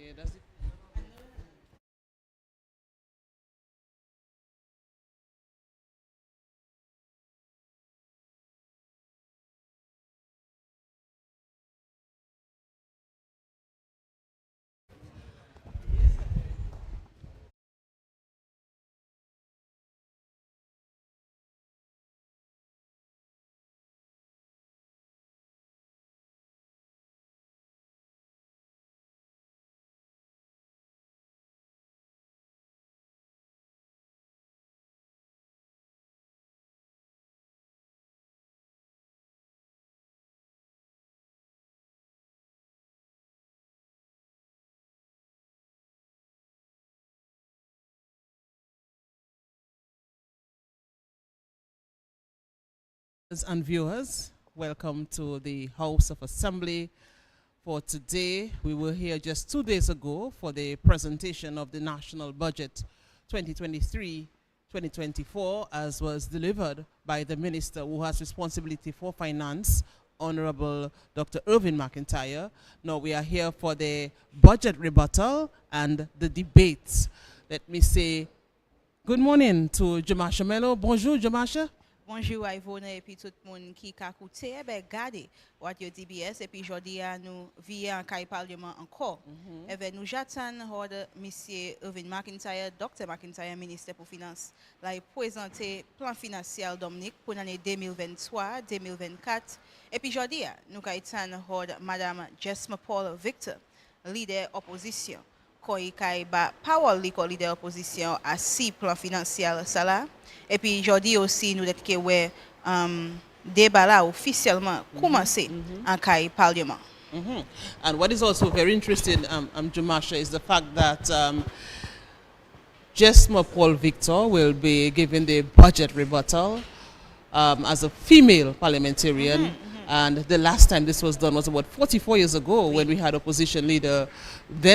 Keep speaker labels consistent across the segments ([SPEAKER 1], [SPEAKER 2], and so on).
[SPEAKER 1] Okay, does it? And viewers, welcome to the House of Assembly. For today, we were here just 2 days ago for the presentation of the National Budget 2023-2024, as was delivered by the Minister who has responsibility for finance, Honorable Dr. Irvin McIntyre. Now we are here for the budget rebuttal and the debates. Let me say good morning to Jamasha Mello. Bonjour, Jamasha.
[SPEAKER 2] Bonjour à Yvonne et puis tout le monde qui a écouté. Eh bien, regardez, what you DBS et puis aujourd'hui nous via un parlement encore. Eh bien, nous j'attends monsieur Irvin McIntyre, Dr. McIntyre, ministre pour Finances, là présenter plan financier Dominique pour l'année 2023-2024. Et puis aujourd'hui, nous attendons madame Jesma Paul Victor, leader opposition. Koi ba power liko leader opposition à 6 plans financiers ça là. Et puis aujourd'hui aussi nous d'être que ouais débat là officiellement commencé en kai parlement.
[SPEAKER 1] And what is also very interesting, Jamasha, is the fact that Jesma Paul Victor will be giving the budget rebuttal as a female parliamentarian. And the last time this was done was about 44 years ago when we had then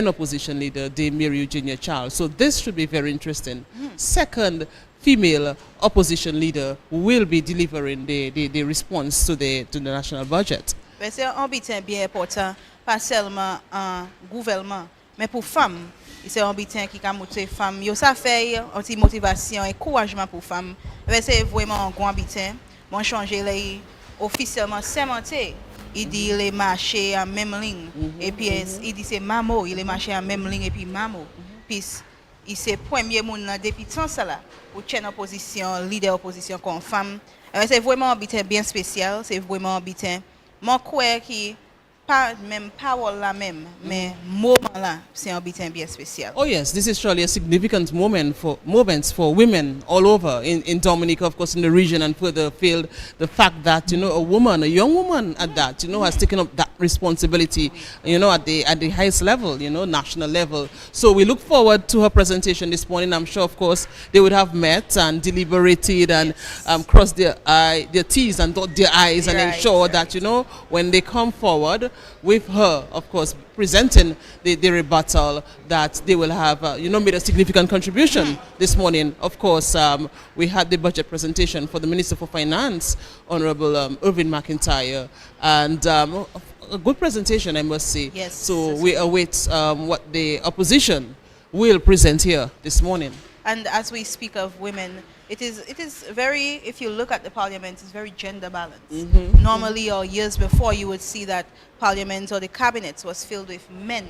[SPEAKER 1] opposition leader, Dame Mary Eugenia Charles. So this should be very interesting. Second female opposition leader will be delivering the response to the national budget.
[SPEAKER 2] C'est un bulletin bien important, pas seulement en gouvernement, mais pour femmes. C'est un bulletin qui a motivé femmes. Ça fait une motivation et encouragement pour femmes. C'est vraiment un grand bulletin. Bon changer les officiellement sémenté, il dit les marchés en même ligne et puis il dit c'est mamo, il est marché en même ligne et puis mamo. Puis il c'est premier monde depuis tant ça là pour chaîne opposition, leader opposition comme femme. C'est vraiment un bulletin bien spécial, c'est vraiment un bulletin mon crois qui pas même power la même mais moment là c'est un bulletin bien spécial.
[SPEAKER 1] Oh yes, this is surely a significant moments for women all over in Dominica, of course, in the region and further afield. The fact that a young woman at that, has taken up that responsibility, at the highest level, national level. So we look forward to her presentation this morning. I'm sure, of course, they would have met and deliberated and crossed their T's and dot their I's and ensure that when they come forward with her, of course, presenting the rebuttal, that they will have, made a significant contribution this morning. Of course, we had the budget presentation for the Minister for Finance, Honorable Irvin McIntyre, and a good presentation, I must say.
[SPEAKER 2] Yes.
[SPEAKER 1] So we await what the opposition will present here this morning.
[SPEAKER 2] And as we speak of women, it is very, if you look at the parliament, it's very gender balanced. Normally, or years before, you would see that parliament or the cabinet was filled with men.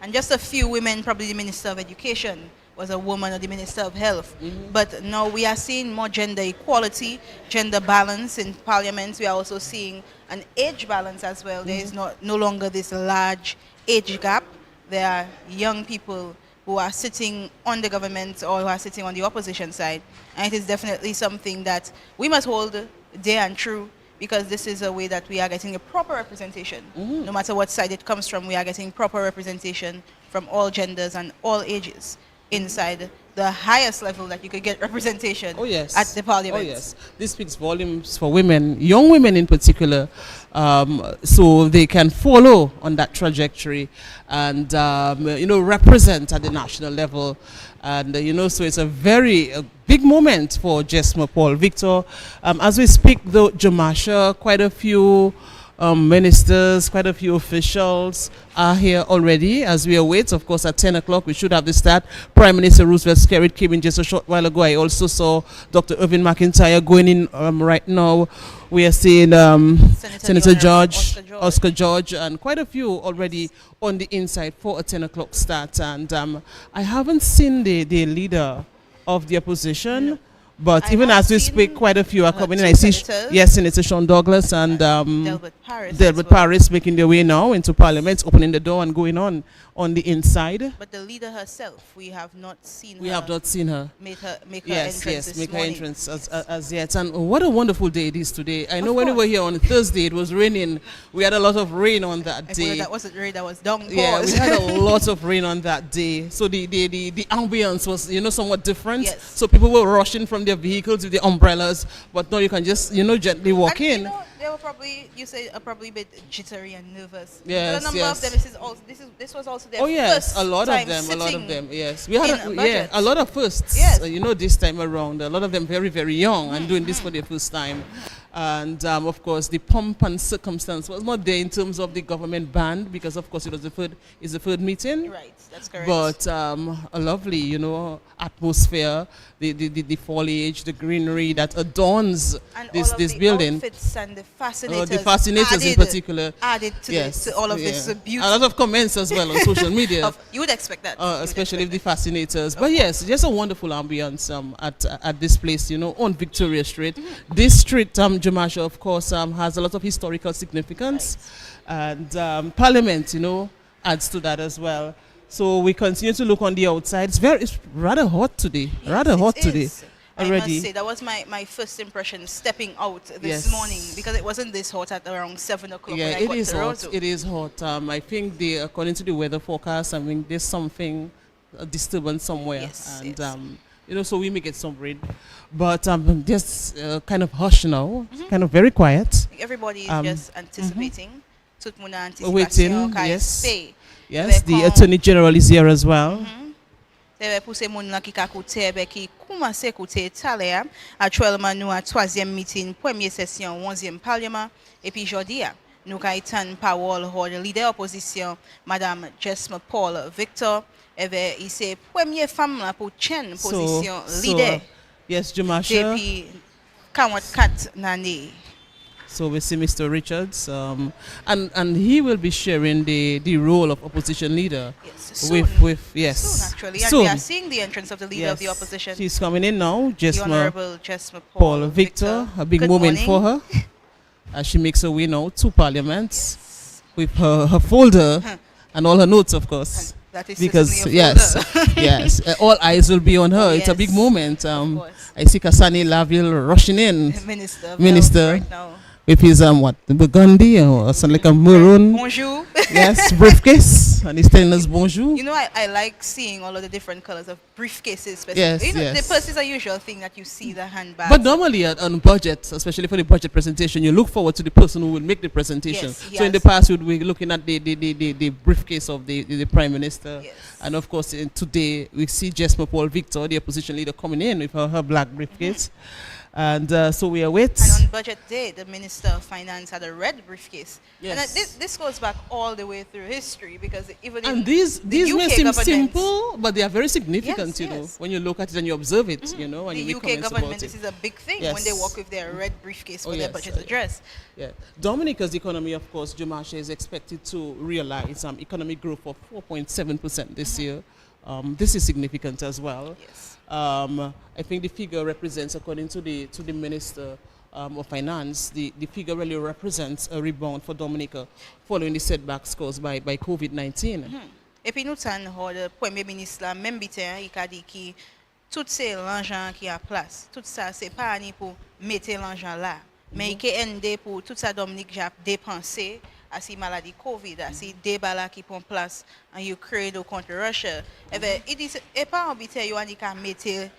[SPEAKER 2] And just a few women, probably the Minister of Education was a woman or the Minister of Health. But now we are seeing more gender equality, gender balance in parliament. We are also seeing an age balance as well. There is no longer this large age gap. There are young people who are sitting on the government or who are sitting on the opposition side. And it is definitely something that we must hold dear and true, because this is a way that we are getting a proper representation. No matter what side it comes from, we are getting proper representation from all genders and all ages inside the highest level that you could get representation at the parliament.
[SPEAKER 1] Oh yes, this speaks volumes for women, young women in particular, so they can follow on that trajectory and represent at the national level. And so it's a very big moment for Jesma Paul Victor. As we speak, though, Jamasha, quite a few ministers, quite a few officials are here already as we await. Of course, at 10 o'clock, we should have the start. Prime Minister Roosevelt Skerrit came in just a short while ago. I also saw Dr. Irvin McIntyre going in right now. We are seeing Senator George, Oscar George, and quite a few already on the inside for a 10 o'clock start. And I haven't seen the leader of the opposition. No. But even as we speak, quite a few are coming in. I see, yes, Senator Sean Douglas and Delbert Paris making their way now into Parliament, opening the door and going on the inside.
[SPEAKER 2] But the leader herself, we have not seen her.
[SPEAKER 1] We have not seen her.
[SPEAKER 2] Make her entrance
[SPEAKER 1] yes, make
[SPEAKER 2] morning.
[SPEAKER 1] her entrance as yet. And what a wonderful day it is today. I know when we were here on Thursday, it was raining. We had a lot of rain on that day.
[SPEAKER 2] That wasn't rain, that was downpours.
[SPEAKER 1] Yeah, we had a lot of rain on that day. So the ambience was, somewhat different.
[SPEAKER 2] Yes.
[SPEAKER 1] So people were rushing from their vehicles with the umbrellas, but now you can just, gently walk in.
[SPEAKER 2] They were probably, you say, probably a bit jittery and nervous.
[SPEAKER 1] Yes,
[SPEAKER 2] a number of them, this was also their
[SPEAKER 1] yes,
[SPEAKER 2] first
[SPEAKER 1] a lot
[SPEAKER 2] time
[SPEAKER 1] of them, yes. We
[SPEAKER 2] had
[SPEAKER 1] a lot of firsts,
[SPEAKER 2] yes.
[SPEAKER 1] This time around. A lot of them very, very young and doing this for their first time. And, of course, the pomp and circumstance was not there in terms of the government band because, of course, it's the third meeting.
[SPEAKER 2] Right, that's correct.
[SPEAKER 1] But a lovely, atmosphere, the foliage, the greenery that adorns
[SPEAKER 2] and
[SPEAKER 1] this building.
[SPEAKER 2] Outfits and the fascinators.
[SPEAKER 1] The fascinators in particular.
[SPEAKER 2] Added to all of this beauty.
[SPEAKER 1] A lot of comments as well on social media.
[SPEAKER 2] You would expect that.
[SPEAKER 1] Especially the fascinators. But yes, just a wonderful ambience at this place, on Victoria Street. Mm-hmm. This street, Jamasha, of course, has a lot of historical significance. Right. And Parliament, adds to that as well. So we continue to look on the outside. It's rather hot today.
[SPEAKER 2] Yes,
[SPEAKER 1] already.
[SPEAKER 2] I must say, that was my first impression stepping out this morning because it wasn't this hot at around 7 o'clock.
[SPEAKER 1] Yeah, it is hot. It is hot. I think according to the weather forecast, there's something, a disturbance somewhere.
[SPEAKER 2] Yes,
[SPEAKER 1] and so we may get some rain. But just kind of hush now, kind of very quiet.
[SPEAKER 2] Everybody is just anticipating.
[SPEAKER 1] Waiting, yes. Yes, the Attorney General is here as well.
[SPEAKER 2] Actuellement, nous à 3e meeting, première session, 11e Parlement. Et puis aujourd'hui, nous avons parole au leader opposition, Madame Jesma Paul Victor. Et c'est première femme pour chaîne position leader.
[SPEAKER 1] Yes, Jamasha.
[SPEAKER 2] Depuis 44 années.
[SPEAKER 1] So we see Mr. Richards, and he will be sharing the role of opposition leader.
[SPEAKER 2] Yes,
[SPEAKER 1] soon.
[SPEAKER 2] Soon, actually. And we are seeing the entrance of the leader of the opposition.
[SPEAKER 1] She's coming in now,
[SPEAKER 2] the Honorable Jesma
[SPEAKER 1] Paul Victor. A big moment for her as she makes her way now to Parliament with her folder and all her notes, of course.
[SPEAKER 2] That is
[SPEAKER 1] because yes, all eyes will be on her. It's a big moment. I see Kasani Laville rushing in, Minister.
[SPEAKER 2] Right now.
[SPEAKER 1] With his the burgundy or something like a maroon.
[SPEAKER 2] Bonjour.
[SPEAKER 1] Yes, briefcase, and he's telling us bonjour.
[SPEAKER 2] I like seeing all of the different colors of briefcases.
[SPEAKER 1] Yes,
[SPEAKER 2] the purse is a usual thing that you see, the handbag.
[SPEAKER 1] But normally on budget, especially for the budget presentation, you look forward to the person who will make the presentation.
[SPEAKER 2] Yes,
[SPEAKER 1] so in the past, we would be looking at the briefcase of the Prime Minister.
[SPEAKER 2] Yes.
[SPEAKER 1] And of course, today we see Jesma Paul Victor, the opposition leader, coming in with her black briefcase. And so we await.
[SPEAKER 2] And on budget day, the Minister of Finance had a red briefcase.
[SPEAKER 1] Yes.
[SPEAKER 2] And this goes back all the way through history because even
[SPEAKER 1] and these may seem simple, but they are very significant,
[SPEAKER 2] yes.
[SPEAKER 1] when you look at it and you observe it, and you make
[SPEAKER 2] UK government,
[SPEAKER 1] this
[SPEAKER 2] is a big thing
[SPEAKER 1] yes.
[SPEAKER 2] when they walk with their red briefcase for their budget address.
[SPEAKER 1] Yeah. Dominica's economy, of course, Jamasha, is expected to realize economic growth of 4.7% this year. This is significant as well.
[SPEAKER 2] Yes.
[SPEAKER 1] I think the figure represents, according to the Minister of Finance, the figure really represents a rebound for Dominica following the setbacks caused by COVID-19.
[SPEAKER 2] Et puis nous avons le Premier ministre là, même bitin, il a dit que tout c'est l'argent qui a place. Tout ça c'est pas ni pour mettre l'argent là, mais il est pour tout ça Dominique j'ai dépensé à ces maladies Covid, à ces débats là qui prend place en Ukraine contre Russia. Il dit et pas en bitin yo ani ka mettre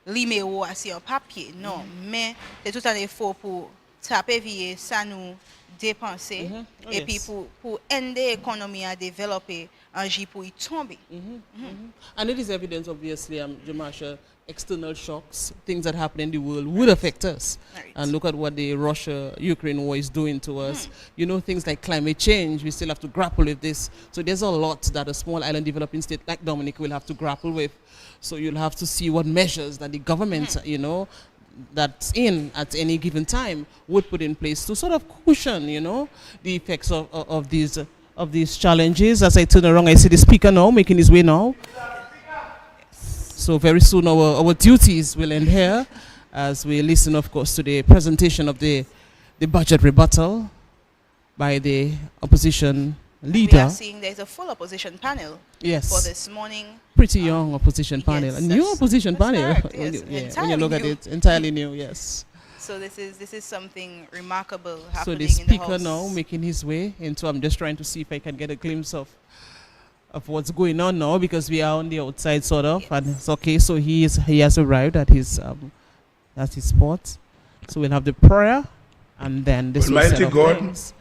[SPEAKER 2] numéro à sur papier, non, mais c'est tout un effort pour taper ça nous dépenser
[SPEAKER 1] Oh,
[SPEAKER 2] et puis
[SPEAKER 1] yes.
[SPEAKER 2] pour aider l'économie à développer un jour pour y tomber.
[SPEAKER 1] And it is evident, obviously, Jamasha, external shocks, things that happen in the world would affect us.
[SPEAKER 2] Right.
[SPEAKER 1] And look at what the Russia-Ukraine war is doing to us. You know, things like climate change, we still have to grapple with this. So there's a lot that a small island developing state like Dominica will have to grapple with. So you'll have to see what measures that the government, you know, that's in at any given time would put in place to sort of cushion, you know, the effects of these challenges. As I turn around, I see the speaker now making his way now. So very soon our duties will end here as we listen, of course, to the presentation of the budget rebuttal by the opposition
[SPEAKER 2] We
[SPEAKER 1] leader.
[SPEAKER 2] are seeing there's a full opposition panel
[SPEAKER 1] Yes.
[SPEAKER 2] for this morning.
[SPEAKER 1] Pretty young opposition panel.
[SPEAKER 2] yes,
[SPEAKER 1] A new
[SPEAKER 2] that's-
[SPEAKER 1] opposition
[SPEAKER 2] that's
[SPEAKER 1] panel.
[SPEAKER 2] correct,
[SPEAKER 1] when
[SPEAKER 2] yes.
[SPEAKER 1] you
[SPEAKER 2] Entirely
[SPEAKER 1] look at
[SPEAKER 2] new.
[SPEAKER 1] it, entirely new, yes.
[SPEAKER 2] So this is something remarkable
[SPEAKER 1] So
[SPEAKER 2] happening
[SPEAKER 1] the
[SPEAKER 2] in the
[SPEAKER 1] speaker
[SPEAKER 2] house.
[SPEAKER 1] now making his way into, I'm just trying to see if I can get a glimpse of what's going on now because we are on the outside sort of, and
[SPEAKER 2] Yes.
[SPEAKER 1] it's okay. So he has arrived at his spot. So we'll have the prayer, and then this will set
[SPEAKER 3] Almighty
[SPEAKER 1] up
[SPEAKER 3] God,
[SPEAKER 1] things.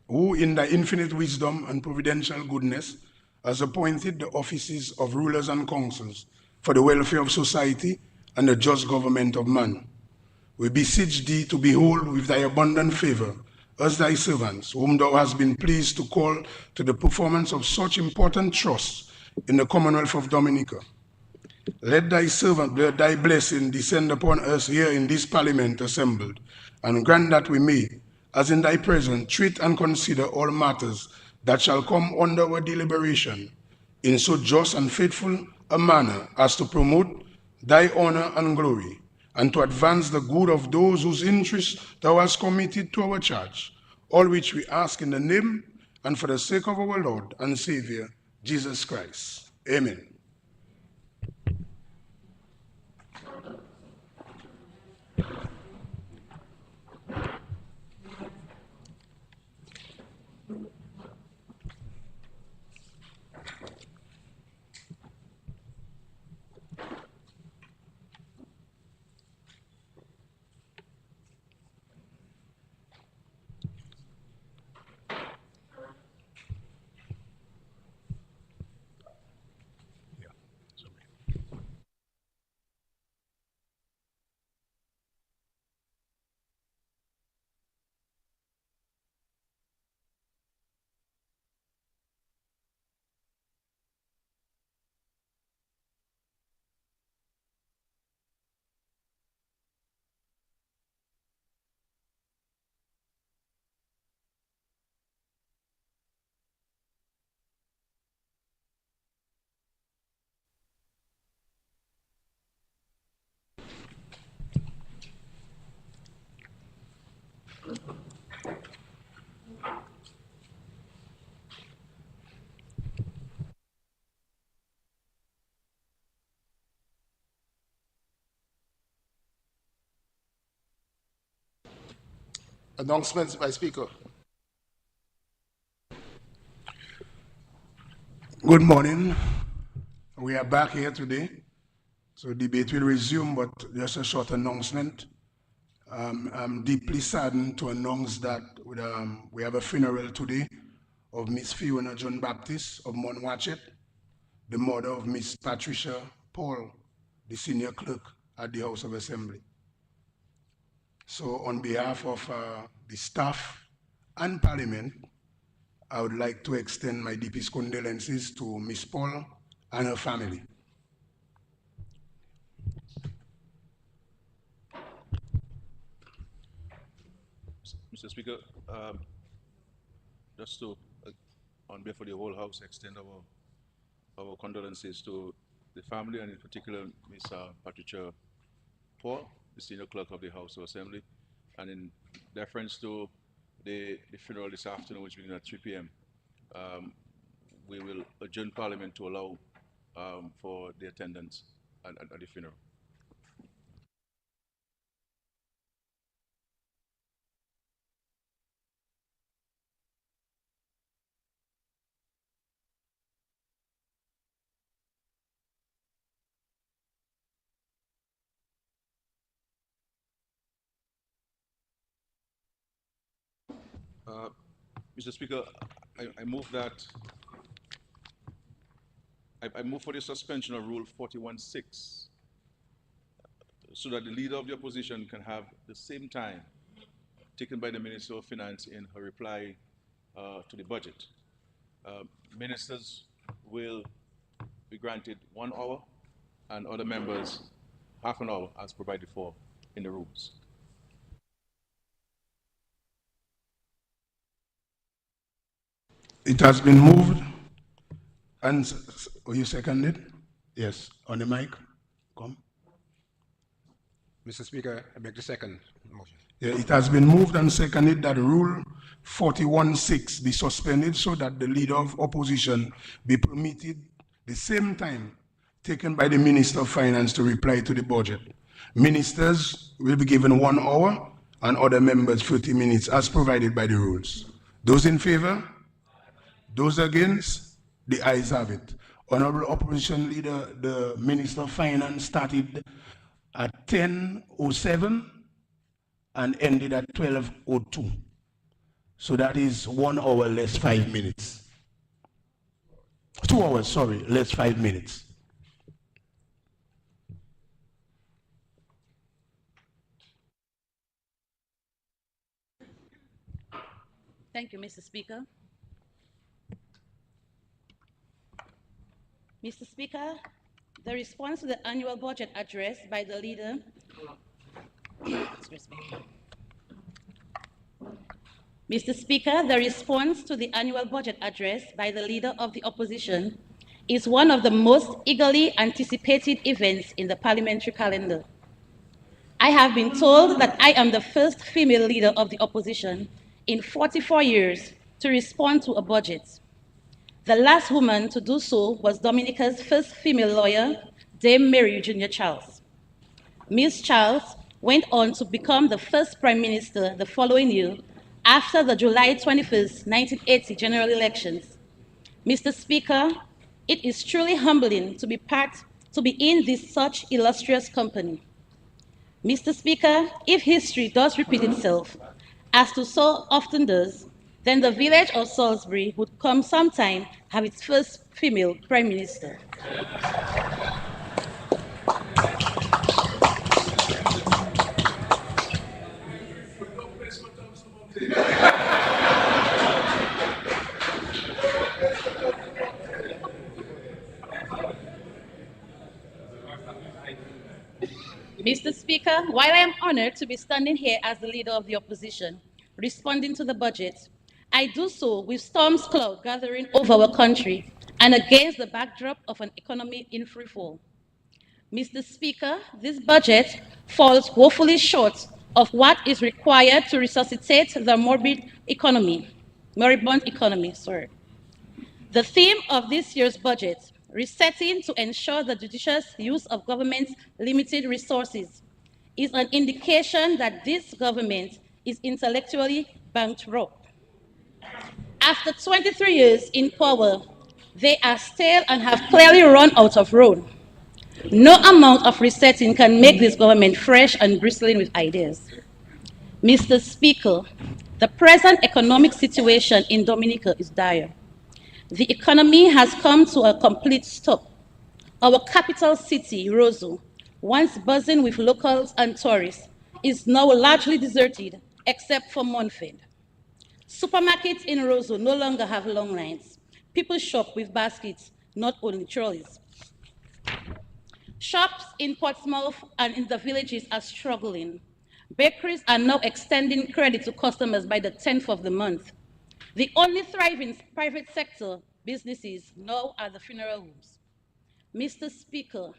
[SPEAKER 3] who in the infinite wisdom and providential goodness has appointed the offices of rulers and councils for the welfare of society and the just government of man. We beseech thee to behold with thy abundant favor us thy servants, whom thou hast been pleased to call to the performance of such important trusts in the Commonwealth of Dominica. Let thy servant, thy blessing descend upon us here in this parliament assembled, and grant that we may, as in thy presence, treat and consider all matters that shall come under our deliberation in so just and faithful a manner as to promote thy honor and glory, and to advance the good of those whose interests thou hast committed to our charge, all which we ask in the name and for the sake of our Lord and Savior, Jesus Christ. Amen.
[SPEAKER 4] Announcements by Speaker.
[SPEAKER 3] Good morning. We are back here today. So debate will resume, but just a short announcement. I'm deeply saddened to announce that we have a funeral today of Miss Fiona John Baptist of Monwatchet, the mother of Miss Patricia Paul, the senior clerk at the House of Assembly. So on behalf of the staff and Parliament, I would like to extend my deepest condolences to Miss Paul and her family.
[SPEAKER 5] Mr. Speaker, just to, on behalf of the whole House, extend our condolences to the family and in particular Ms. Patricia Paul, the senior clerk of the House of Assembly, and in deference to the funeral this afternoon, which will begin at 3 p.m., we will adjourn Parliament to allow for the attendance at the funeral. Mr. Speaker, I move that I move for the suspension of Rule 41.6 so that the leader of the opposition can have the same time taken by the Minister of Finance in her reply to the budget. Ministers will be granted 1 hour and other members half an hour as provided for in the rules.
[SPEAKER 3] It has been moved and you seconded? Yes, on the mic. Come.
[SPEAKER 6] Mr. Speaker, I beg the second motion.
[SPEAKER 3] Yeah, it has been moved and seconded that Rule 41.6 be suspended so that the leader of opposition be permitted the same time taken by the Minister of Finance to reply to the budget. Ministers will be given 1 hour and other members 30 minutes as provided by the rules. Those in favor? Those against? The ayes have it. Honorable Opposition Leader, the Minister of Finance started at 10:07 and ended at 12:02. So that is 1 hour less 5 minutes. 2 hours, sorry, less 5 minutes.
[SPEAKER 7] Thank you, Mr. Speaker. Mr. Speaker, the response to the annual budget address by the leader, Mr. Speaker, the response to the annual budget address by the leader of the opposition is one of the most eagerly anticipated events in the parliamentary calendar. I have been told that I am the first female leader of the opposition in 44 years to respond to a budget. The last woman to do so was Dominica's first female lawyer, Dame Mary Eugenia Charles. Ms. Charles went on to become the first prime minister the following year after the July 21st, 1980 general elections. Mr. Speaker, it is truly humbling to be in this such illustrious company. Mr. Speaker, if history does repeat itself, as to so often does, then the village of Salisbury would come sometime have its first female prime minister. Mr. Speaker, while I am honored to be standing here as the leader of the opposition, responding to the budget, I do so with storm cloud gathering over our country and against the backdrop of an economy in free fall. Mr. Speaker, this budget falls woefully short of what is required to resuscitate the moribund economy. The theme of this year's budget, resetting to ensure the judicious use of government's limited resources, is an indication that this government is intellectually bankrupt. After 23 years in power, they are stale and have clearly run out of road. No amount of resetting can make this government fresh and bristling with ideas. Mr. Speaker, the present economic situation in Dominica is dire. The economy has come to a complete stop. Our capital city, Roseau, once buzzing with locals and tourists, is now largely deserted except for Montford. Supermarkets in Roseau no longer have long lines. People shop with baskets, not only trolleys. Shops in Portsmouth and in the villages are struggling. Bakeries are now extending credit to customers by the 10th of the month. The only thriving private sector businesses now are the funeral homes. Mr. Speaker,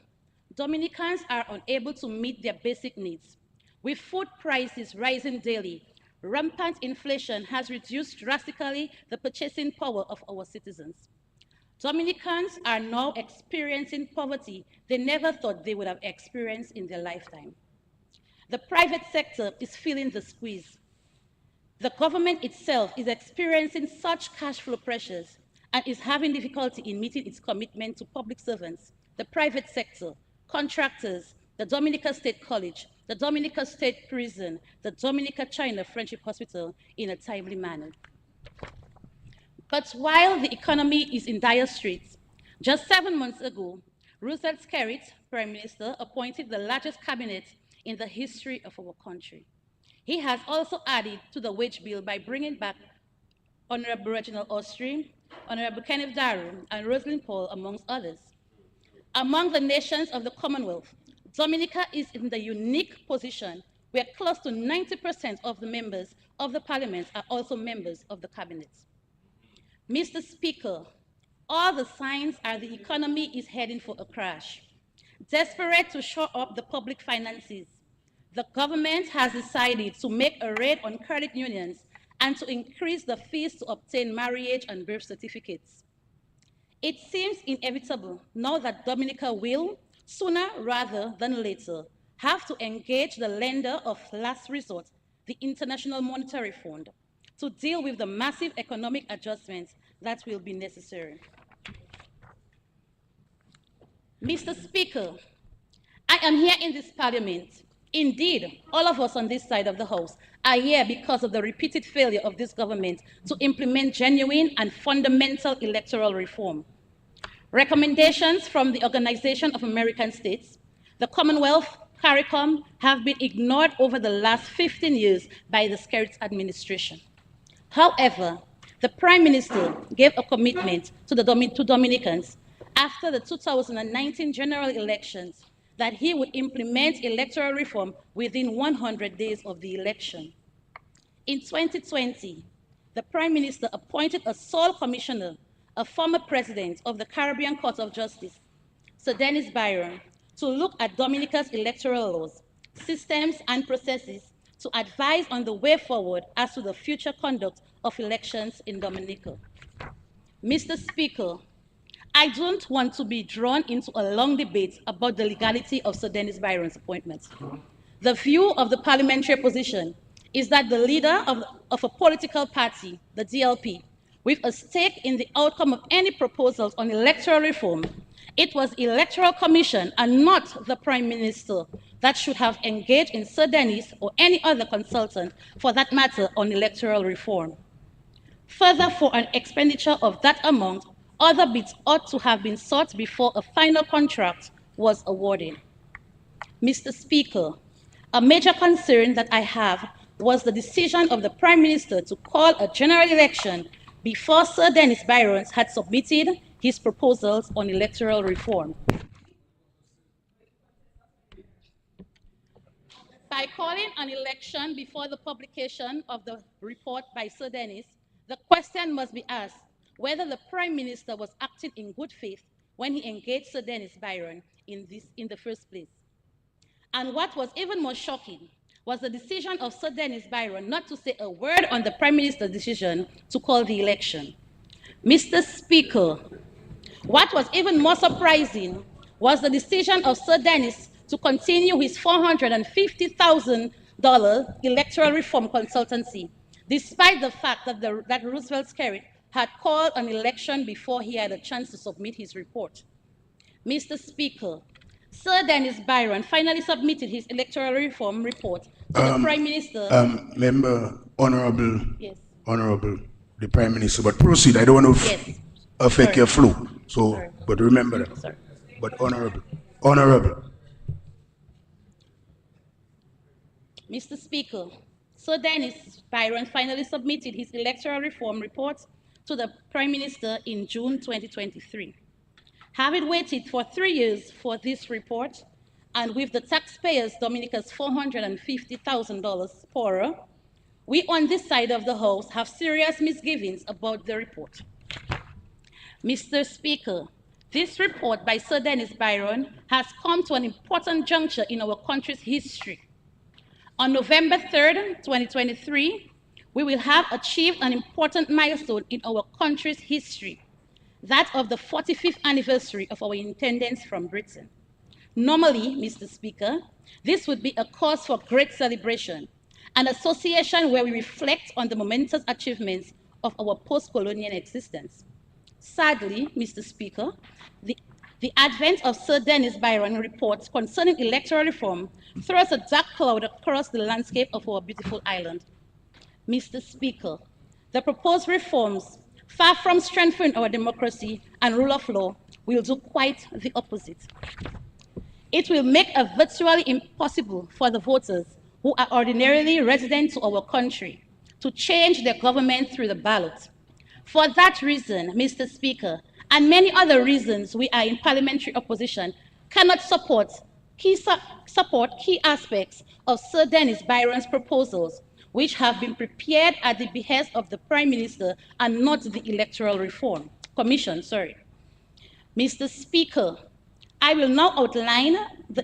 [SPEAKER 7] Dominicans are unable to meet their basic needs. With food prices rising daily, rampant inflation has reduced drastically the purchasing power of our citizens. Dominicans are now experiencing poverty they never thought they would have experienced in their lifetime. The private sector is feeling the squeeze. The government itself is experiencing such cash flow pressures and is having difficulty in meeting its commitment to public servants, the private sector, contractors, the Dominica State College, the Dominica State Prison, the Dominica China Friendship Hospital in a timely manner. But while the economy is in dire straits, just 7 months ago, Roosevelt Skerrit, Prime Minister, appointed the largest cabinet in the history of our country. He has also added to the wage bill by bringing back Honorable Reginald Austri, Honorable Kenneth Darrow, and Rosalind Paul, amongst others. Among the nations of the Commonwealth, Dominica is in the unique position where close to 90% of the members of the Parliament are also members of the Cabinet. Mr. Speaker, all the signs are the economy is heading for a crash. Desperate to shore up the public finances, the government has decided to make a raid on credit unions and to increase the fees to obtain marriage and birth certificates. It seems inevitable now that Dominica will, sooner rather than later, have to engage the lender of last resort, the International Monetary Fund, to deal with the massive economic adjustments that will be necessary. Mr. Speaker, I am here in this Parliament. Indeed, all of us on this side of the House are here because of the repeated failure of this government to implement genuine and fundamental electoral reform. Recommendations from the Organization of American States, the Commonwealth, CARICOM, have been ignored over the last 15 years by the Skerrit administration. However, the Prime Minister gave a commitment to Dominicans after the 2019 general elections that he would implement electoral reform within 100 days of the election. In 2020, the Prime Minister appointed a sole commissioner, a former president of the Caribbean Court of Justice, Sir Dennis Byron, to look at Dominica's electoral laws, systems, and processes to advise on the way forward as to the future conduct of elections in Dominica. Mr. Speaker, I don't want to be drawn into a long debate about the legality of Sir Dennis Byron's appointment. The view of the parliamentary opposition is that the leader of a political party, the DLP, with a stake in the outcome of any proposals on electoral reform, it was Electoral Commission and not the Prime Minister that should have engaged in Sir Dennis or any other consultant, for that matter, on electoral reform. Further, for an expenditure of that amount, other bids ought to have been sought before a final contract was awarded. Mr. Speaker, a major concern that I have was the decision of the Prime Minister to call a general election before Sir Dennis Byron had submitted his proposals on electoral reform. By calling an election before the publication of the report by Sir Dennis, the question must be asked whether the Prime Minister was acting in good faith when he engaged Sir Dennis Byron in the first place. And what was even more shocking was the decision of Sir Dennis Byron not to say a word on the Prime Minister's decision to call the election. Mr. Speaker, what was even more surprising was the decision of Sir Dennis to continue his $450,000 electoral reform consultancy, despite the fact that Roosevelt Skerrit had called an election before he had a chance to submit his report. Mr. Speaker, Sir Dennis Byron finally submitted his electoral reform report to the Prime Minister.
[SPEAKER 3] Member, Honorable,
[SPEAKER 7] Yes.
[SPEAKER 3] Honorable, the Prime Minister, but proceed. I don't want to
[SPEAKER 7] Yes.
[SPEAKER 3] affect
[SPEAKER 7] Sorry.
[SPEAKER 3] your flow. So,
[SPEAKER 7] Sorry.
[SPEAKER 3] but remember that.
[SPEAKER 7] Sorry.
[SPEAKER 3] But Honorable, Honorable.
[SPEAKER 7] Mr. Speaker, Sir Dennis Byron finally submitted his electoral reform report to the Prime Minister in June 2023. Having waited for 3 years for this report, and with the taxpayers Dominica's $450,000 poorer, we on this side of the House have serious misgivings about the report. Mr. Speaker, this report by Sir Dennis Byron has come to an important juncture in our country's history. On November 3rd, 2023, we will have achieved an important milestone in our country's history, that of the 45th anniversary of our independence from Britain. Normally, Mr. Speaker, this would be a cause for great celebration, an association where we reflect on the momentous achievements of our post-colonial existence. Sadly, Mr. Speaker, the The advent of Sir Dennis Byron reports concerning electoral reform throws a dark cloud across the landscape of our beautiful island. Mr. Speaker, the proposed reforms, far from strengthening our democracy and rule of law, will do quite the opposite. It will make it virtually impossible for the voters who are ordinarily resident to our country to change their government through the ballot. For that reason, Mr. Speaker, and many other reasons, we are in parliamentary opposition cannot support key aspects of Sir Dennis Byron's proposals, which have been prepared at the behest of the Prime Minister and not the Electoral Reform Commission. Mr. Speaker, I will now outline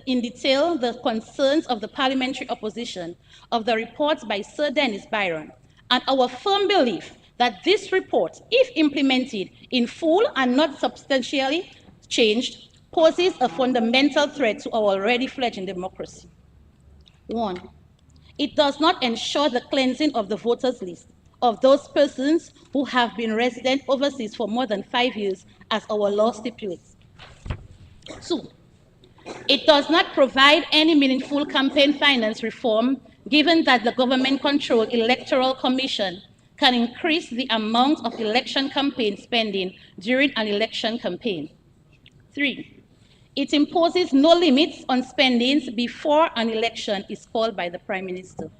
[SPEAKER 7] in detail the concerns of the parliamentary opposition of the reports by Sir Dennis Byron and our firm belief that this report, if implemented in full and not substantially changed, poses a fundamental threat to our already fledgling democracy. 1. It does not ensure the cleansing of the voters' list of those persons who have been resident overseas for more than 5 years, as our law stipulates. 2. It does not provide any meaningful campaign finance reform, given that the government-controlled Electoral Commission can increase the amount of election campaign spending during an election campaign. 3. It imposes no limits on spendings before an election is called by the Prime Minister.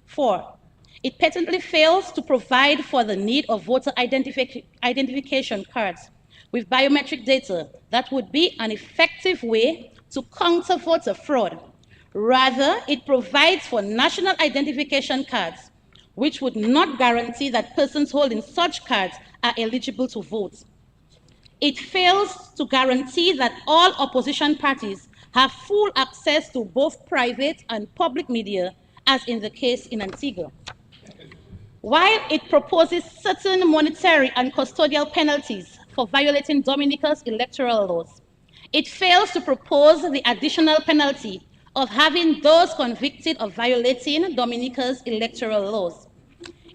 [SPEAKER 7] 4. It patently fails to provide for the need of voter identification cards with biometric data that would be an effective way to counter voter fraud. Rather, it provides for national identification cards, which would not guarantee that persons holding such cards are eligible to vote. It fails to guarantee that all opposition parties have full access to both private and public media, as in the case in Antigua. While it proposes certain monetary and custodial penalties for violating Dominica's electoral laws, it fails to propose the additional penalty of having those convicted of violating Dominica's electoral laws.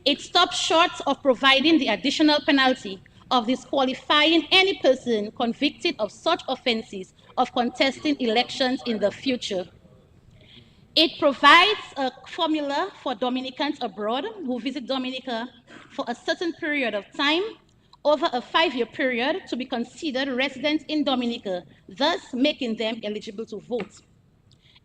[SPEAKER 7] It stops short of providing the additional penalty of disqualifying any person convicted of such offenses of contesting elections in the future. It provides a formula for Dominicans abroad who visit Dominica for a certain period of time over a 5-year period to be considered residents in Dominica, thus making them eligible to vote.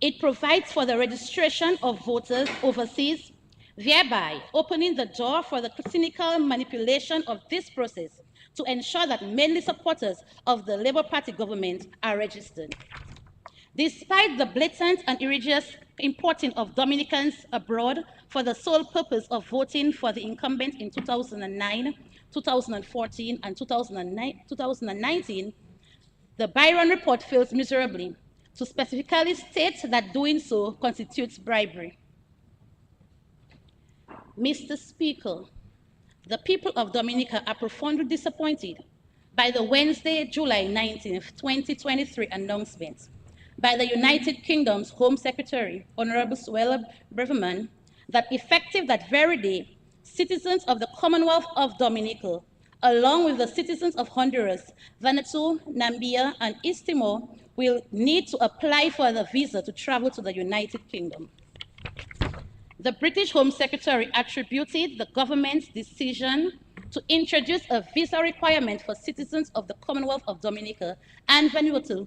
[SPEAKER 7] It provides for the registration of voters overseas, thereby opening the door for the cynical manipulation of this process to ensure that mainly supporters of the Labour Party government are registered. Despite the blatant and egregious importing of Dominicans abroad for the sole purpose of voting for the incumbent in 2009, 2014, and 2019, the Byron report fails miserably to specifically state that doing so constitutes bribery. Mr. Speaker, the people of Dominica are profoundly disappointed by the Wednesday, July 19, 2023 announcement by the United Kingdom's Home Secretary, Honorable Suella Braverman, that effective that very day, citizens of the Commonwealth of Dominica, along with the citizens of Honduras, Vanuatu, Namibia, and East Timor, will need to apply for the visa to travel to the United Kingdom. The British Home Secretary attributed the government's decision to introduce a visa requirement for citizens of the Commonwealth of Dominica and Vanuatu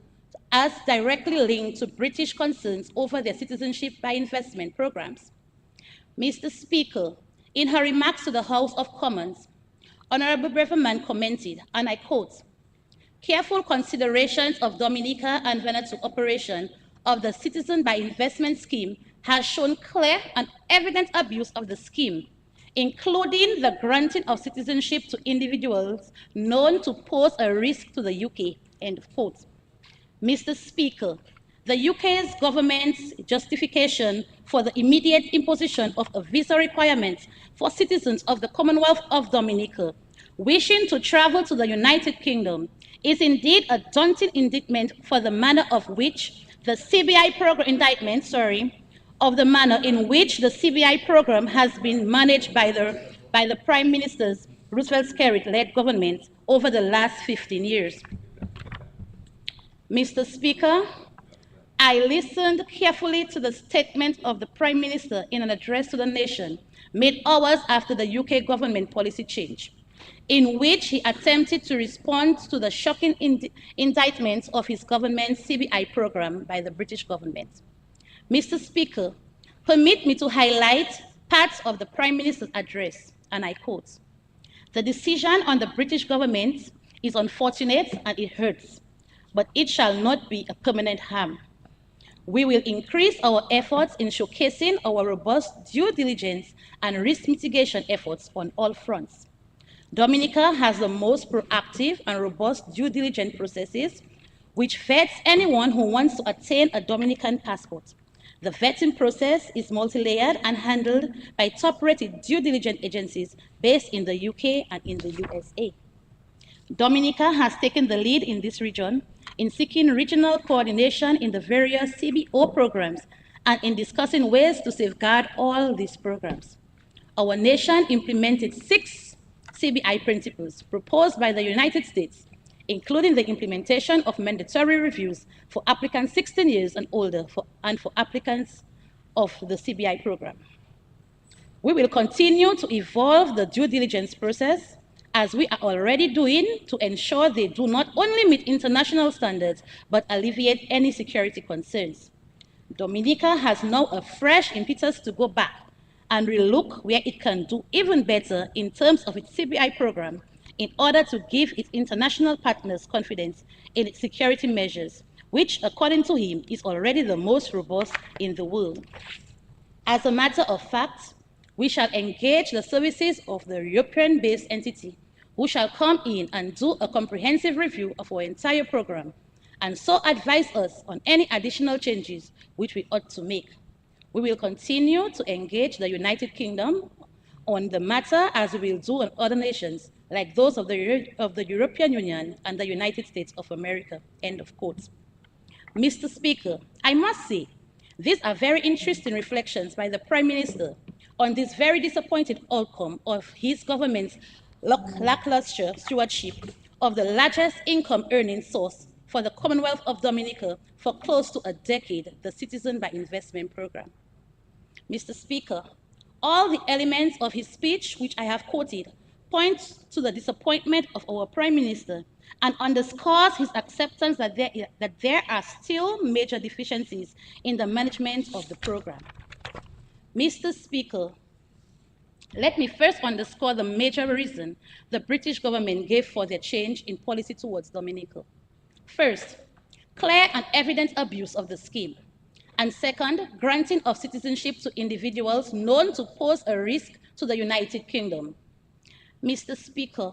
[SPEAKER 7] as directly linked to British concerns over their citizenship by investment programs. Mr. Speaker, in her remarks to the House of Commons, Honorable Braverman commented, and I quote, "Careful considerations of Dominica and Vanuatu operation of the Citizen by Investment Scheme has shown clear and evident abuse of the scheme, including the granting of citizenship to individuals known to pose a risk to the UK," end of quote. Mr. Speaker, the UK's government's justification for the immediate imposition of a visa requirement for citizens of the Commonwealth of Dominica wishing to travel to the United Kingdom is indeed a daunting indictment for the manner of which the CBI program of the manner in which the CBI program has been managed by the Prime Minister's Roosevelt Skerrit-led government over the last 15 years. Mr. Speaker, I listened carefully to the statement of the Prime Minister in an address to the nation made hours after the UK government policy change, in which he attempted to respond to the shocking indictment of his government's CBI program by the British government. Mr. Speaker, permit me to highlight parts of the Prime Minister's address, and I quote, "The decision on the British government is unfortunate and it hurts, but it shall not be a permanent harm. We will increase our efforts in showcasing our robust due diligence and risk mitigation efforts on all fronts. Dominica has the most proactive and robust due diligence processes, which vets anyone who wants to attain a Dominican passport. The vetting process is multi-layered and handled by top-rated due diligence agencies based in the UK and in the USA. Dominica has taken the lead in this region in seeking regional coordination in the various CBO programs and in discussing ways to safeguard all these programs. Our nation implemented 6 CBI principles proposed by the United States, including the implementation of mandatory reviews for applicants 16 years and older and for applicants of the CBI program. We will continue to evolve the due diligence process, as we are already doing, to ensure they do not only meet international standards, but alleviate any security concerns. Dominica has now a fresh impetus to go back and relook where it can do even better in terms of its CBI program in order to give its international partners confidence in its security measures, which, according to him, is already the most robust in the world. As a matter of fact, we shall engage the services of the European-based entity, who shall come in and do a comprehensive review of our entire program, and so advise us on any additional changes which we ought to make. We will continue to engage the United Kingdom on the matter, as we will do on other nations, like those of the European Union and the United States of America." End of quote. Mr. Speaker, I must say, these are very interesting reflections by the Prime Minister on this very disappointing outcome of his government's lackluster stewardship of the largest income earning source for the Commonwealth of Dominica for close to a decade, the Citizen by Investment Program. Mr. Speaker, all the elements of his speech, which I have quoted, point to the disappointment of our Prime Minister and underscores his acceptance that there are still major deficiencies in the management of the program. Mr. Speaker, let me first underscore the major reason the British government gave for their change in policy towards Dominica. First, clear and evident abuse of the scheme. And second, granting of citizenship to individuals known to pose a risk to the United Kingdom. Mr. Speaker,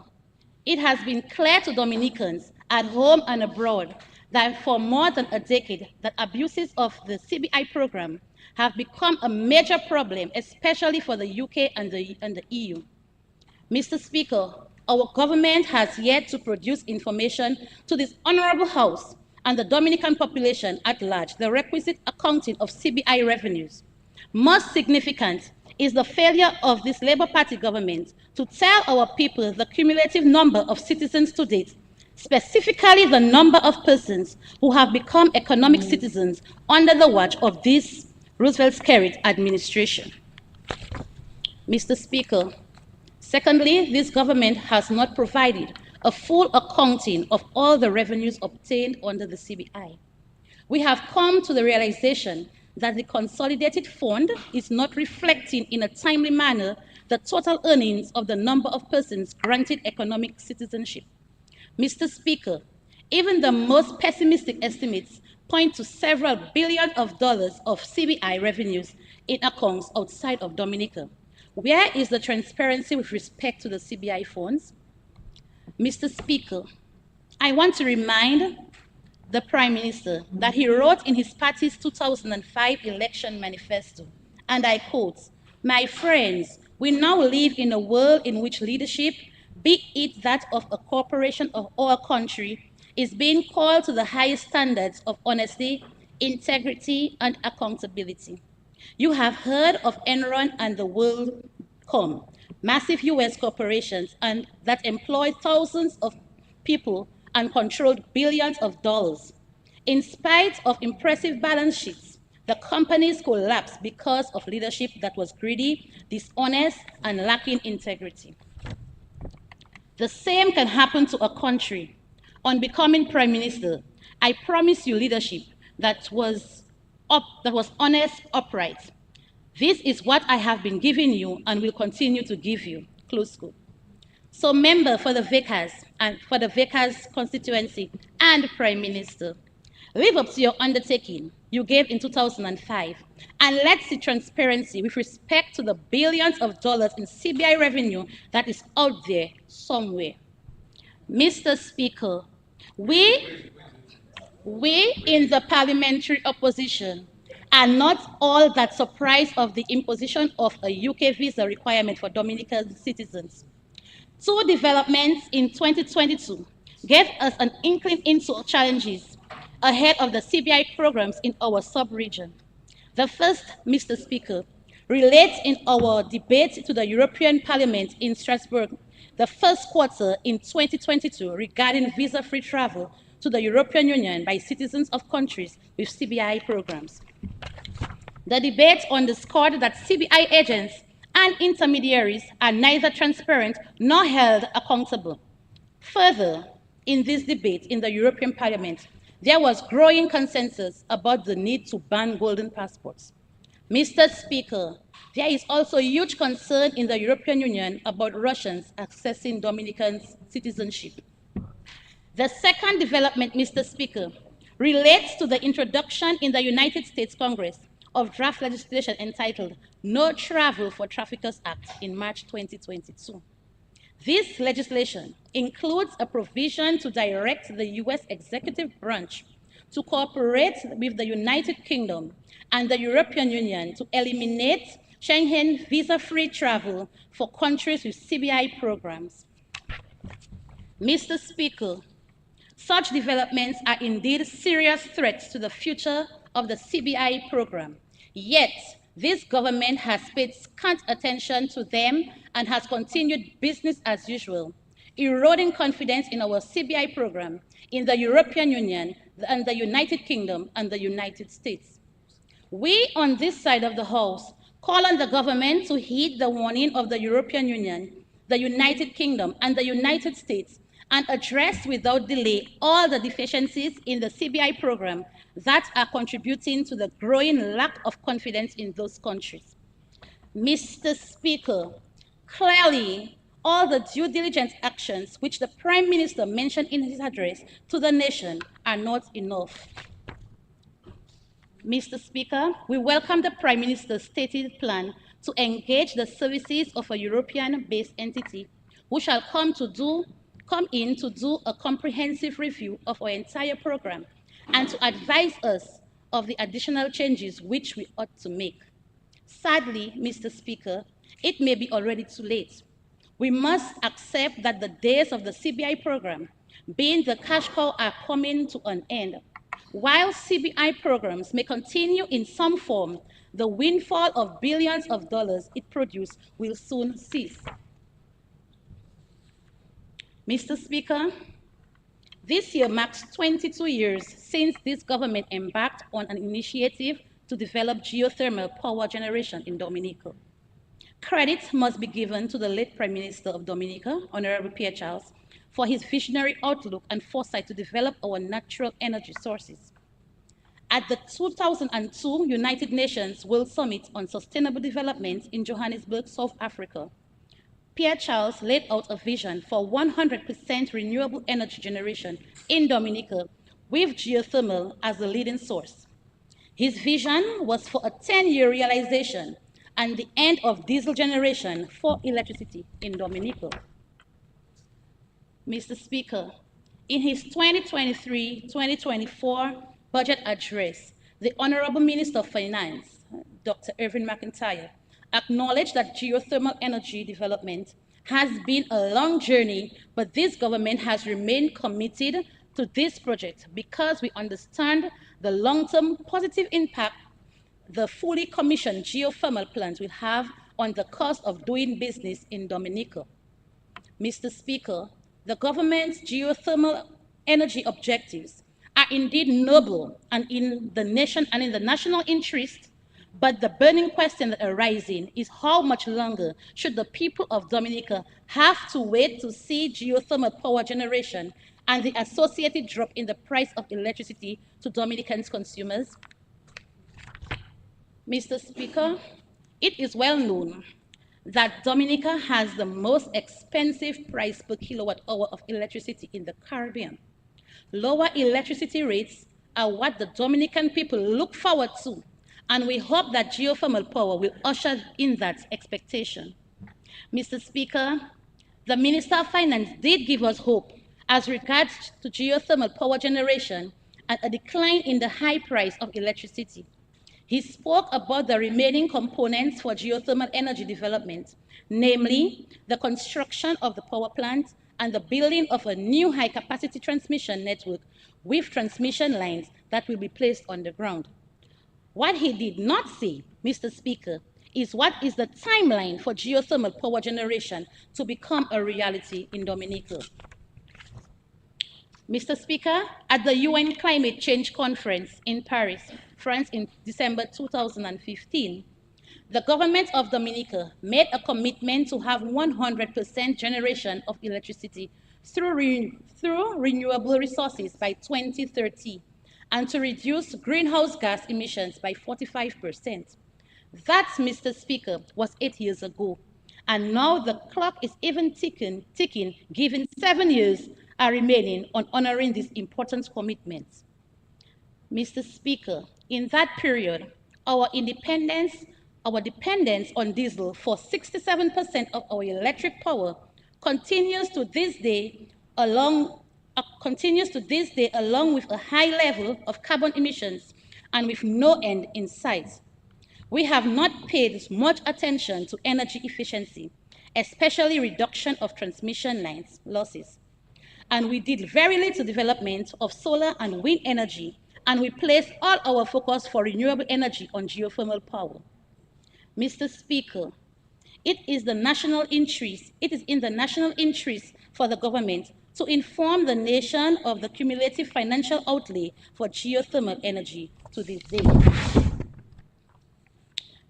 [SPEAKER 7] it has been clear to Dominicans at home and abroad that for more than a decade, that abuses of the CBI program have become a major problem, especially for the UK and the EU. Mr. Speaker, our government has yet to produce information to this honorable House and the Dominican population at large, the requisite accounting of CBI revenues. Most significant is the failure of this Labour Party government to tell our people the cumulative number of citizens to date, specifically the number of persons who have become economic citizens under the watch of this Roosevelt-Skerrit administration. Mr. Speaker, secondly, this government has not provided a full accounting of all the revenues obtained under the CBI. We have come to the realization that the consolidated fund is not reflecting in a timely manner the total earnings of the number of persons granted economic citizenship. Mr. Speaker, even the most pessimistic estimates point to several billions of dollars of CBI revenues in accounts outside of Dominica. Where is the transparency with respect to the CBI funds? Mr. Speaker, I want to remind the Prime Minister that he wrote in his party's 2005 election manifesto, and I quote, "My friends, we now live in a world in which leadership, be it that of a corporation or a country, is being called to the highest standards of honesty, integrity, and accountability. You have heard of Enron and the WorldCom, massive US corporations and that employ thousands of people and controlled billions of dollars. In spite of impressive balance sheets, the companies collapsed because of leadership that was greedy, dishonest, and lacking integrity. The same can happen to a country. On becoming Prime Minister, I promise you leadership that was honest, upright. This is what I have been giving you and will continue to give you. Close quote. So, member for the Vickers and for the Vickers constituency and Prime Minister, live up to your undertaking you gave in 2005, and let's see transparency with respect to the billions of dollars in CBI revenue that is out there somewhere. Mr. Speaker, we in the parliamentary opposition are not all that surprised of the imposition of a UK visa requirement for Dominican citizens. Two developments in 2022 gave us an inkling into challenges ahead of the CBI programs in our sub-region. The first, Mr. Speaker, relates in our debate to the European Parliament in Strasbourg the first quarter in 2022 regarding visa-free travel to the European Union by citizens of countries with CBI programs. The debate underscored that CBI agents and intermediaries are neither transparent nor held accountable. Further, in this debate in the European Parliament, there was growing consensus about the need to ban golden passports. Mr. Speaker, there is also huge concern in the European Union about Russians accessing Dominican citizenship. The second development, Mr. Speaker, relates to the introduction in the United States Congress of draft legislation entitled No Travel for Traffickers Act in March 2022. This legislation includes a provision to direct the U.S. executive branch to cooperate with the United Kingdom and the European Union to eliminate Schengen visa-free travel for countries with CBI programs. Mr. Speaker, such developments are indeed serious threats to the future of the CBI program. Yet, this government has paid scant attention to them and has continued business as usual, eroding confidence in our CBI program, in the European Union, and the United Kingdom and the United States. We on this side of the House call on the government to heed the warning of the European Union, the United Kingdom, and the United States and address without delay all the deficiencies in the CBI program that are contributing to the growing lack of confidence in those countries. Mr. Speaker, clearly, all the due diligence actions which the Prime Minister mentioned in his address to the nation are not enough. Mr. Speaker, we welcome the Prime Minister's stated plan to engage the services of a European-based entity who shall come in to do a comprehensive review of our entire program and to advise us of the additional changes which we ought to make. Sadly, Mr. Speaker, it may be already too late. We must accept that the days of the CBI program, being the cash cow, are coming to an end. While CBI programs may continue in some form, the windfall of billions of dollars it produced will soon cease. Mr. Speaker, this year marks 22 years since this government embarked on an initiative to develop geothermal power generation in Dominica. Credit must be given to the late Prime Minister of Dominica, Honorable Pierre Charles, for his visionary outlook and foresight to develop our natural energy sources. At the 2002 United Nations World Summit on Sustainable Development in Johannesburg, South Africa, Pierre Charles laid out a vision for 100% renewable energy generation in Dominica with geothermal as the leading source. His vision was for a 10-year realization and the end of diesel generation for electricity in Dominica. Mr. Speaker, in his 2023-2024 budget address, the Honorable Minister of Finance, Dr. Irving McIntyre, acknowledged that geothermal energy development has been a long journey, but this government has remained committed to this project because we understand the long-term positive impact the fully commissioned geothermal plants will have on the cost of doing business in Dominica. Mr. Speaker, the government's geothermal energy objectives are indeed noble and in the nation and in the national interest, but the burning question that arising is how much longer should the people of Dominica have to wait to see geothermal power generation and the associated drop in the price of electricity to Dominicans consumers? Mr. Speaker, it is well known that Dominica has the most expensive price per kilowatt hour of electricity in the Caribbean. Lower electricity rates are what the Dominican people look forward to, and we hope that geothermal power will usher in that expectation. Mr. Speaker, the Minister of Finance did give us hope as regards to geothermal power generation and a decline in the high price of electricity. He spoke about the remaining components for geothermal energy development, namely the construction of the power plant and the building of a new high-capacity transmission network with transmission lines that will be placed on the ground. What he did not say, Mr. Speaker, is what is the timeline for geothermal power generation to become a reality in Dominica. Mr. Speaker, at the UN Climate Change Conference in Paris, France in December 2015, the government of Dominica made a commitment to have 100% generation of electricity through renewable resources by 2030 and to reduce greenhouse gas emissions by 45%. That, Mr. Speaker, was 8 years ago. And now the clock is even ticking, given 7 years are remaining on honoring these important commitments. Mr. Speaker, in that period, our dependence on diesel for 67% of our electric power continues to this day along with a high level of carbon emissions and with no end in sight. We have not paid much attention to energy efficiency, especially reduction of transmission lines losses. And we did very little development of solar and wind energy, and we placed all our focus for renewable energy on geothermal power. Mr. Speaker, it is in the national interest for the government to inform the nation of the cumulative financial outlay for geothermal energy to this day.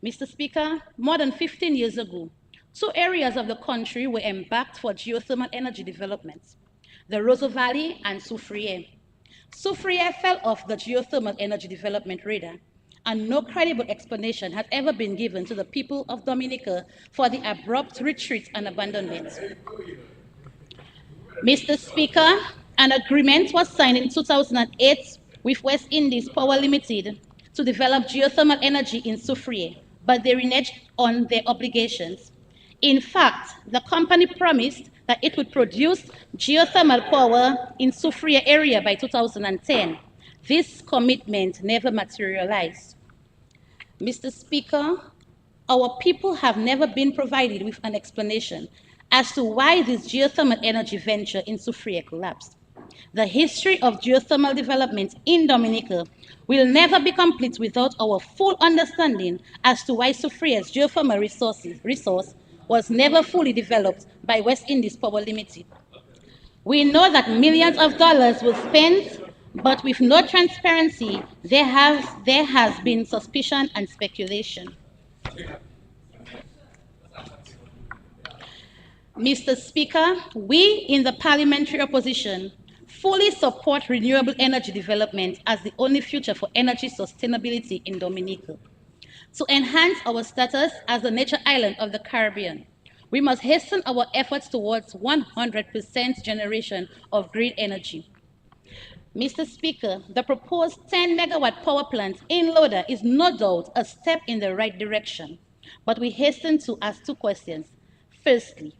[SPEAKER 7] Mr. Speaker, more than 15 years ago, 2 areas of the country were embarked for geothermal energy development, the Roseau Valley and Soufriere. Soufriere fell off the geothermal energy development radar, and no credible explanation has ever been given to the people of Dominica for the abrupt retreat and abandonment. Mr. Speaker, an agreement was signed in 2008 with West Indies Power Limited to develop geothermal energy in Soufriere, but they reneged on their obligations. In fact, the company promised that it would produce geothermal power in Soufriere area by 2010. This commitment never materialized. Mr. Speaker, our people have never been provided with an explanation as to why this geothermal energy venture in Soufriere collapsed. The history of geothermal development in Dominica will never be complete without our full understanding as to why Soufriere's geothermal resource was never fully developed by West Indies Power Limited. We know that millions of dollars were spent, but with no transparency, there has been suspicion and speculation. Mr. Speaker, we in the parliamentary opposition fully support renewable energy development as the only future for energy sustainability in Dominica. To enhance our status as a nature island of the Caribbean, we must hasten our efforts towards 100% generation of green energy. Mr. Speaker, the proposed 10-megawatt power plant in Loda is no doubt a step in the right direction, but we hasten to ask 2 questions. Firstly,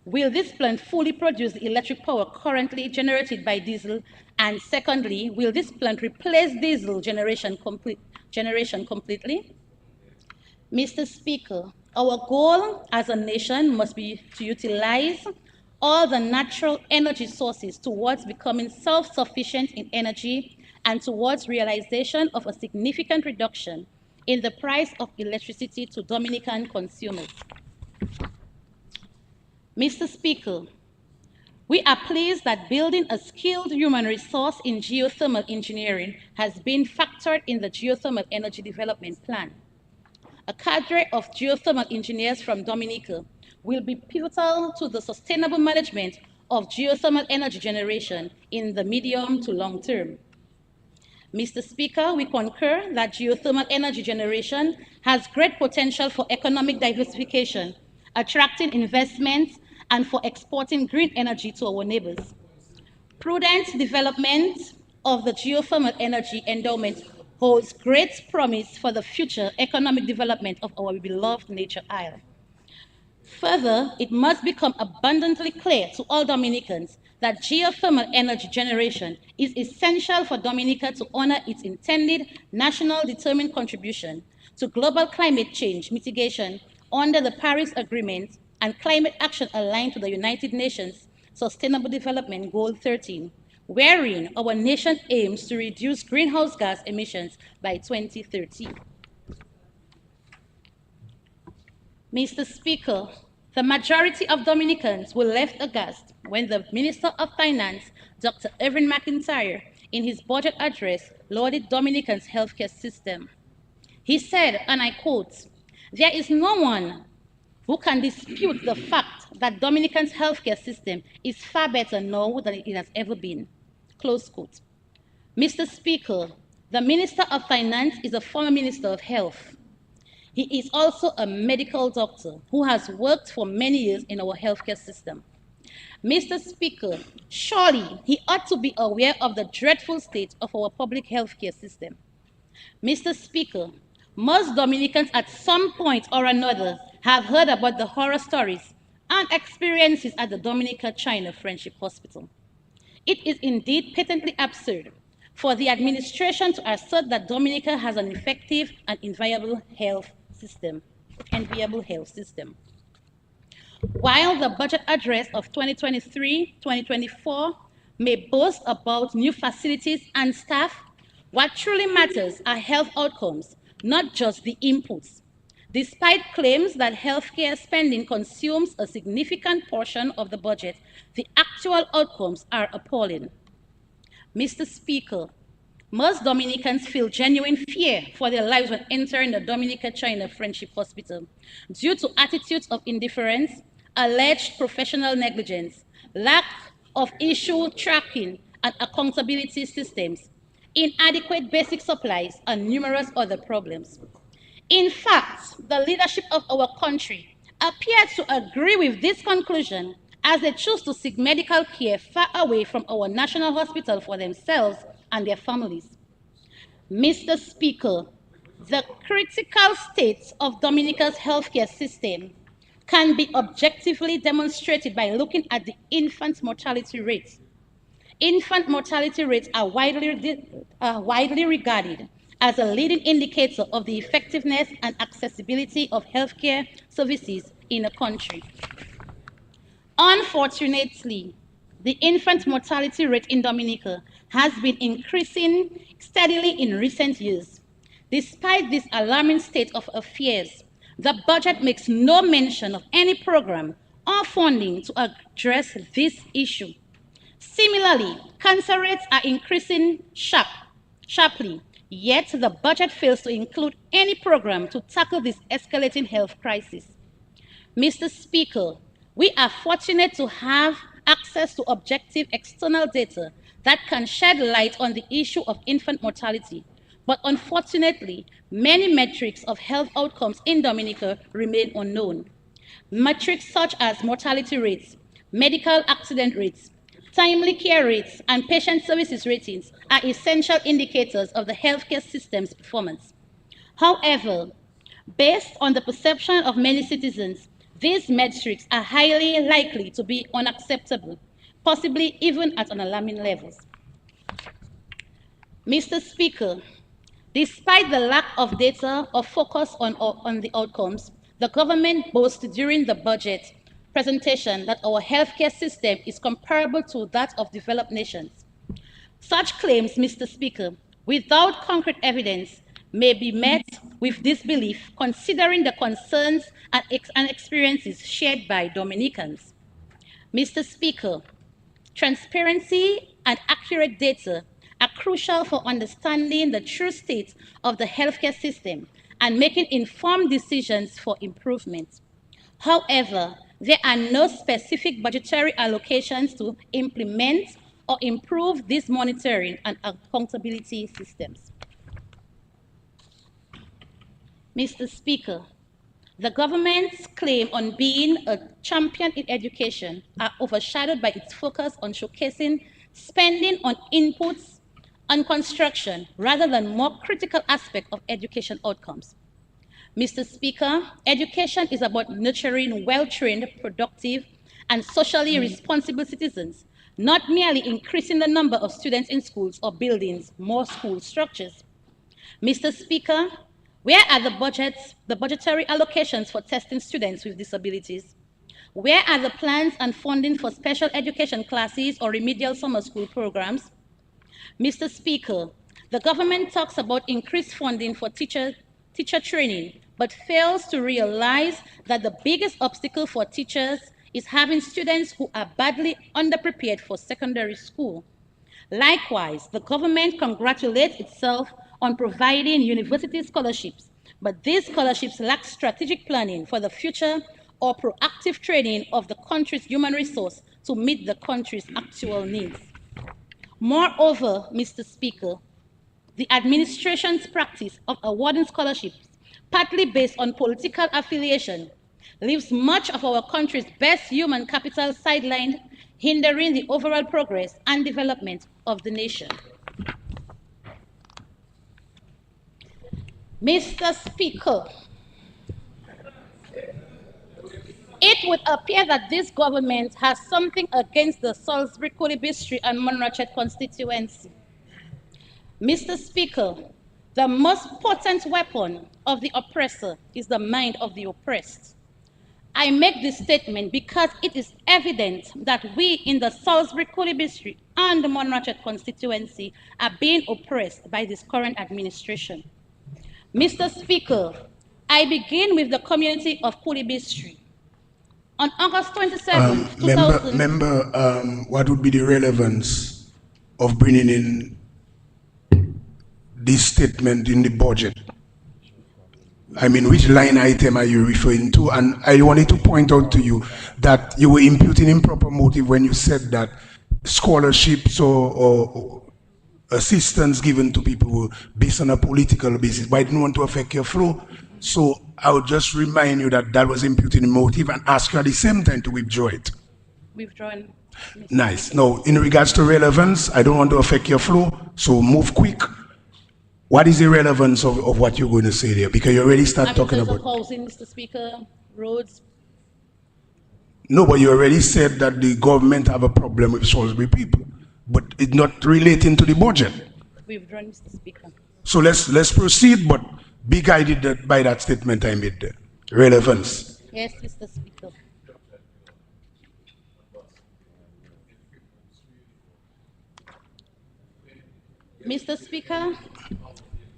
[SPEAKER 7] will this plant fully produce the electric power currently generated by diesel? And secondly, will this plant replace diesel generation completely? Mr. Speaker, our goal as a nation must be to utilize all the natural energy sources towards becoming self-sufficient in energy and towards realization of a significant reduction in the price of electricity to Dominican consumers. Mr. Speaker, We are pleased that building a skilled human resource in geothermal engineering has been factored in the Geothermal Energy Development Plan. A cadre of geothermal engineers from Dominica will be pivotal to the sustainable management of geothermal energy generation in the medium to long term. Mr. Speaker, we concur that geothermal energy generation has great potential for economic diversification, attracting investments, and for exporting green energy to our neighbors. Prudent development of the geothermal energy endowment holds great promise for the future economic development of our beloved nature isle. Further, it must become abundantly clear to all Dominicans that geothermal energy generation is essential for Dominica to honor its intended national determined contribution to global climate change mitigation under the Paris Agreement and climate action aligned to the United Nations Sustainable Development Goal 13, wherein our nation aims to reduce greenhouse gas emissions by 2030. Mr. Speaker, the majority of Dominicans were left aghast when the Minister of Finance, Dr. Evan McIntyre, in his budget address, lauded Dominicans' healthcare system. He said, and I quote, "There is no one who can dispute the fact that Dominicans' healthcare system is far better now than it has ever been." Close quote. Mr. Speaker, the Minister of Finance is a former Minister of Health. He is also a medical doctor who has worked for many years in our healthcare system. Mr. Speaker, surely he ought to be aware of the dreadful state of our public healthcare system. Mr. Speaker, most Dominicans at some point or another have heard about the horror stories and experiences at the Dominica-China Friendship Hospital. It is indeed patently absurd for the administration to assert that Dominica has an effective and enviable health system. While the budget address of 2023-2024 may boast about new facilities and staff, what truly matters are health outcomes, not just the inputs. Despite claims that healthcare spending consumes a significant portion of the budget, the actual outcomes are appalling. Mr. Speaker, most Dominicans feel genuine fear for their lives when entering the Dominica-China Friendship Hospital due to attitudes of indifference, alleged professional negligence, lack of issue tracking and accountability systems, inadequate basic supplies, and numerous other problems. In fact, the leadership of our country appears to agree with this conclusion as they choose to seek medical care far away from our national hospital for themselves and their families. Mr. Speaker, the critical state of Dominica's healthcare system can be objectively demonstrated by looking at the infant mortality rates. Infant mortality rates are widely regarded as a leading indicator of the effectiveness and accessibility of healthcare services in a country. Unfortunately, the infant mortality rate in Dominica has been increasing steadily in recent years. Despite this alarming state of affairs, the budget makes no mention of any program or funding to address this issue. Similarly, cancer rates are increasing sharply, yet the budget fails to include any program to tackle this escalating health crisis. Mr. Speaker, we are fortunate to have access to objective external data that can shed light on the issue of infant mortality, but unfortunately, many metrics of health outcomes in Dominica remain unknown. Metrics such as mortality rates, medical accident rates, timely care rates, and patient services ratings are essential indicators of the healthcare system's performance. However, based on the perception of many citizens, these metrics are highly likely to be unacceptable, possibly even at an alarming levels. Mr. Speaker, despite the lack of data or focus on the outcomes, the government boasted during the budget presentation that our healthcare system is comparable to that of developed nations. Such claims, Mr. Speaker, without concrete evidence, may be met with disbelief considering the concerns and experiences shared by Dominicans. Mr. Speaker, Transparency and accurate data are crucial for understanding the true state of the healthcare system and making informed decisions for improvement. However, there are no specific budgetary allocations to implement or improve these monitoring and accountability systems. Mr. Speaker, the government's claim on being a champion in education are overshadowed by its focus on showcasing spending on inputs and construction rather than more critical aspects of education outcomes. Mr. Speaker, education is about nurturing well-trained, productive, and socially responsible citizens, not merely increasing the number of students in schools or buildings more school structures. Mr. Speaker, where are the budgetary allocations for testing students with disabilities? Where are the plans and funding for special education classes or remedial summer school programs? Mr. Speaker, the government talks about increased funding for teacher training, but fails to realize that the biggest obstacle for teachers is having students who are badly underprepared for secondary school. Likewise, the government congratulates itself on providing university scholarships, but these scholarships lack strategic planning for the future or proactive training of the country's human resource to meet the country's actual needs. Moreover, Mr. Speaker, the administration's practice of awarding scholarships, partly based on political affiliation, leaves much of our country's best human capital sidelined, hindering the overall progress and development of the nation. Mr. Speaker, it would appear that this government has something against the Salisbury, Kulibistri, and Monrachet constituency. Mr. Speaker, the most potent weapon of the oppressor is the mind of the oppressed. I make this statement because it is evident that we in the Salisbury, Kulibistri, and the Monrachet constituency are being oppressed by this current administration. Mr. Speaker, I begin with the community of Kulibistri. On August 27, 2000...
[SPEAKER 3] what would be the relevance of bringing in this statement in the budget? I mean, which line item are you referring to? And I wanted to point out to you that you were imputing improper motive when you said that scholarships or assistance given to people based on a political basis, but I didn't want to affect your flow. So I would just remind you that that was imputing motive and ask you at the same time to withdraw it.
[SPEAKER 7] Withdrawn.
[SPEAKER 3] Nice. Now, in regards to relevance, I don't want to affect your flow, so move quick. What is the relevance of what you're going to say there? Because you already start talking about
[SPEAKER 7] housing, Mr. Speaker, roads.
[SPEAKER 3] No, but you already said that the government have a problem with Salisbury people, but it's not relating to the budget.
[SPEAKER 7] Withdrawn, Mr. Speaker.
[SPEAKER 3] So let's proceed, but be guided by that statement I made there. Relevance.
[SPEAKER 7] Yes, Mr. Speaker. Mr. Speaker,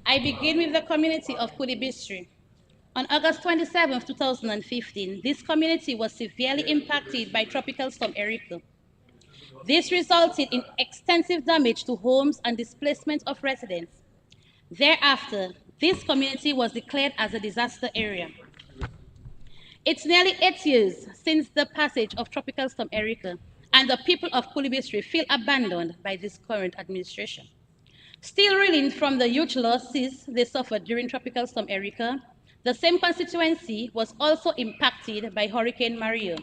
[SPEAKER 7] I begin with the community of Kulibistri. On August 27, 2015, this community was severely impacted by Tropical Storm Erika. This resulted in extensive damage to homes and displacement of residents. Thereafter, this community was declared as a disaster area. It's nearly 8 years since the passage of Tropical Storm Erika, and the people of Kulibistri feel abandoned by this current administration. Still reeling from the huge losses they suffered during Tropical Storm Erika, the same constituency was also impacted by Hurricane Maria.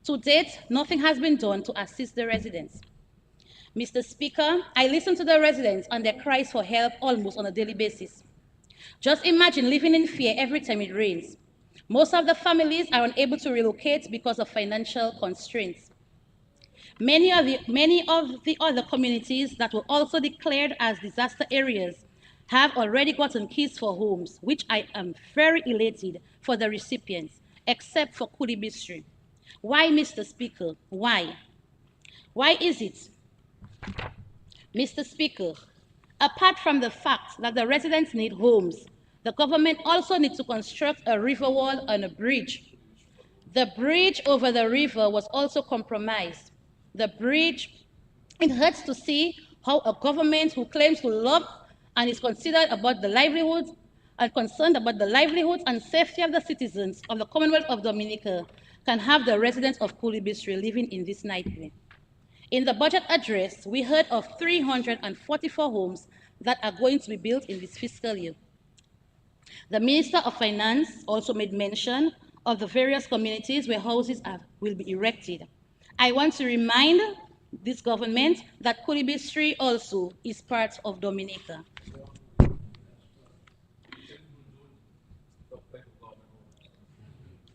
[SPEAKER 7] To date, nothing has been done to assist the residents. Mr. Speaker, I listen to the residents and their cries for help almost on a daily basis. Just imagine living in fear every time it rains. Most of the families are unable to relocate because of financial constraints. Many of the other communities that were also declared as disaster areas have already gotten keys for homes, which I am very elated for the recipients, except for Kulibistri. Why, Mr. Speaker? Why? Why is it? Mr. Speaker, apart from the fact that the residents need homes, the government also needs to construct a river wall and a bridge. The bridge over the river was also compromised. The bridge It hurts to see how a government who claims to love and is considered about the livelihoods and concerned about the livelihoods and safety of the citizens of the Commonwealth of Dominica can have the residents of Kulibistri living in this nightmare. In the budget address, we heard of 344 homes that are going to be built in this fiscal year. The Minister of Finance also made mention of the various communities where houses will be erected. I want to remind this government that Kulibistri also is part of Dominica.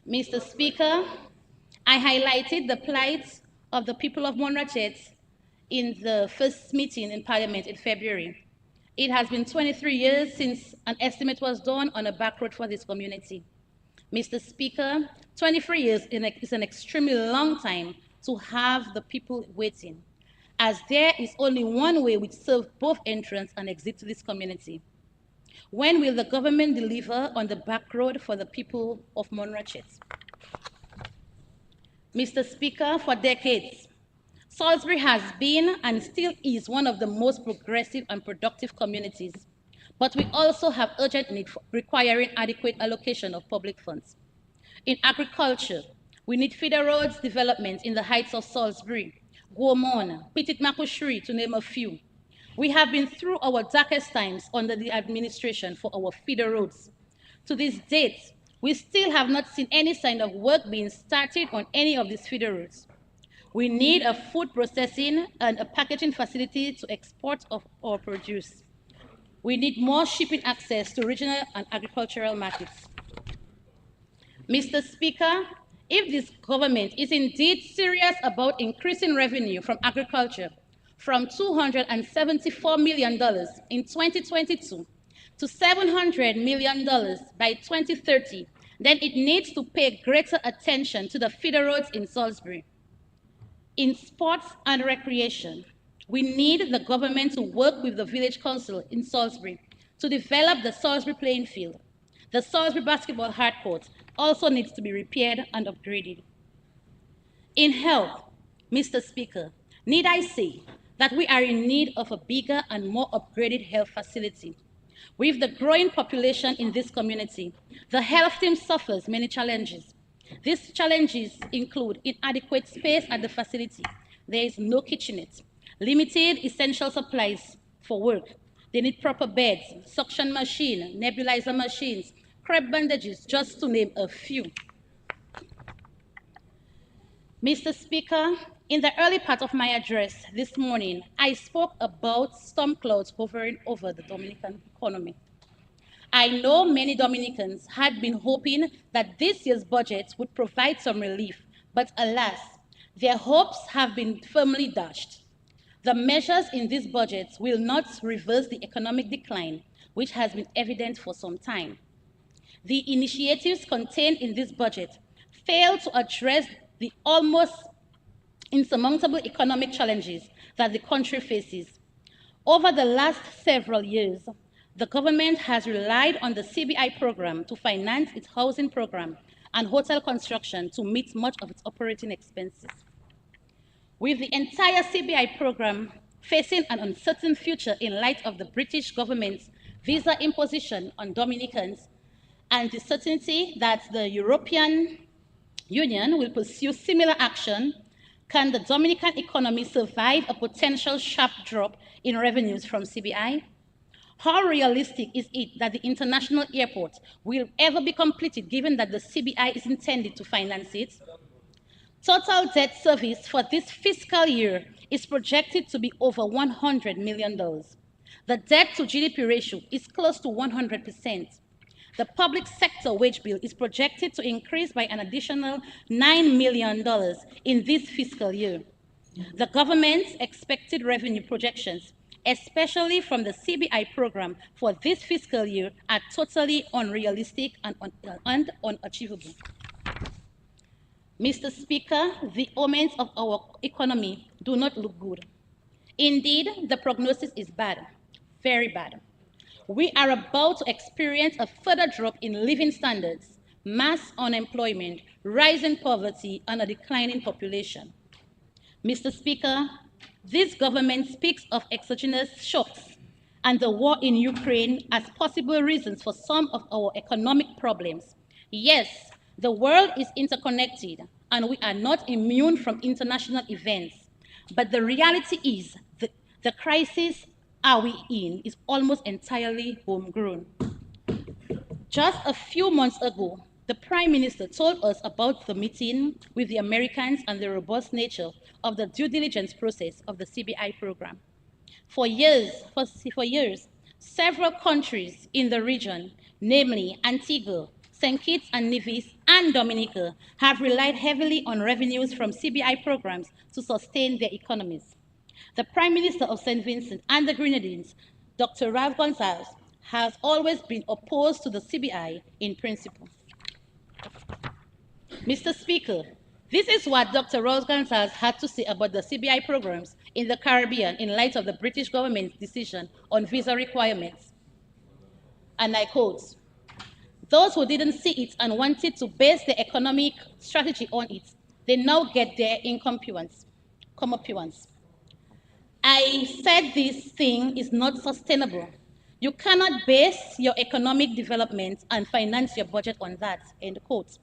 [SPEAKER 7] Mr. Speaker, I highlighted the plight of the people of Monrachet in the first meeting in Parliament in February. It has been 23 years since an estimate was done on a back road for this community. Mr. Speaker, 23 years is an extremely long time to have the people waiting, as there is only one way which serves both entrance and exit to this community. When will the government deliver on the back road for the people of Monrachet? Mr. Speaker, for decades, Salisbury has been and still is one of the most progressive and productive communities, but we also have urgent need for requiring adequate allocation of public funds. In agriculture, we need feeder roads development in the heights of Salisbury, Guomon, Petit Makushri, to name a few. We have been through our darkest times under the administration for our feeder roads. To this date, we still have not seen any sign of work being started on any of these feeder roads. We need a food processing and a packaging facility to export of our produce. We need more shipping access to regional and agricultural markets. Mr. Speaker, if this government is indeed serious about increasing revenue from agriculture from $274 million in 2022 to $700 million by 2030, then it needs to pay greater attention to the feeder roads in Salisbury. In sports and recreation, we need the government to work with the Village Council in Salisbury to develop the Salisbury playing field. The Salisbury basketball hard court also needs to be repaired and upgraded. In health, Mr. Speaker, need I say that we are in need of a bigger and more upgraded health facility. With the growing population in this community, the health team suffers many challenges. These challenges include inadequate space at the facility. There is no kitchenette, limited essential supplies for work. They need proper beds, suction machine, nebulizer machines, crepe bandages, just to name a few. Mr. Speaker, in the early part of my address this morning, I spoke about storm clouds hovering over the Dominican economy. I know many Dominicans had been hoping that this year's budget would provide some relief, but alas, their hopes have been firmly dashed. The measures in this budget will not reverse the economic decline, which has been evident for some time. The initiatives contained in this budget fail to address the almost insurmountable economic challenges that the country faces. Over the last several years, the government has relied on the CBI program to finance its housing program and hotel construction to meet much of its operating expenses. With the entire CBI program facing an uncertain future in light of the British government's visa imposition on Dominicans and the certainty that the European Union will pursue similar action, can the Dominican economy survive a potential sharp drop in revenues from CBI? How realistic is it that the international airport will ever be completed given that the CBI is intended to finance it? Total debt service for this fiscal year is projected to be over $100 million. The debt to GDP ratio is close to 100%. The public sector wage bill is projected to increase by an additional $9 million in this fiscal year. The government's expected revenue projections, especially from the CBI program for this fiscal year, are totally unrealistic and unachievable. Mr. Speaker, the omens of our economy do not look good. Indeed, the prognosis is bad, very bad. We are about to experience a further drop in living standards, mass unemployment, rising poverty, and a declining population. Mr. Speaker, This government speaks of exogenous shocks and the war in Ukraine as possible reasons for some of our economic problems. Yes, the world is interconnected and we are not immune from international events. But the reality is that the crisis are we in is almost entirely homegrown. Just a few months ago, the Prime Minister told us about the meeting with the Americans and the robust nature of the due diligence process of the CBI program. For years, several countries in the region, namely Antigua, St. Kitts and Nevis, and Dominica, have relied heavily on revenues from CBI programs to sustain their economies. The Prime Minister of St. Vincent and the Grenadines, Dr. Ralph Gonsalves, has always been opposed to the CBI in principle. Mr. Speaker, this is what Dr. Ralph Gonsalves had to say about the CBI programs in the Caribbean in light of the British government's decision on visa requirements. And I quote, "Those who didn't see it and wanted to base their economic strategy on it, they now get their comeuppance. I said this thing is not sustainable. You cannot base your economic development and finance your budget on that," end quote.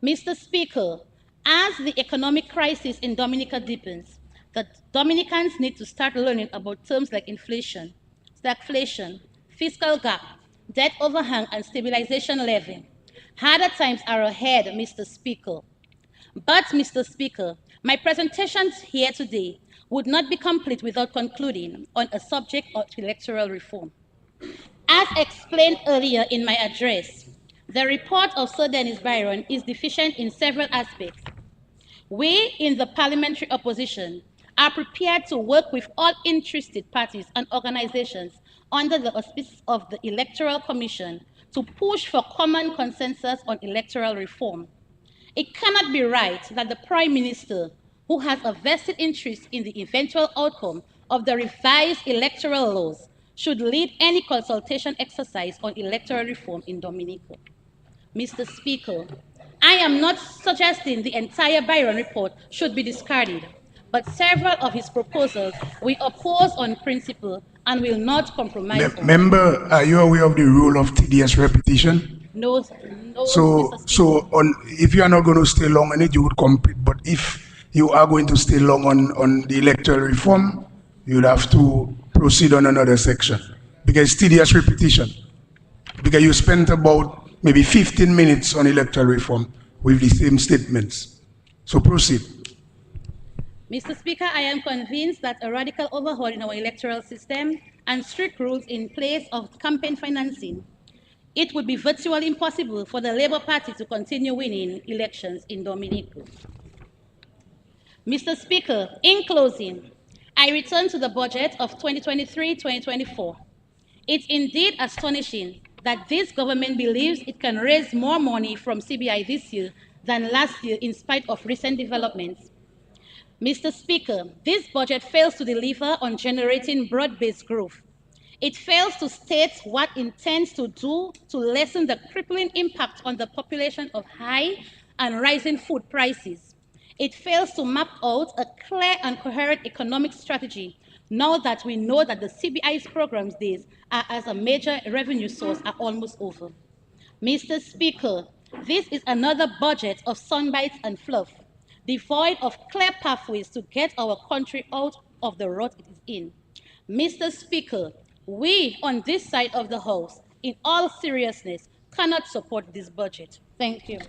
[SPEAKER 7] Mr. Speaker, as the economic crisis in Dominica deepens, the Dominicans need to start learning about terms like inflation, stagflation, fiscal gap, debt overhang, and stabilization levy. Harder times are ahead, Mr. Speaker. But, Mr. Speaker, my presentation here today would not be complete without concluding on a subject of electoral reform. As explained earlier in my address, the report of Sir Dennis Byron is deficient in several aspects. We in the parliamentary opposition are prepared to work with all interested parties and organizations under the auspices of the Electoral Commission to push for common consensus on electoral reform. It cannot be right that the Prime Minister, who has a vested interest in the eventual outcome of the revised electoral laws, should lead any consultation exercise on electoral reform in Dominica. Mr. Speaker, I am not suggesting the entire Byron report should be discarded, but several of his proposals we oppose on principle and will not compromise on.
[SPEAKER 3] Member, are you aware of the rule of tedious repetition?
[SPEAKER 7] No,
[SPEAKER 3] So,
[SPEAKER 7] Mr. Speaker.
[SPEAKER 3] if you are not going to stay long on it, you would complete. But if you are going to stay long on the electoral reform, you would have to proceed on another section because it's tedious repetition. Because you spent about maybe 15 minutes on electoral reform with the same statements. So proceed.
[SPEAKER 7] Mr. Speaker, I am convinced that a radical overhaul in our electoral system and strict rules in place of campaign financing, it would be virtually impossible for the Labour Party to continue winning elections in Dominica. Mr. Speaker, in closing, I return to the budget of 2023-2024. It's indeed astonishing that this government believes it can raise more money from CBI this year than last year in spite of recent developments. Mr. Speaker, this budget fails to deliver on generating broad-based growth. It fails to state what it intends to do to lessen the crippling impact on the population of high and rising food prices. It fails to map out a clear and coherent economic strategy now that we know that the CBI's programs days as a major revenue source are almost over. Mr. Speaker, this is another budget of soundbites and fluff, devoid of clear pathways to get our country out of the rut it is in. Mr. Speaker, we on this side of the House, in all seriousness, cannot support this budget. Thank you.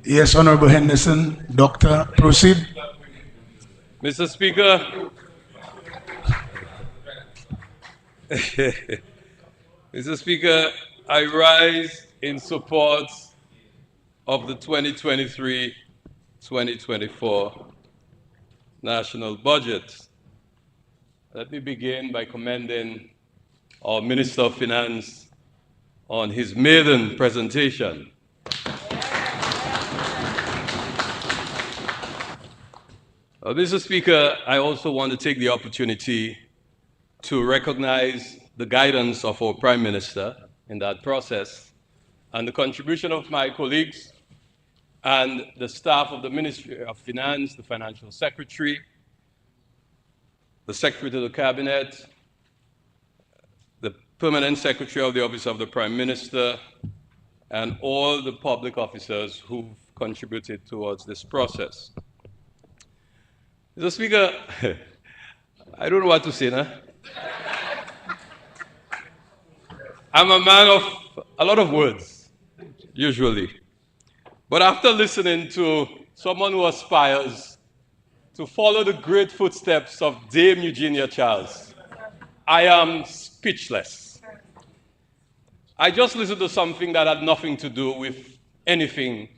[SPEAKER 3] Yes, Honorable Henderson. Doctor, proceed.
[SPEAKER 8] Mr. Speaker, Mr. Speaker, I rise in support of the 2023-2024 national budget. Let me begin by commending our Minister of Finance on his maiden presentation. Mr. Speaker, I also want to take the opportunity to recognize the guidance of our Prime Minister in that process, and the contribution of my colleagues and the staff of the Ministry of Finance, the Financial Secretary, the Secretary to the Cabinet, the Permanent Secretary of the Office of the Prime Minister, and all the public officers who've contributed towards this process. Mr. Speaker, I don't know what to say now. I'm a man of a lot of words, usually. But after listening to someone who aspires to follow the great footsteps of Dame Eugenia Charles, I am speechless. I just listened to something that had nothing to do with anything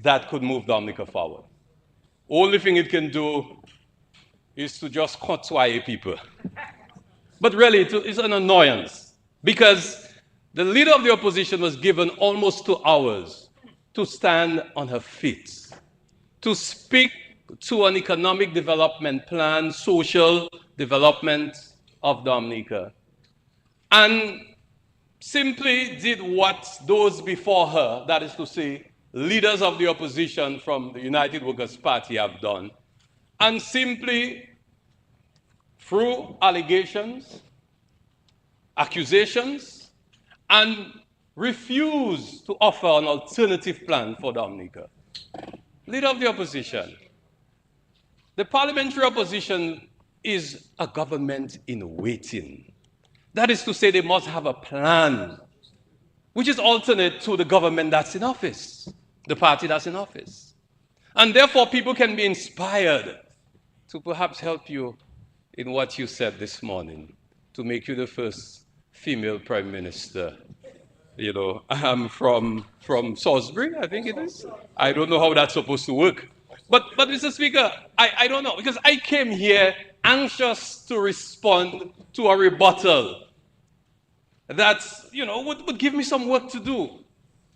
[SPEAKER 8] that could move Dominica forward. Only thing it can do is to just courtois people. But really, it's an annoyance, because the leader of the opposition was given almost 2 hours to stand on her feet, to speak to an economic development plan, social development of Dominica, and simply did what those before her, that is to say, leaders of the opposition from the United Workers' Party have done, and simply through allegations, accusations, and refuse to offer an alternative plan for Dominica. Leader of the opposition. The parliamentary opposition is a government in waiting. That is to say, they must have a plan which is alternate to the government that's in office, the party that's in office. And therefore, people can be inspired to perhaps help you in what you said this morning, to make you the first female prime minister. You know, I'm from Salisbury, I think it is. I don't know how that's supposed to work. But Mr. Speaker, I don't know, because I came here anxious to respond to a rebuttal that, you know, would give me some work to do.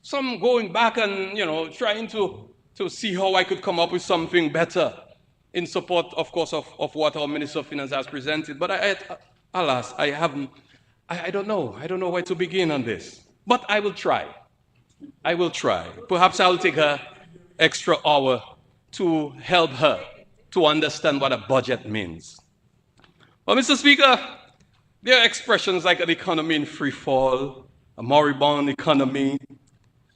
[SPEAKER 8] Some going back and, you know, trying to see how I could come up with something better in support, of course, of what our Minister of Finance has presented. But alas, I don't know. I don't know where to begin on this. But I will try. I will try. Perhaps I'll take an extra hour to help her to understand what a budget means. Well, Mr. Speaker, there are expressions like an economy in free fall, a moribund economy,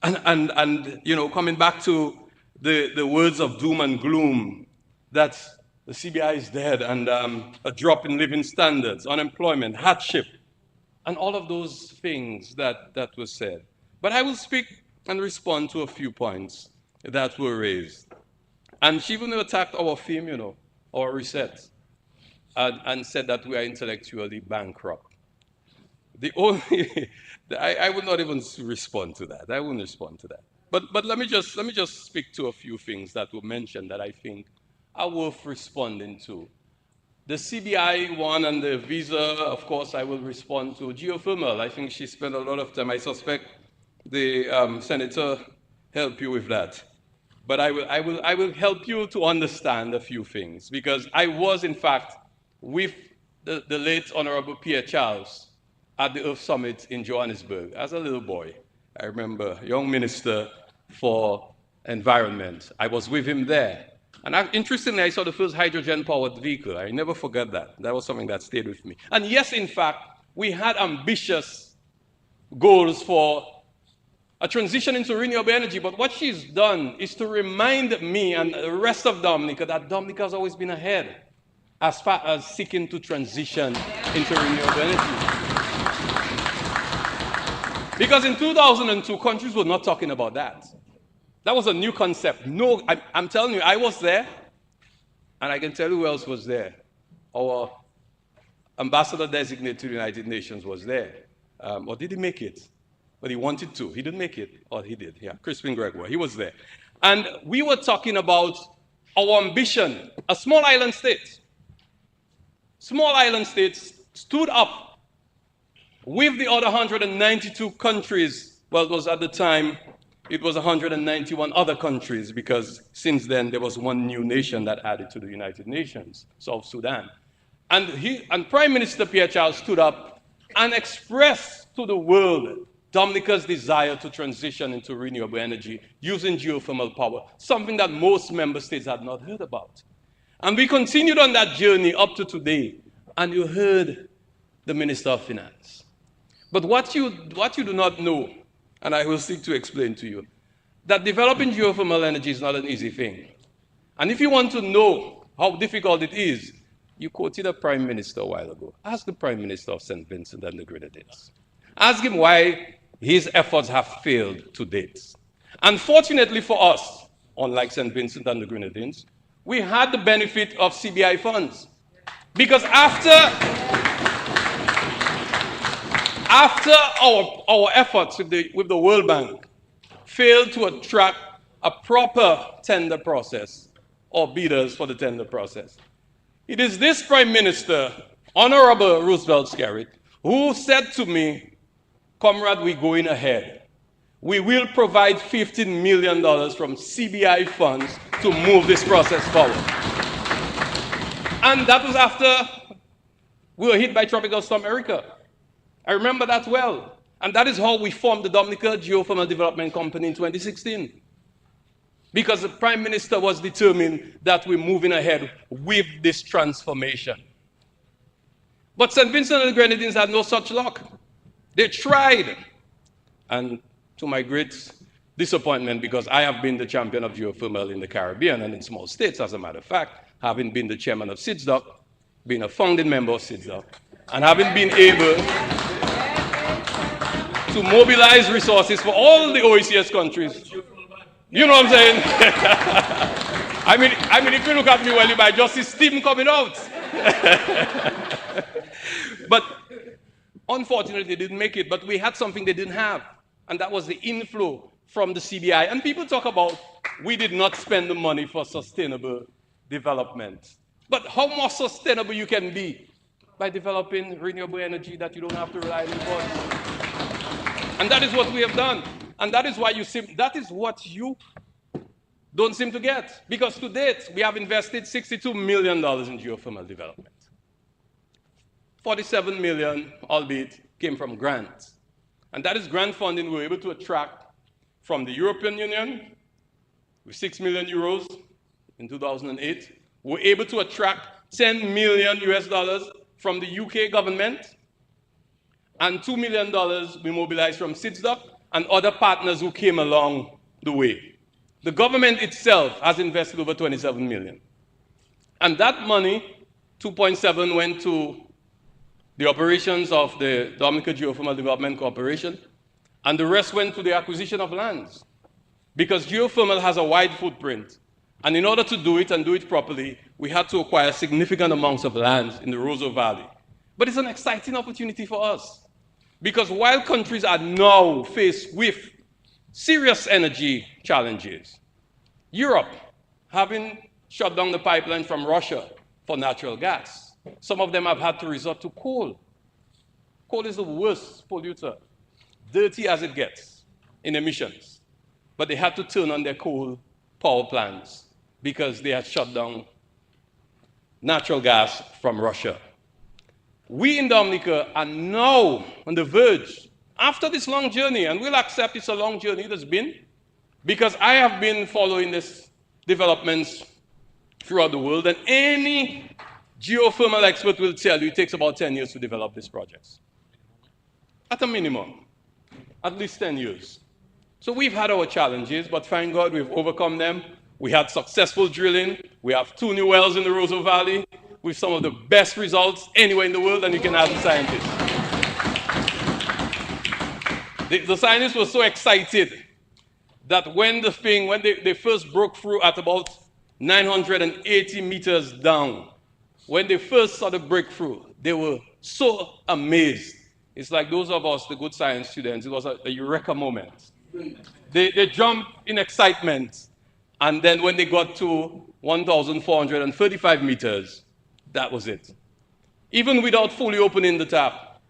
[SPEAKER 8] and you know, coming back to the words of doom and gloom, that the CBI is dead, and a drop in living standards, unemployment, hardship, and all of those things that were said. But I will speak and respond to a few points that were raised. And she even attacked our theme, you know, our reset, and said that we are intellectually bankrupt. The only, I would not even respond to that. I wouldn't respond to that. But let me just speak to a few things that were mentioned that I think are worth responding to. The CBI one and the visa, of course, I will respond to. Geothermal, I think she spent a lot of time. I suspect the senator helped you with that. But I will help you to understand a few things, because I was, in fact, with the late Honorable Pierre Charles at the Earth Summit in Johannesburg as a little boy. I remember, young minister for environment. I was with him there. And interestingly, I saw the first hydrogen-powered vehicle. I never forget that. That was something that stayed with me. And yes, in fact, we had ambitious goals for a transition into renewable energy. But what she's done is to remind me and the rest of Dominica that Dominica has always been ahead as far as seeking to transition into renewable energy. Because in 2002, countries were not talking about that. That was a new concept. No, I'm telling you, I was there, and I can tell you who else was there. Our ambassador designate to the United Nations was there. Or did he make it? But he wanted to. He didn't make it. Or he did, yeah. Crispin Gregoire, he was there. And we were talking about our ambition. A small island state. Small island states stood up with the other 192 countries. Well, it was at the time, it was 191 other countries, because since then there was one new nation that added to the United Nations, South Sudan. And Prime Minister Pierre Charles stood up and expressed to the world Dominica's desire to transition into renewable energy using geothermal power, something that most member states had not heard about. And we continued on that journey up to today, and you heard the Minister of Finance. But what you do not know, and I will seek to explain to you, that developing geothermal energy is not an easy thing. And if you want to know how difficult it is, you quoted a Prime Minister a while ago. Ask the Prime Minister of St. Vincent and the Grenadines. Ask him why his efforts have failed to date. Unfortunately for us, unlike St. Vincent and the Grenadines, we had the benefit of CBI funds. Because after our efforts with the World Bank failed to attract a proper tender process or bidders for the tender process, it is this Prime Minister, Honorable Roosevelt Skerrit, who said to me, "Comrade, we're going ahead. We will provide $15 million from CBI funds to move this process forward." And that was after we were hit by Tropical Storm Erika. I remember that well. And that is how we formed the Dominica Geothermal Development Company in 2016. Because the Prime Minister was determined that we're moving ahead with this transformation. But St. Vincent and the Grenadines had no such luck. They tried. And to my great disappointment, because I have been the champion of geothermal in the Caribbean and in small states, as a matter of fact, having been the chairman of SIDSDOC, being a founding member of SIDSDOC, and having been able to mobilize resources for all the OECS countries. You know what I'm saying? I mean, if you look at me well, you might just see steam coming out. But unfortunately, they didn't make it. But we had something they didn't have, and that was the inflow from the CBI. And people talk about we did not spend the money for sustainable development. But how more sustainable you can be by developing renewable energy that you don't have to rely on imports? And that is what we have done. And that is why that is what you don't seem to get. Because to date, we have invested $62 million in geothermal development. 47 million, albeit, came from grants. And that is grant funding we were able to attract from the European Union with 6 million euros in 2008. We were able to attract 10 million US dollars from the UK government, and $2 million we mobilized from SIDSDOC and other partners who came along the way. The government itself has invested over 27 million. And that money, 2.7, went to the operations of the Dominica Geothermal Development Corporation, and the rest went to the acquisition of lands. Because geothermal has a wide footprint. And in order to do it and do it properly, we had to acquire significant amounts of land in the Roseau Valley. But it's an exciting opportunity for us. Because while countries are now faced with serious energy challenges, Europe, having shut down the pipeline from Russia for natural gas, some of them have had to resort to coal. Coal is the worst polluter, dirty as it gets in emissions. But they had to turn on their coal power plants because they had shut down natural gas from Russia. We in Dominica are now on the verge, after this long journey, and we'll accept it's a long journey it has been, because I have been following these developments throughout the world, and any geothermal expert will tell you it takes about 10 years to develop these projects. At a minimum, at least 10 years. So we've had our challenges, but thank God we've overcome them. We had successful drilling. We have 2 new wells in the Roseau Valley with some of the best results anywhere in the world, and you can ask the scientists. The scientists were so excited that when they first broke through at about 980 meters down, when they first saw the breakthrough, they were so amazed. It's like those of us, the good science students, it was a eureka moment. They jumped in excitement, and then when they got to 1,435 meters, that was it. Even without fully opening the tap,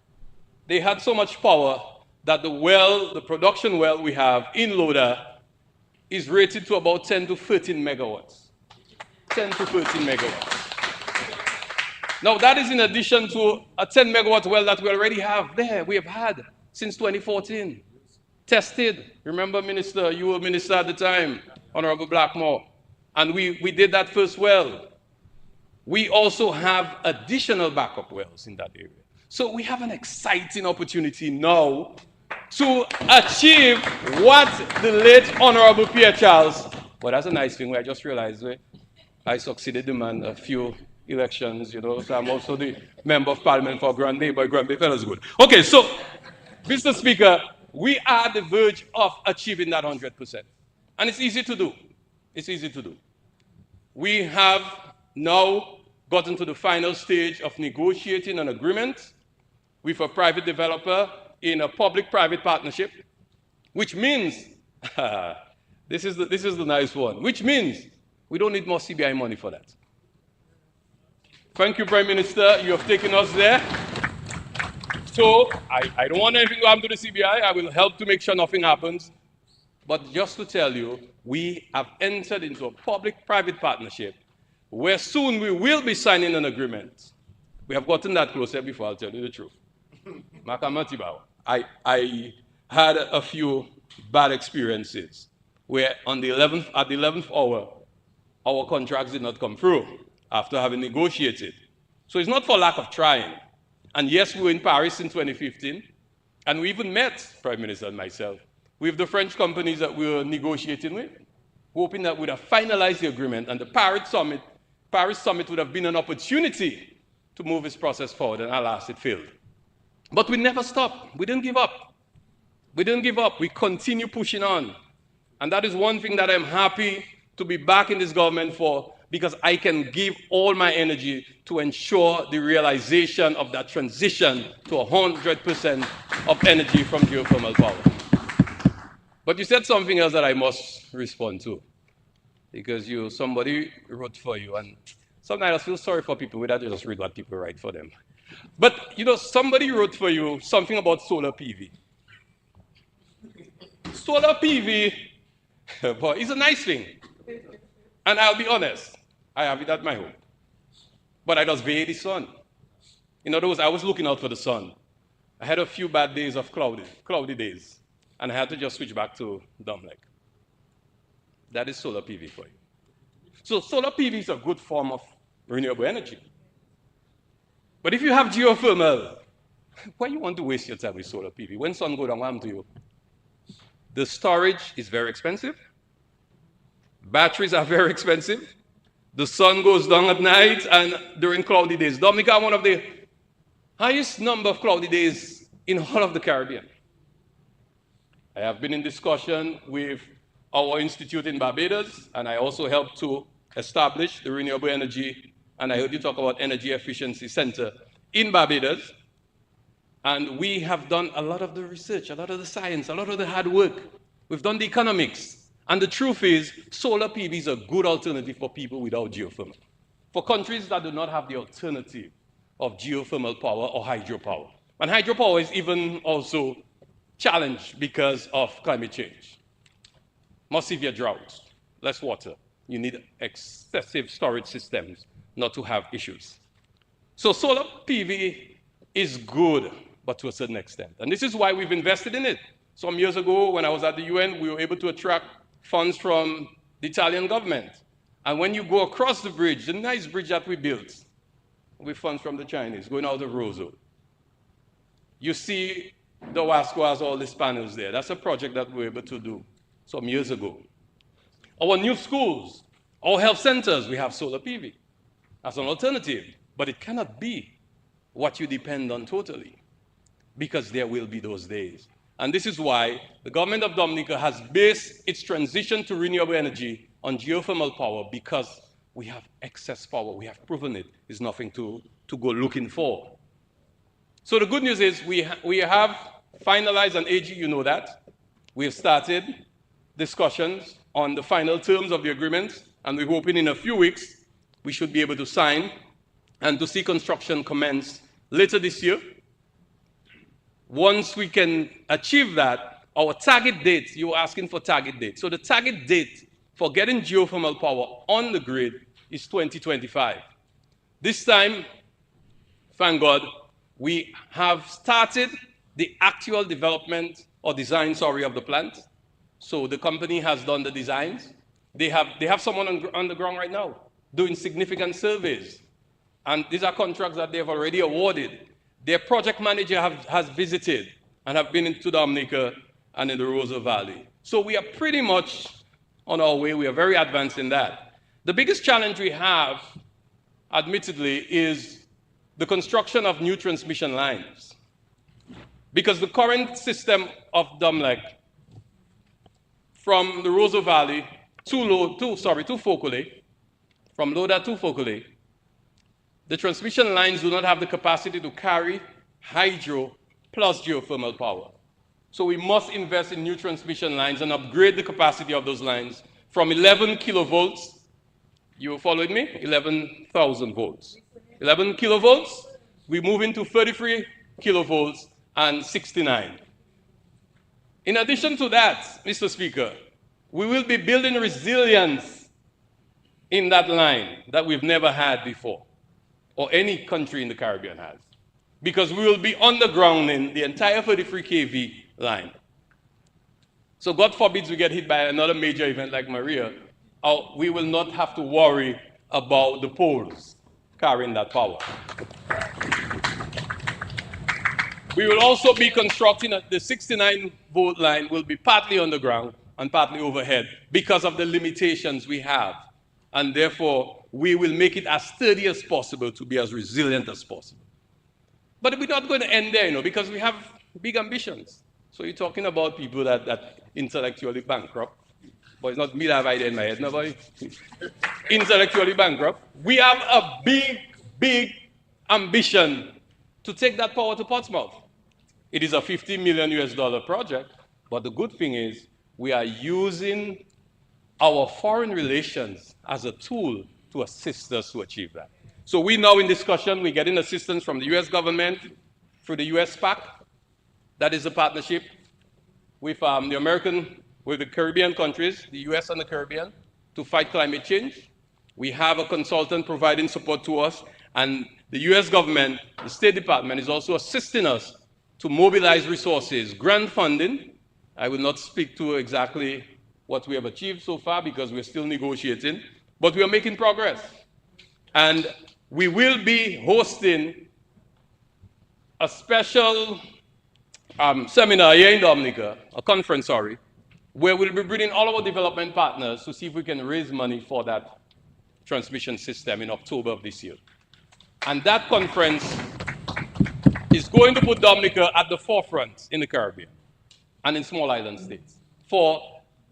[SPEAKER 8] they had so much power that the production well we have in Loda is rated to about 10 to 13 megawatts. 10 to 13 megawatts. Now that is in addition to a 10 megawatt well that we already have there, we have had since 2014. tested. Remember, Minister, you were Minister at the time, Honorable Blackmore, and we did that first well. We also have additional backup wells in that area. So we have an exciting opportunity now to achieve what the late Honorable Pierre Charles, but that's a nice thing, I just realized I succeeded the man a few elections, you know, so I'm also the Member of Parliament for Grand Bay, but Grand Bay fellas good. Okay, so, Mr. Speaker, we are at the verge of achieving that 100%. And it's easy to do. It's easy to do. We have now gotten to the final stage of negotiating an agreement with a private developer in a public-private partnership, which means, this is the nice one, which means we don't need more CBI money for that. Thank you, Prime Minister. You have taken us there. So I don't want anything to happen to the CBI. I will help to make sure nothing happens. But just to tell you, we have entered into a public-private partnership where soon we will be signing an agreement. We have gotten that closer before, I'll tell you the truth. I had a few bad experiences where at the 11th hour, our contracts did not come through after having negotiated. So it's not for lack of trying. And yes, we were in Paris in 2015, and we even met, Prime Minister and myself, with the French companies that we were negotiating with, hoping that we'd have finalized the agreement, and the Paris Summit would have been an opportunity to move this process forward, and alas, it failed. But we never stopped. We didn't give up. We didn't give up. We continue pushing on. And that is one thing that I'm happy to be back in this government for, because I can give all my energy to ensure the realization of that transition to 100% of energy from geothermal power. But you said something else that I must respond to, because somebody wrote for you, and sometimes I feel sorry for people without just read what people write for them. But somebody wrote for you something about solar PV. Solar PV, boy, is a nice thing. And I'll be honest, I have it at my home. But I just bathe the sun. In other words, I was looking out for the sun. I had a few bad days of cloudy days, and I had to just switch back to Domlec. That is solar PV for you. So solar PV is a good form of renewable energy. But if you have geothermal, why you want to waste your time with solar PV? When sun goes down, what happens to you? The storage is very expensive. Batteries are very expensive. The sun goes down at night and during cloudy days. Dominica has one of the highest number of cloudy days in all of the Caribbean. I have been in discussion with our institute in Barbados, and I also helped to establish the renewable energy, and I heard you talk about energy efficiency center in Barbados. And we have done a lot of the research, a lot of the science, a lot of the hard work. We've done the economics. And the truth is, solar PV is a good alternative for people without geothermal. For countries that do not have the alternative of geothermal power or hydropower. And hydropower is even also challenged because of climate change. More severe droughts, less water. You need excessive storage systems not to have issues. So solar PV is good, but to a certain extent. And this is why we've invested in it. Some years ago, when I was at the UN, we were able to attract funds from the Italian government. And when you go across the bridge, the nice bridge that we built, with funds from the Chinese, going out of Roseau, you see the Wasco has all these panels there. That's a project that we were able to do some years ago. Our new schools, our health centers, we have solar PV as an alternative, but it cannot be what you depend on totally, because there will be those days. And this is why the government of Dominica has based its transition to renewable energy on geothermal power, because we have excess power. We have proven it. It's nothing to go looking for. So the good news is we have finalized an AG, you know that. We have started discussions on the final terms of the agreement, and we're hoping in a few weeks we should be able to sign and to see construction commence later this year. Once we can achieve that, our target date, you were asking for target date. So the target date for getting geothermal power on the grid is 2025. This time, thank God, we have started the actual development or design, sorry, of the plant. So the company has done the designs. They have someone on the ground right now doing significant surveys. And these are contracts that they've already awarded. Their project manager has visited and have been into Dominica and in the Rosa Valley. So we are pretty much on our way. We are very advanced in that. The biggest challenge we have, admittedly, is the construction of new transmission lines. Because the current system of Domlec from the Rosa Valley to Focole, from Loda to Focole, the transmission lines do not have the capacity to carry hydro plus geothermal power. So we must invest in new transmission lines and upgrade the capacity of those lines from 11 kilovolts, you following me? 11,000 volts. 11 kilovolts, we move into 33 kilovolts and 69. In addition to that, Mr. Speaker, we will be building resilience in that line that we've never had before, or any country in the Caribbean has, because we will be undergrounding the entire 33 kV line. So God forbids we get hit by another major event like Maria, we will not have to worry about the poles carrying that power. We will also be constructing the 69 volt line will be partly underground and partly overhead because of the limitations we have. And therefore, we will make it as sturdy as possible to be as resilient as possible. But we're not going to end there, because we have big ambitions. So you're talking about people that intellectually bankrupt. But it's not me that have idea in my head, nobody. Intellectually bankrupt. We have a big, big ambition to take that power to Portsmouth. It is a $50 million project, but the good thing is we are using our foreign relations as a tool to assist us to achieve that. So we now in discussion, we're getting assistance from the US government through the US PAC. That is a partnership with with the Caribbean countries, the US and the Caribbean, to fight climate change. We have a consultant providing support to us, and the US government, the State Department, is also assisting us to mobilize resources, grant funding. I will not speak to exactly what we have achieved so far because we're still negotiating, but we are making progress. And we will be hosting a special seminar here in Dominica, a conference, sorry, where we'll be bringing all our development partners to see if we can raise money for that transmission system in October of this year. And that conference is going to put Dominica at the forefront in the Caribbean and in small island states for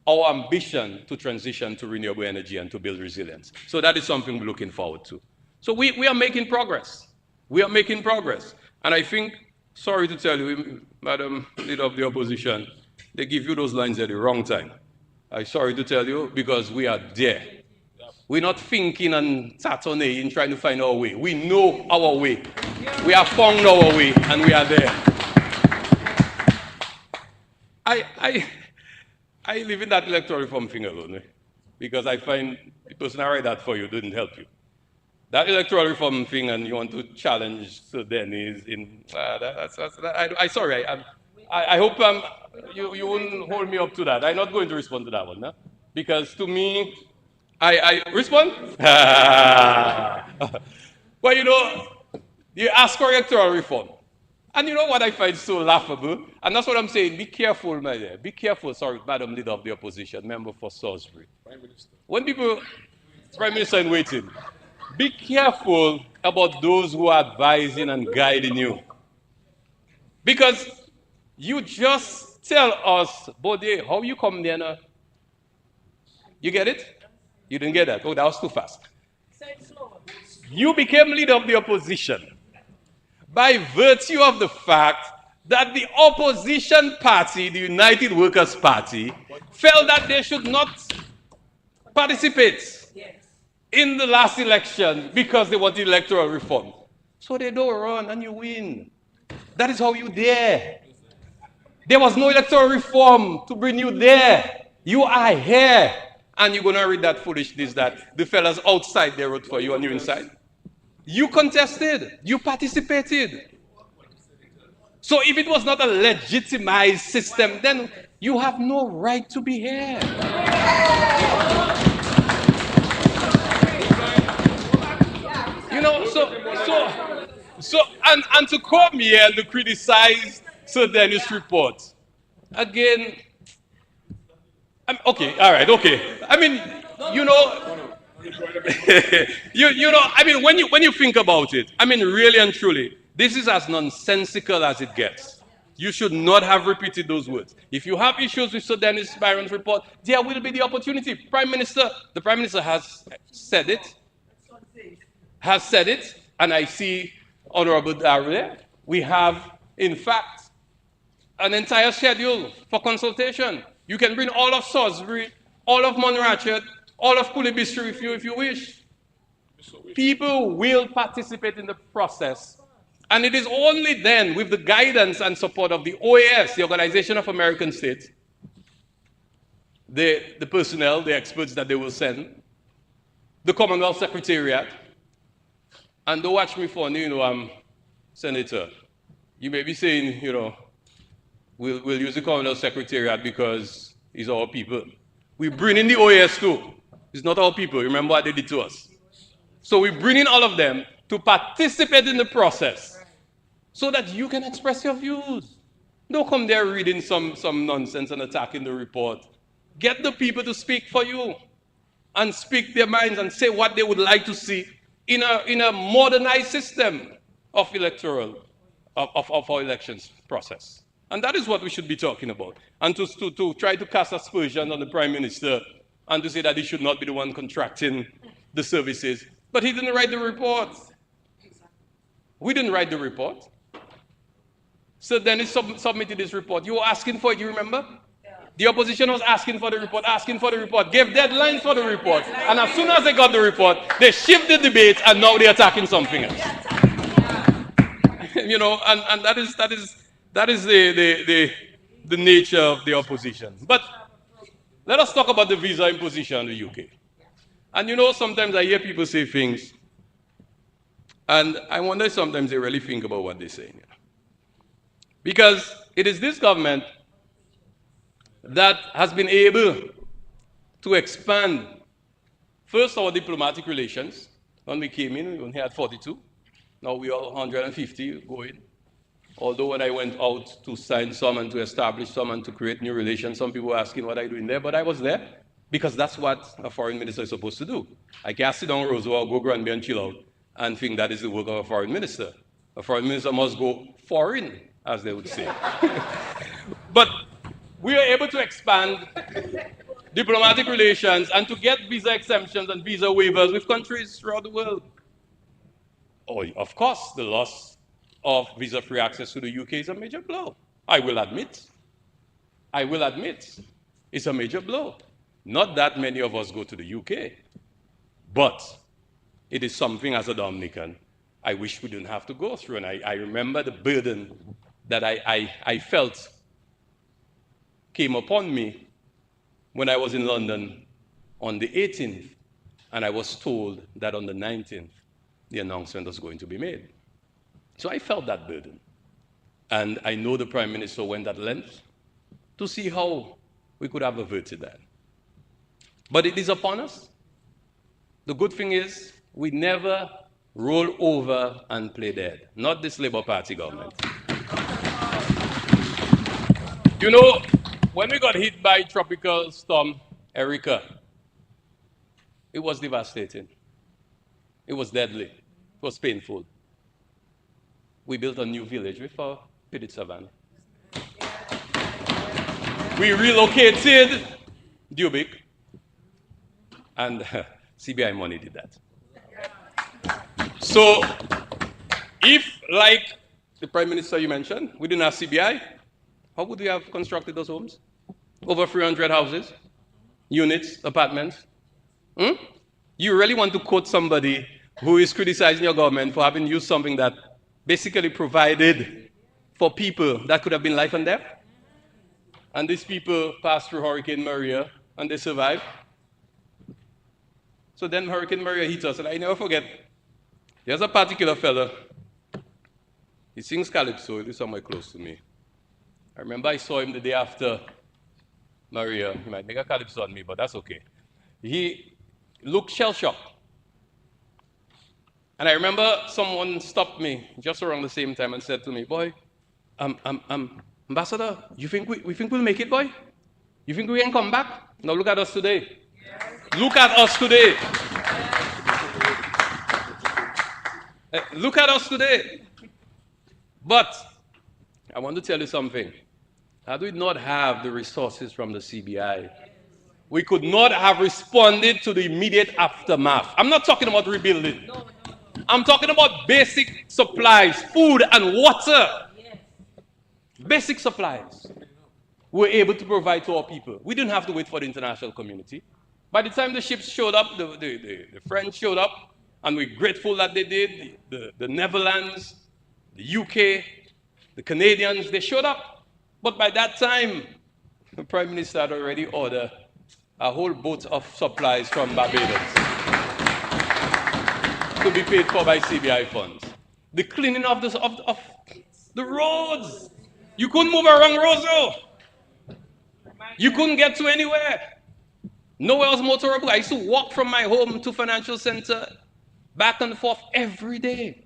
[SPEAKER 8] our ambition to transition to renewable energy and to build resilience. So that is something we're looking forward to. So we are making progress. We are making progress. And I think, sorry to tell you, Madam Leader of the Opposition, they give you those lines at the wrong time. I'm sorry to tell you, because we are there. We're not thinking and tattooning trying to find our way. We know our way. We have found our way, and we are there. I live in that electoral reform thing alone, because I find the person I write that for you didn't help you. That electoral reform thing, and you want to challenge Sir Dennis in I hope you wouldn't hold me up to that. I'm not going to respond to that one, no? Because to me, I respond? Well, you ask for electoral reform. And you know what I find so laughable? And that's what I'm saying. Be careful, my dear. Be careful, sorry, Madam Leader of the Opposition, member for Salisbury. Prime Minister. When people, Prime Minister in waiting, be careful about those who are advising and guiding you. Because you just tell us, Bode, how you come there now? You get it? You didn't get that. Oh, that was too fast. You became leader of the opposition by virtue of the fact that the opposition party, the United Workers' Party, felt that they should not participate in the last election because they wanted electoral reform. So they don't run and you win. That is how you there. There was no electoral reform to bring you there. You are here. And you're going to read that foolishness that the fellas outside they wrote for you and you inside. You contested. You participated. So if it was not a legitimized system, then you have no right to be here. You know, and to come here and to criticize Sir Dennis' report, again, okay, all right, okay. I mean, you know, you know, I mean, when you think about it, I mean, really and truly, this is as nonsensical as it gets. You should not have repeated those words. If you have issues with Sir Dennis Byron's report, there will be the opportunity. The Prime Minister has said it, and I see Honorable Darrell. We have, in fact, an entire schedule for consultation. You can bring all of Salisbury, all of Monrachet, all of Kulibistri if you wish. People will participate in the process. And it is only then, with the guidance and support of the OAS, the Organization of American States, the personnel, the experts that they will send, the Commonwealth Secretariat, and don't watch me funny, you know, I'm Senator. You may be saying, you know, we'll use the Commonwealth Secretariat because it's our people. We bring in the OAS too. It's not our people. Remember what they did to us. So we bring in all of them to participate in the process so that you can express your views. Don't come there reading some nonsense and attacking the report. Get the people to speak for you and speak their minds and say what they would like to see in a modernized system of electoral, of our elections process. And that is what we should be talking about. And to try to cast aspersion on the Prime Minister and to say that he should not be the one contracting the services. But he didn't write the report. We didn't write the report. So then he submitted his report. You were asking for it, you remember? The opposition was asking for the report, gave deadlines for the report. And as soon as they got the report, they shifted the debate and now they're attacking something else. You know, and that is the nature of the opposition. But let us talk about the visa imposition in the UK. And you know, sometimes I hear people say things, and I wonder if sometimes they really think about what they're saying. Because it is this government that has been able to expand, first, our diplomatic relations. When we came in, we only had 42. Now we are 150 going. Although when I went out to sign some and to establish some and to create new relations, some people were asking what I do in there, but I was there because that's what a foreign minister is supposed to do. I can't sit down Roosevelt, go Granby and chill out and think that is the work of a foreign minister. A foreign minister must go foreign, as they would say. But we are able to expand diplomatic relations and to get visa exemptions and visa waivers with countries throughout the world. Oh, of course, the loss of visa-free access to the UK is a major blow. I will admit. It's a major blow. Not that many of us go to the UK, but it is something as a Dominican I wish we didn't have to go through. And I remember the burden that I felt came upon me when I was in London on the 18th, and I was told that on the 19th, the announcement was going to be made. So I felt that burden. And I know the Prime Minister went at length to see how we could have averted that. But it is upon us. The good thing is we never roll over and play dead. Not this Labour Party government. You know, when we got hit by Tropical Storm Erica, it was devastating. It was deadly. It was painful. We built a new village with our pitted savannah. We relocated Dubic, and CBI money did that. So, if, like the Prime Minister you mentioned, we didn't have CBI, how would we have constructed those homes? Over 300 houses, units, apartments. You really want to quote somebody who is criticizing your government for having used something that basically provided for people that could have been life and death? And these people passed through Hurricane Maria and they survived. So then Hurricane Maria hit us, and I never forget, there's a particular fellow He sings Calypso. He lives somewhere close to me. I remember I saw him the day after Maria. He might make a Calypso on me, but that's okay. He looked shell-shocked. And I remember someone stopped me just around the same time and said to me, boy, Ambassador, you think we think we'll make it, boy? You think we can come back? Now look at us today. Yes. Look at us today. Look at us today. But I want to tell you something. Had we not have the resources from the CBI, we could not have responded to the immediate aftermath. I'm not talking about rebuilding. I'm talking about basic supplies, food and water. Basic supplies. We're able to provide to our people. We didn't have to wait for the international community. By the time the ships showed up, the French showed up, and we're grateful that they did. The Netherlands, the UK, the Canadians, they showed up. But by that time, the Prime Minister had already ordered a whole boat of supplies from Barbados to be paid for by CBI funds. The cleaning of the roads. You couldn't move around Roseau. You couldn't get to anywhere. Nowhere was motorable. I used to walk from my home to financial center back and forth every day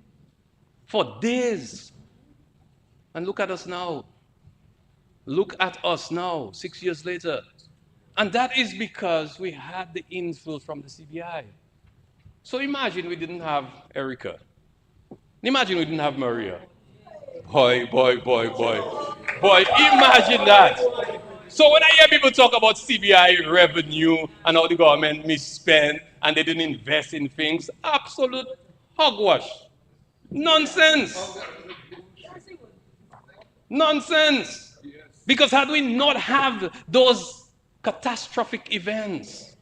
[SPEAKER 8] for days. And look at us now. Look at us now, 6 years later. And that is because we had the inflow from the CBI. So imagine we didn't have Erica. Imagine we didn't have Maria. Boy, imagine that. So when I hear people talk about CBI revenue and how the government misspent and they didn't invest in things, absolute hogwash. Nonsense. Nonsense. Because had we not have those catastrophic events,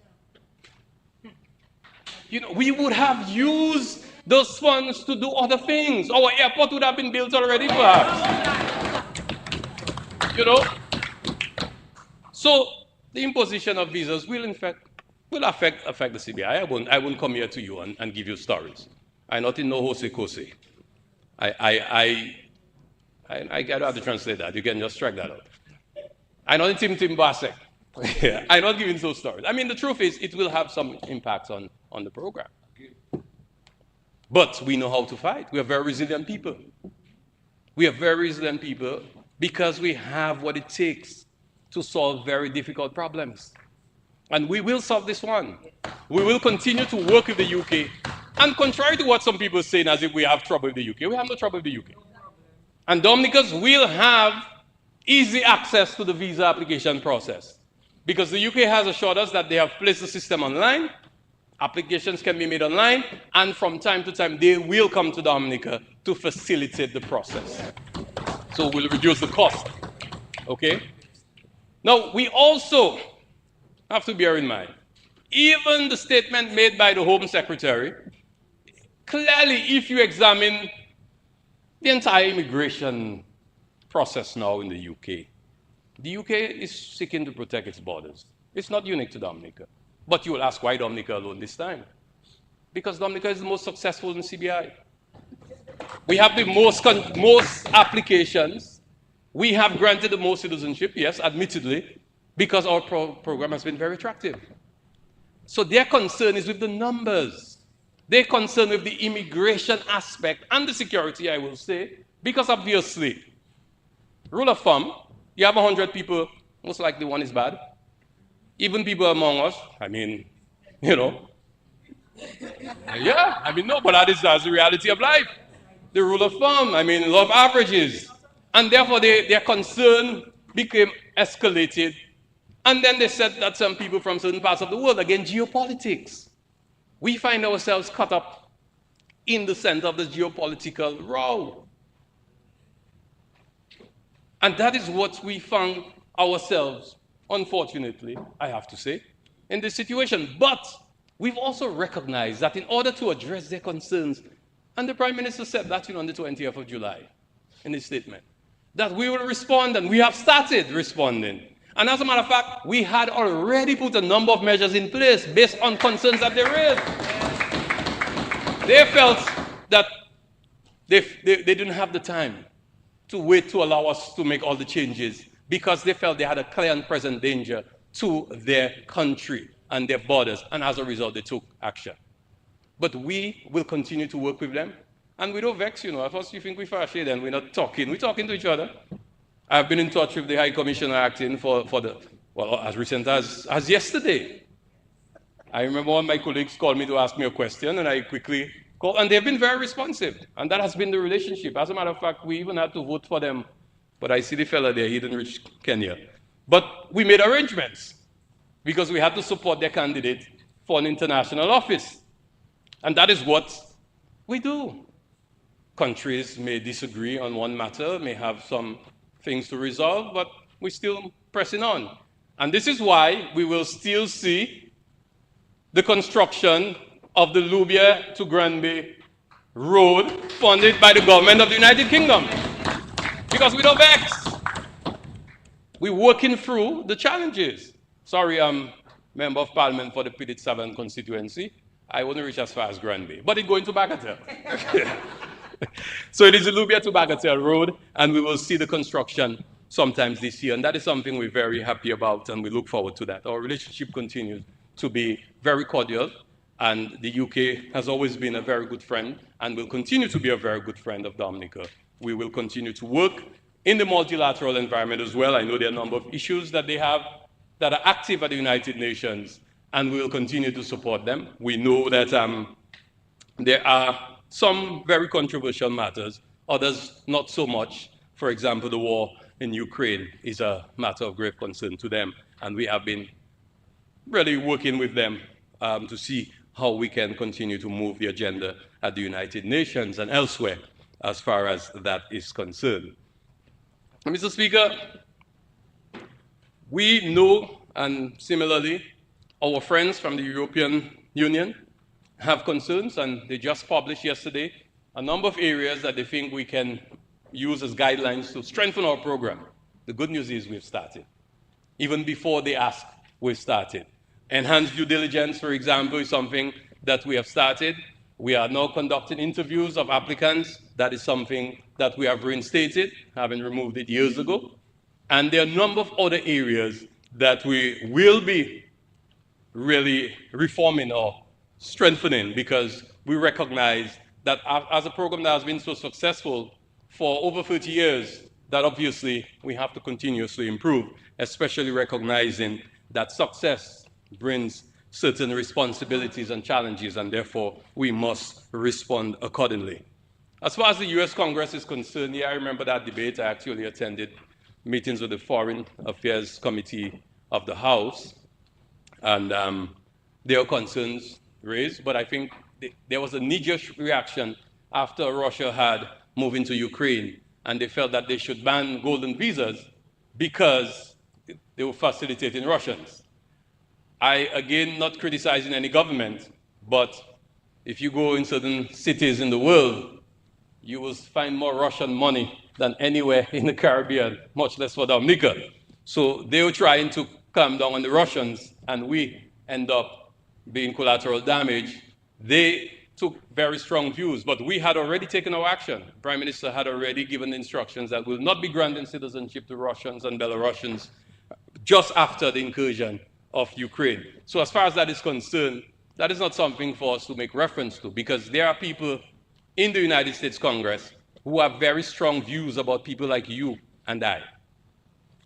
[SPEAKER 8] we would have used those funds to do other things. Our airport would have been built already, perhaps. So the imposition of visas will affect the CBI. I won't come here to you and give you stories. I'm not in no hose. I have to translate that. You can just strike that out. I'm not in Tim Basek. I'm not giving those stories. I mean, the truth is, it will have some impact on the program. But we know how to fight. We are very resilient people. We are very resilient people because we have what it takes to solve very difficult problems. And we will solve this one. We will continue to work with the UK. And contrary to what some people are saying as if we have trouble with the UK, we have no trouble with the UK. And Dominicans will have easy access to the visa application process. Because the UK has assured us that they have placed the system online, applications can be made online, and from time to time they will come to Dominica to facilitate the process. So we'll reduce the cost. Okay? Now, we also have to bear in mind, even the statement made by the Home Secretary, clearly, if you examine the entire immigration process now in the UK is seeking to protect its borders. It's not unique to Dominica. But you will ask, why Dominica alone this time? Because Dominica is the most successful in CBI. We have the most applications. We have granted the most citizenship, yes, admittedly, because our program has been very attractive. So their concern is with the numbers. They're concerned with the immigration aspect and the security, I will say, because obviously, rule of thumb, you have 100 people, most likely one is bad. Even people among us, no, but that's the reality of life. The rule of thumb, law of averages. And therefore, their concern became escalated. And then they said that some people from certain parts of the world, again, geopolitics. We find ourselves caught up in the center of the geopolitical row. And that is what we found ourselves, unfortunately, I have to say, in this situation. But we've also recognized that in order to address their concerns, and the Prime Minister said that on the 20th of July in his statement, that we will respond, and we have started responding. And as a matter of fact, we had already put a number of measures in place based on concerns that they raised. They felt that They didn't have the time to wait to allow us to make all the changes because they felt they had a clear and present danger to their country and their borders, and as a result, they took action. But we will continue to work with them, and we don't vex, At first, you think we're far shade and we're not talking. We're talking to each other. I've been in touch with the High Commissioner acting for as recent as yesterday. I remember one of my colleagues called me to ask me a question, and I quickly called, and they've been very responsive, and that has been the relationship. As a matter of fact, we even had to vote for them, but I see the fella there, he didn't reach Kenya. But we made arrangements, because we had to support their candidate for an international office. And that is what we do. Countries may disagree on one matter, may have some things to resolve, but we're still pressing on. And this is why we will still see the construction of the Lubia to Granby road funded by the government of the United Kingdom. Because we don't vex. We're working through the challenges. Sorry, I'm Member of Parliament for the Pidit 7 constituency. I wouldn't reach as far as Granby, but it's going to Bagatelle. So it is the Lubia to Bagatelle road, and we will see the construction sometimes this year. And that is something we're very happy about, and we look forward to that. Our relationship continues to be very cordial, and the UK has always been a very good friend and will continue to be a very good friend of Dominica. We will continue to work in the multilateral environment as well. I know there are a number of issues that they have that are active at the United Nations, and we will continue to support them. We know that there are some very controversial matters, others not so much. For example, the war in Ukraine is a matter of great concern to them, and we have been really working with them to see how we can continue to move the agenda at the United Nations and elsewhere as far as that is concerned. Mr. Speaker, we know, and similarly, our friends from the European Union have concerns, and they just published yesterday a number of areas that they think we can use as guidelines to strengthen our program. The good news is we've started. Even before they ask, we've started. Enhanced due diligence, for example, is something that we have started. We are now conducting interviews of applicants. That is something that we have reinstated, having removed it years ago. And there are a number of other areas that we will be really reforming or strengthening, because we recognize that as a program that has been so successful for over 30 years, that obviously we have to continuously improve, especially recognizing that success brings certain responsibilities and challenges, and therefore we must respond accordingly. As far as the US Congress is concerned, I remember that debate. I actually attended meetings with the Foreign Affairs Committee of the House, and there are concerns raised, but I think there was a knee-jerk reaction after Russia had moved into Ukraine, and they felt that they should ban golden visas because they were facilitating Russians. Again, not criticizing any government, but if you go in certain cities in the world, you will find more Russian money than anywhere in the Caribbean, much less for Dominica. So they were trying to calm down on the Russians, and we end up being collateral damage. They took very strong views, but we had already taken our action. The Prime Minister had already given instructions that we'll not be granting citizenship to Russians and Belarusians just after the incursion of Ukraine. So as far as that is concerned, that is not something for us to make reference to, because there are people in the United States Congress who have very strong views about people like you and I.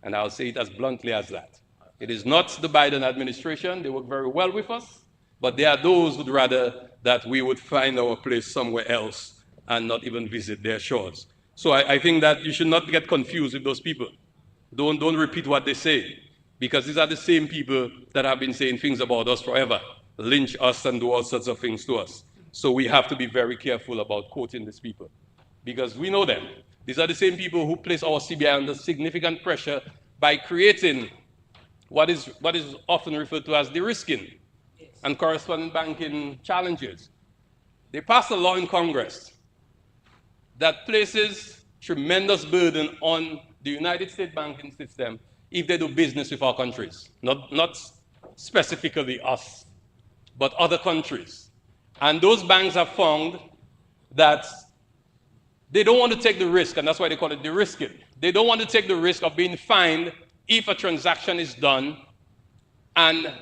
[SPEAKER 8] And I'll say it as bluntly as that. It is not the Biden administration. They work very well with us, but there are those who would rather that we would find our place somewhere else and not even visit their shores. So I think that you should not get confused with those people. Don't repeat what they say, because these are the same people that have been saying things about us forever, lynch us and do all sorts of things to us. So we have to be very careful about quoting these people, because we know them. These are the same people who place our CBI under significant pressure by creating what is often referred to as de-risking and corresponding banking challenges. They passed a law in Congress that places tremendous burden on the United States banking system if they do business with our countries, not specifically us, but other countries. And those banks have found that They don't want to take the risk, and that's why they call it de-risking. They don't want to take the risk of being fined if a transaction is done and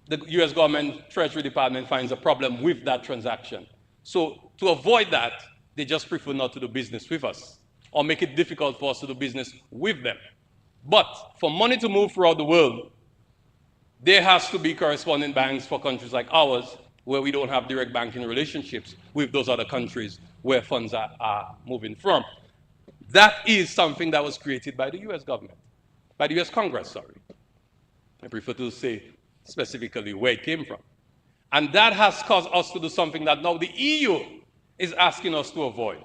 [SPEAKER 8] the US government Treasury Department finds a problem with that transaction. So to avoid that, they just prefer not to do business with us or make it difficult for us to do business with them. But for money to move throughout the world, there has to be corresponding banks for countries like ours where we don't have direct banking relationships with those other countries where funds are moving from. That is something that was created by the US government, by the US Congress, sorry. I prefer to say specifically where it came from. And that has caused us to do something that now the EU is asking us to avoid.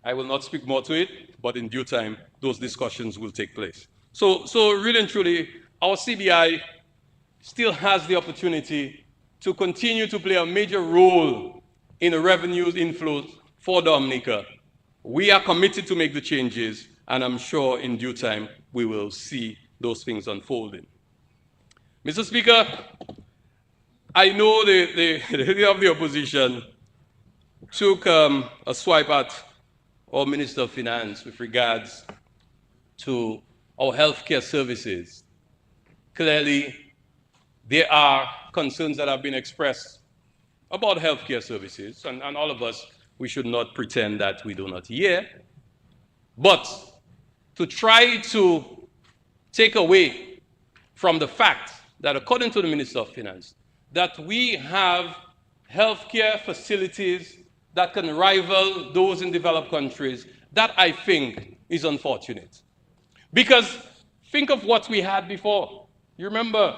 [SPEAKER 8] I will not speak more to it, but in due time, those discussions will take place. So really and truly, our CBI still has the opportunity to continue to play a major role in the revenues inflows for Dominica. We are committed to make the changes, and I'm sure in due time, we will see those things unfolding. Mr. Speaker, I know the leader of the opposition took a swipe at our Minister of Finance with regards to our healthcare services. Clearly, there are concerns that have been expressed about healthcare services, and all of us, we should not pretend that we do not hear. But to try to take away from the fact that according to the Minister of Finance, that we have healthcare facilities that can rival those in developed countries, that I think is unfortunate. Because think of what we had before. You remember?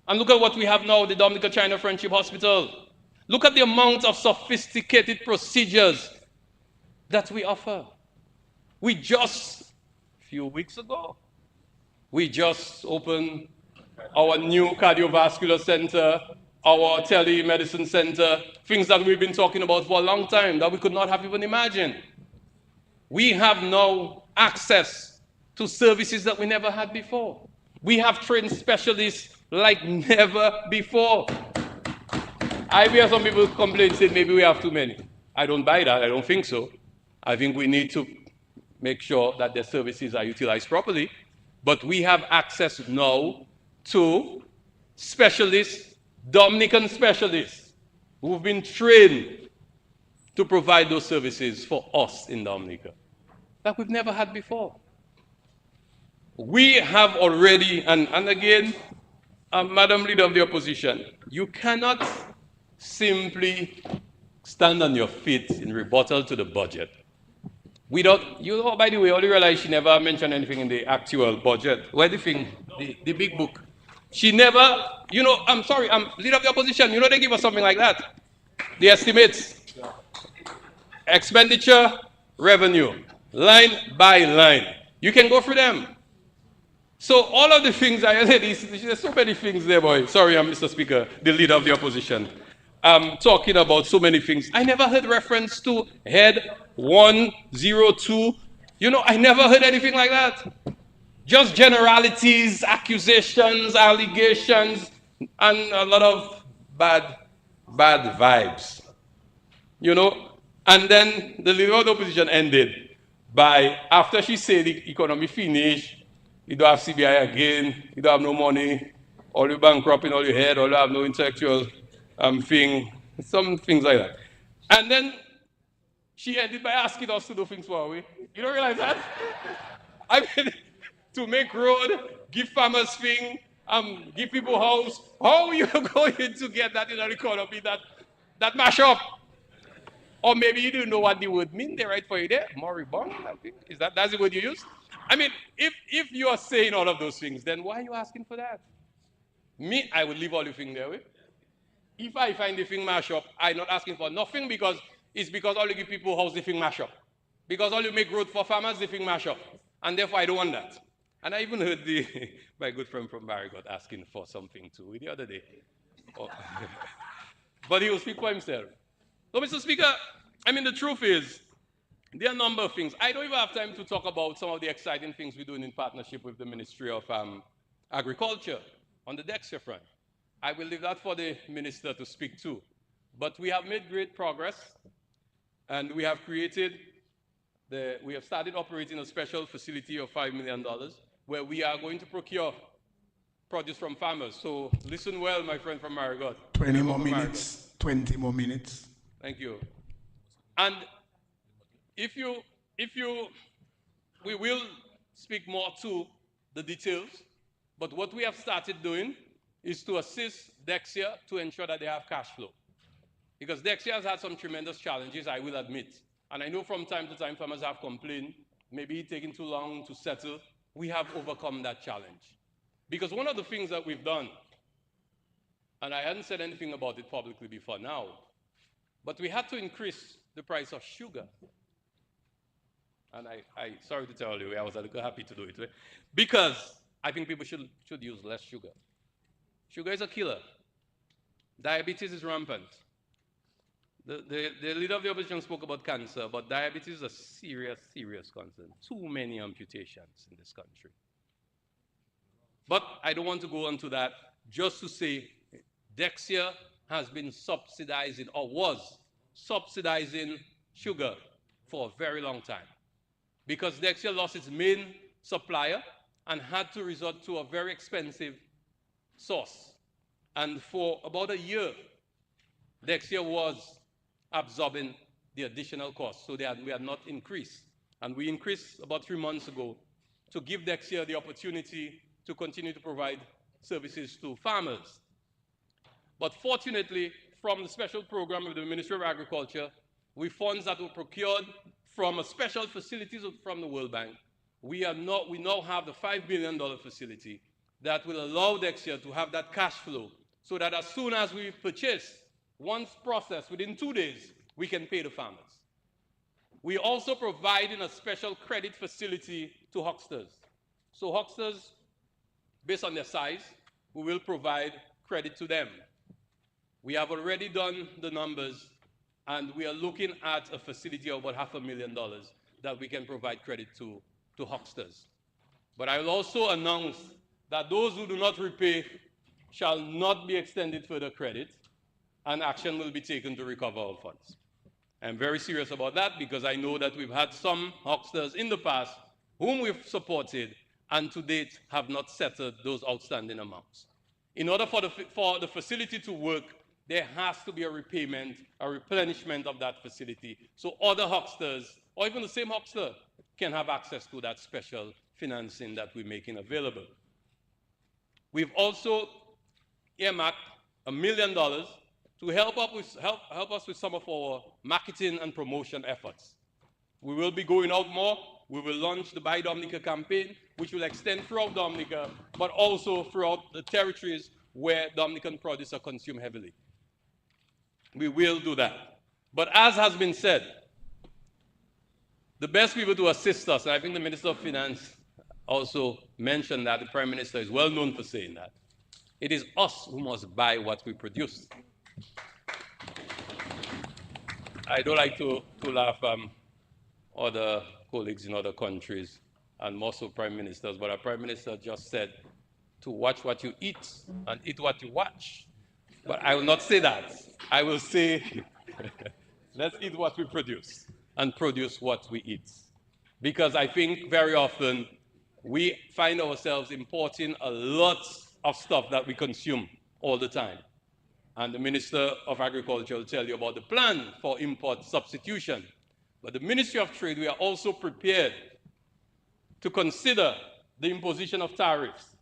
[SPEAKER 8] And look at what we have now, the Dominica-China Friendship Hospital. Look at the amount of sophisticated procedures that we offer. We just, a few weeks ago, we just opened our new cardiovascular center, our telemedicine center, things that we've been talking about for a long time that we could not have even imagined. We have now access to services that we never had before. We have trained specialists like never before. I hear some people complain, say maybe we have too many. I don't buy that, I don't think so. I think we need to make sure that their services are utilized properly. But we have access now to specialists, Dominican specialists, who've been trained to provide those services for us in Dominica that we've never had before. We have already, and again, Madam Leader of the Opposition, you cannot simply stand on your feet in rebuttal to the budget. We don't, you know, by the way, only realize she never mentioned anything in the actual budget. Where the thing, the big book. She never, you know, I'm sorry, I'm Leader of the Opposition, you know they give us something like that. The estimates. Expenditure, revenue, line by line. You can go through them. So all of the things I said, there's so many things there, boy. Sorry, I'm Mr. Speaker, the Leader of the Opposition. I'm talking about so many things. I never heard reference to head 102. You know, I never heard anything like that. Just generalities, accusations, allegations, and a lot of bad vibes. You know, and then the Leader of the Opposition ended by, after she said the economy finished, you don't have CBI again, you don't have no money, all you bankrupt in all your head, all you have no intellectual thing, some things like that. And then she ended by asking us to do things for her. You don't realize that? I mean, to make road, give farmers thing, give people house. How are you going to get that in an economy that mash up? Or maybe you didn't know what the word mean. They write for you there. Moribund, I think. That's the word you use? I mean, if you are saying all of those things, then why are you asking for that? Me, I would leave all the thing there. If I find the thing mash up, I'm not asking for nothing because all you give people house, the thing mash up. Because all you make road for farmers, the thing mash up. And therefore, I don't want that. And I even heard my good friend from Byron got asking for something too the other day. Oh. But he will speak for himself. So, Mr. Speaker, I mean, the truth is, there are a number of things. I don't even have time to talk about some of the exciting things we're doing in partnership with the Ministry of Agriculture on the Dexter front. I will leave that for the Minister to speak to. But we have made great progress. And we have started operating a special facility of $5 million where we are going to procure produce from farmers. So listen well, my friend from Marigot.
[SPEAKER 3] 20 more minutes. 20 more minutes.
[SPEAKER 8] Thank you. And we will speak more to the details, but what we have started doing is to assist Dexia to ensure that they have cash flow. Because Dexia has had some tremendous challenges, I will admit. And I know from time to time farmers have complained, maybe taking too long to settle. We have overcome that challenge. Because one of the things that we've done, and I hadn't said anything about it publicly before now, but we had to increase the price of sugar. And I sorry to tell you, I was a little happy to do it, right? Because I think people should use less sugar. Sugar is a killer. Diabetes is rampant. The leader of the opposition spoke about cancer, but diabetes is a serious, serious concern. Too many amputations in this country. But I don't want to go on to that, just to say Dexia has been subsidizing, or was subsidizing, sugar for a very long time. Because Dexia lost its main supplier and had to resort to a very expensive source. And for about a year, Dexia was absorbing the additional cost, so that we had not increased. And we increased about 3 months ago to give Dexia the opportunity to continue to provide services to farmers. But fortunately, from the special program of the Ministry of Agriculture, with funds that were procured from a special facility from the World Bank, we now have the $5 billion facility that will allow Dexia to have that cash flow, so that as soon as we purchase, once processed, within 2 days, we can pay the farmers. We also provide a special credit facility to hucksters. So hucksters, based on their size, we will provide credit to them. We have already done the numbers, and we are looking at a facility of about $500,000 that we can provide credit to hucksters. But I will also announce that those who do not repay shall not be extended further credit, and action will be taken to recover our funds. I'm very serious about that, because I know that we've had some hucksters in the past whom we've supported and to date have not settled those outstanding amounts. In order for the facility to work, there has to be a repayment, a replenishment of that facility, so other hucksters, or even the same huckster, can have access to that special financing that we're making available. We've also earmarked $1 million to help us with some of our marketing and promotion efforts. We will be going out more. We will launch the Buy Dominica campaign, which will extend throughout Dominica, but also throughout the territories where Dominican produce are consumed heavily. We will do that. But as has been said, the best people to assist us, and I think the Minister of Finance also mentioned that, the Prime Minister is well known for saying that, it is us who must buy what we produce. I don't like to laugh other colleagues in other countries, and more so prime ministers, but our prime minister just said to watch what you eat and eat what you watch. But I will not say that. I will say, let's eat what we produce and produce what we eat. Because I think very often we find ourselves importing a lot of stuff that we consume all the time. And the Minister of Agriculture will tell you about the plan for import substitution. But the Ministry of Trade, we are also prepared to consider the imposition of tariffs.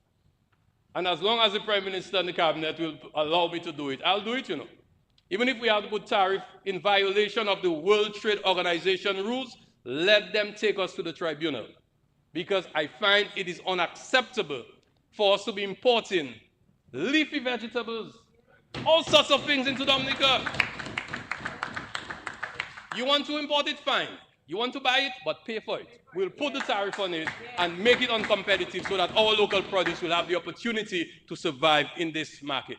[SPEAKER 8] And as long as the Prime Minister and the Cabinet will allow me to do it, I'll do it, you know. Even if we have to put tariff in violation of the World Trade Organization rules, let them take us to the tribunal. Because I find it is unacceptable for us to be importing leafy vegetables, all sorts of things into Dominica. You want to import it, fine. You want to buy it, but pay for it. We'll put the tariff on it and make it uncompetitive so that our local produce will have the opportunity to survive in this market.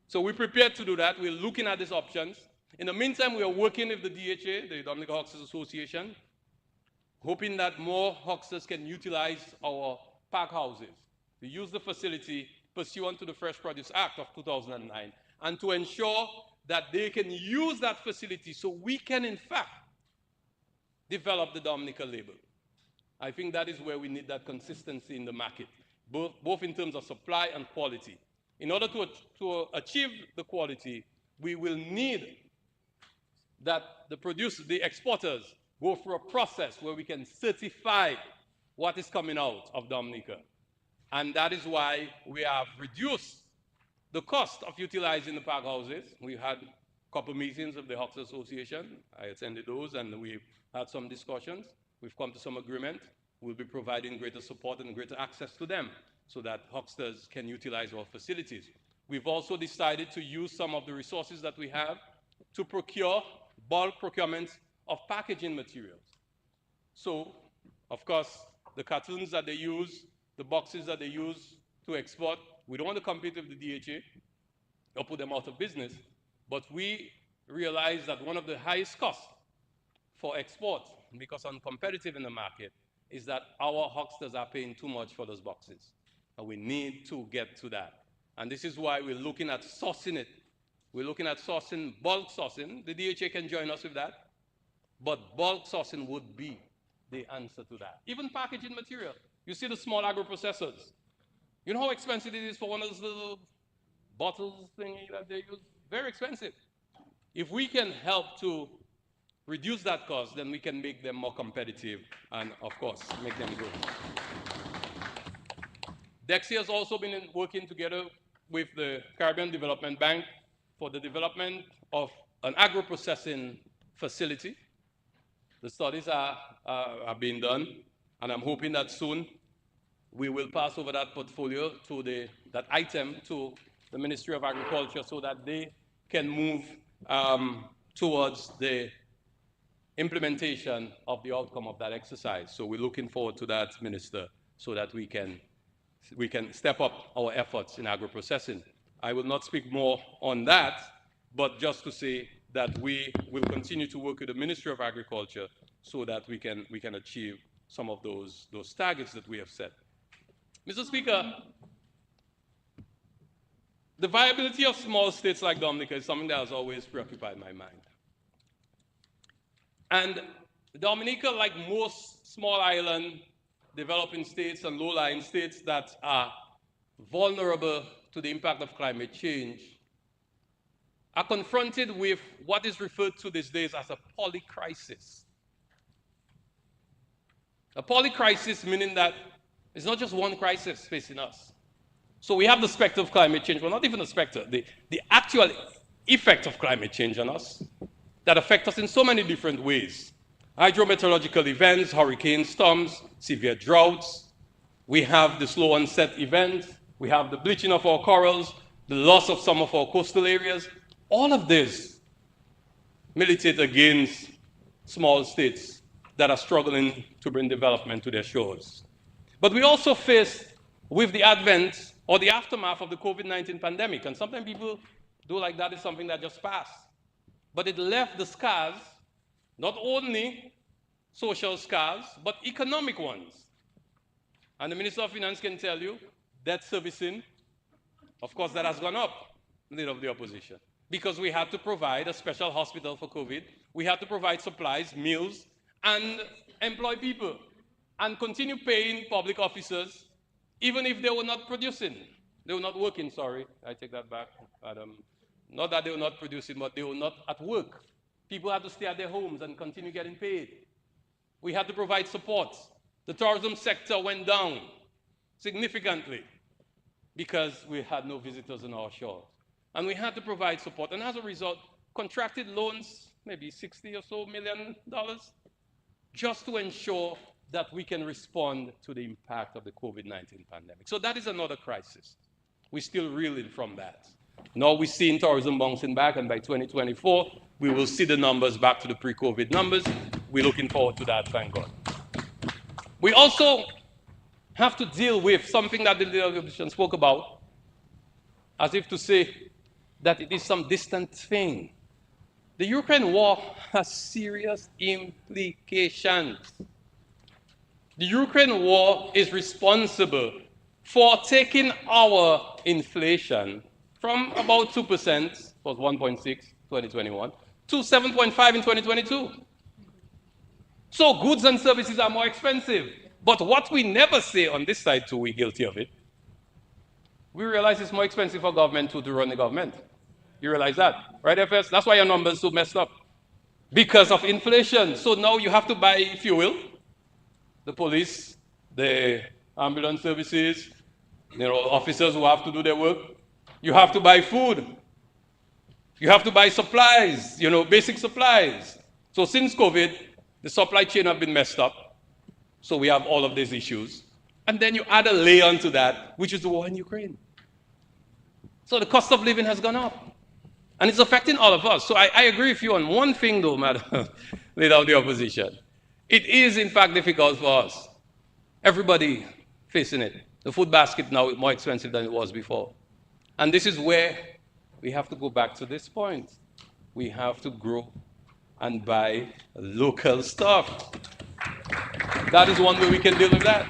[SPEAKER 8] So we're prepared to do that. We're looking at these options. In the meantime, we are working with the DHA, the Dominica Hucksters Association, hoping that more hucksters can utilize our pack houses to use the facility pursuant to the Fresh Produce Act of 2009, and to ensure that they can use that facility so we can, in fact, develop the Dominica label. I think that is where we need that consistency in the market, both in terms of supply and quality. In order to achieve the quality, we will need that the exporters go through a process where we can certify what is coming out of Dominica. And that is why we have reduced the cost of utilizing the park houses. We had a couple meetings of the Hawks Association. I attended those, and we've had some discussions. We've come to some agreement. We'll be providing greater support and greater access to them so that hucksters can utilize our facilities. We've also decided to use some of the resources that we have to procure bulk procurements of packaging materials. So, of course, the cartons that they use, the boxes that they use to export, we don't want to compete with the DHA or put them out of business, but we realize that one of the highest costs for export, because uncompetitive in the market, is that our hucksters are paying too much for those boxes. And we need to get to that. And this is why we're looking at sourcing it. We're looking at sourcing, bulk sourcing. The DHA can join us with that. But bulk sourcing would be the answer to that. Even packaging material. You see the small agro-processors. You know how expensive it is for one of those little bottles thingy that they use? Very expensive. If we can help to reduce that cost, then we can make them more competitive and, of course, make them grow. DEXI has also been working together with the Caribbean Development Bank for the development of an agro-processing facility. The studies are being done, and I'm hoping that soon we will pass over that portfolio to that item to the Ministry of Agriculture so that they can move towards the implementation of the outcome of that exercise. So we're looking forward to that, Minister, so that we can step up our efforts in agro-processing. I will not speak more on that, but just to say that we will continue to work with the Ministry of Agriculture so that we can achieve some of those targets that we have set. Mr. Speaker, the viability of small states like Dominica is something that has always preoccupied my mind. And Dominica, like most small island developing states and low-lying states that are vulnerable to the impact of climate change, are confronted with what is referred to these days as a polycrisis. A polycrisis meaning that it's not just one crisis facing us. So we have the specter of climate change, well, not even the specter, the actual effect of climate change on us that affect us in so many different ways. Hydrometeorological events, hurricanes, storms, severe droughts. We have the slow onset events. We have the bleaching of our corals, the loss of some of our coastal areas. All of this militate against small states that are struggling to bring development to their shores. But we also face with the advent or the aftermath of the COVID-19 pandemic, and sometimes people do like that is something that just passed. But it left the scars, not only social scars, but economic ones. And the Minister of Finance can tell you, debt servicing, of course, that has gone up, leader of the opposition, because we had to provide a special hospital for COVID. We had to provide supplies, meals, and employ people, and continue paying public officers, even if they were not producing. They were not working, sorry. I take that back, Adam. Not that they were not producing, but they were not at work. People had to stay at their homes and continue getting paid. We had to provide support. The tourism sector went down significantly because we had no visitors on our shores. And we had to provide support. And as a result, contracted loans, maybe $60 or so million, just to ensure that we can respond to the impact of the COVID-19 pandemic. So that is another crisis. We're still reeling from that. Now we're seeing tourism bouncing back, and by 2024, we will see the numbers back to the pre-COVID numbers. We're looking forward to that, thank God. We also have to deal with something that the leader of the opposition spoke about, as if to say that it is some distant thing. The Ukraine war has serious implications. The Ukraine war is responsible for taking our inflation from about 2%, was 1.6 2021, to 7.5 in 2022. So goods and services are more expensive. But what we never say on this side too, we're guilty of it. We realize it's more expensive for government to run the government. You realize that, right, FS? That's why your numbers so messed up. Because of inflation. So now you have to buy fuel, the police, the ambulance services, officers who have to do their work. You have to buy food. You have to buy supplies, basic supplies. So since COVID, the supply chain have been messed up. So we have all of these issues. And then you add a layer onto that, which is the war in Ukraine. So the cost of living has gone up. And it's affecting all of us. So I agree with you on one thing, though, Madam Leader of the Opposition. It is, in fact, difficult for us. Everybody facing it. The food basket now is more expensive than it was before. And this is where we have to go back to this point. We have to grow and buy local stuff. That is one way we can deal with that.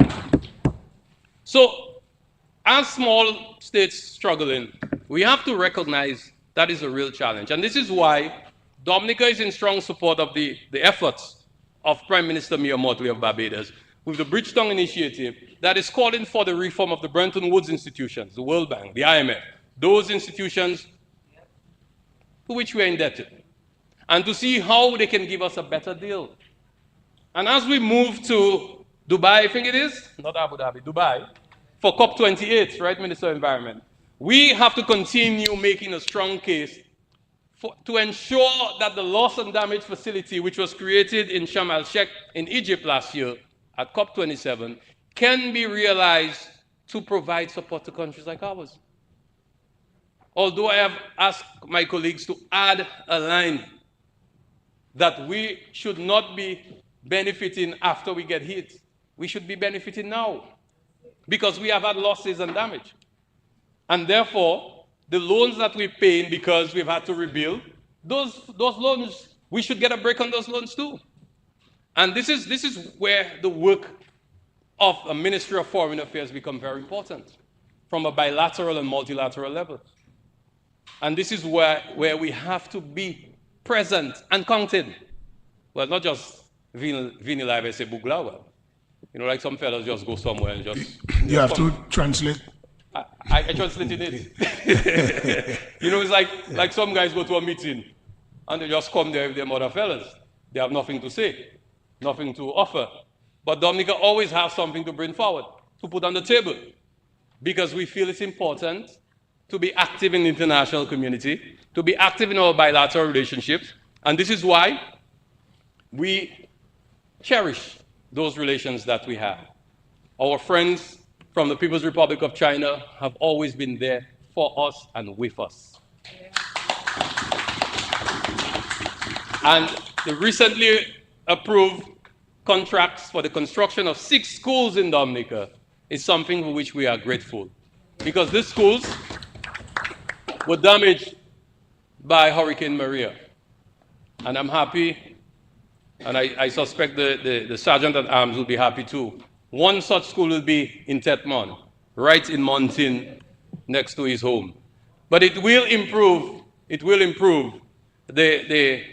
[SPEAKER 8] So, as small states struggling, we have to recognize that is a real challenge. And this is why Dominica is in strong support of the efforts of Prime Minister Mia Mottley of Barbados with the Bridgetown Initiative that is calling for the reform of the Bretton Woods institutions, the World Bank, the IMF, those institutions to which we are indebted, and to see how they can give us a better deal. And as we move to Dubai, I think it is, not Abu Dhabi, Dubai, for COP28, right, Minister of Environment, we have to continue making a strong case to ensure that the loss and damage facility, which was created in Sharm el-Sheikh in Egypt last year at COP27, can be realized to provide support to countries like ours. Although I have asked my colleagues to add a line that we should not be benefiting after we get hit. We should be benefiting now because we have had losses and damage. And therefore, the loans that we're paying because we've had to rebuild, those loans, we should get a break on those loans too. And this is where the work of a Ministry of Foreign Affairs becomes very important from a bilateral and multilateral level. And this is where we have to be present and counted. Well, not just Vini Live, I say Buglawa. Like some fellas just go somewhere and just...
[SPEAKER 3] You have to translate.
[SPEAKER 8] I translated it. It's like some guys go to a meeting and they just come there with them other fellas. They have nothing to say, nothing to offer. But Dominica always has something to bring forward, to put on the table, because we feel it's important to be active in the international community, to be active in our bilateral relationships, and this is why we cherish those relations that we have. Our friends from the People's Republic of China have always been there for us and with us. And the recently approved contracts for the construction of 6 schools in Dominica is something for which we are grateful, because these schools were damaged by Hurricane Maria. And I'm happy, and I suspect the Sergeant at Arms will be happy too. One such school will be in Tetmon, right in Mountain, next to his home. But it will improve the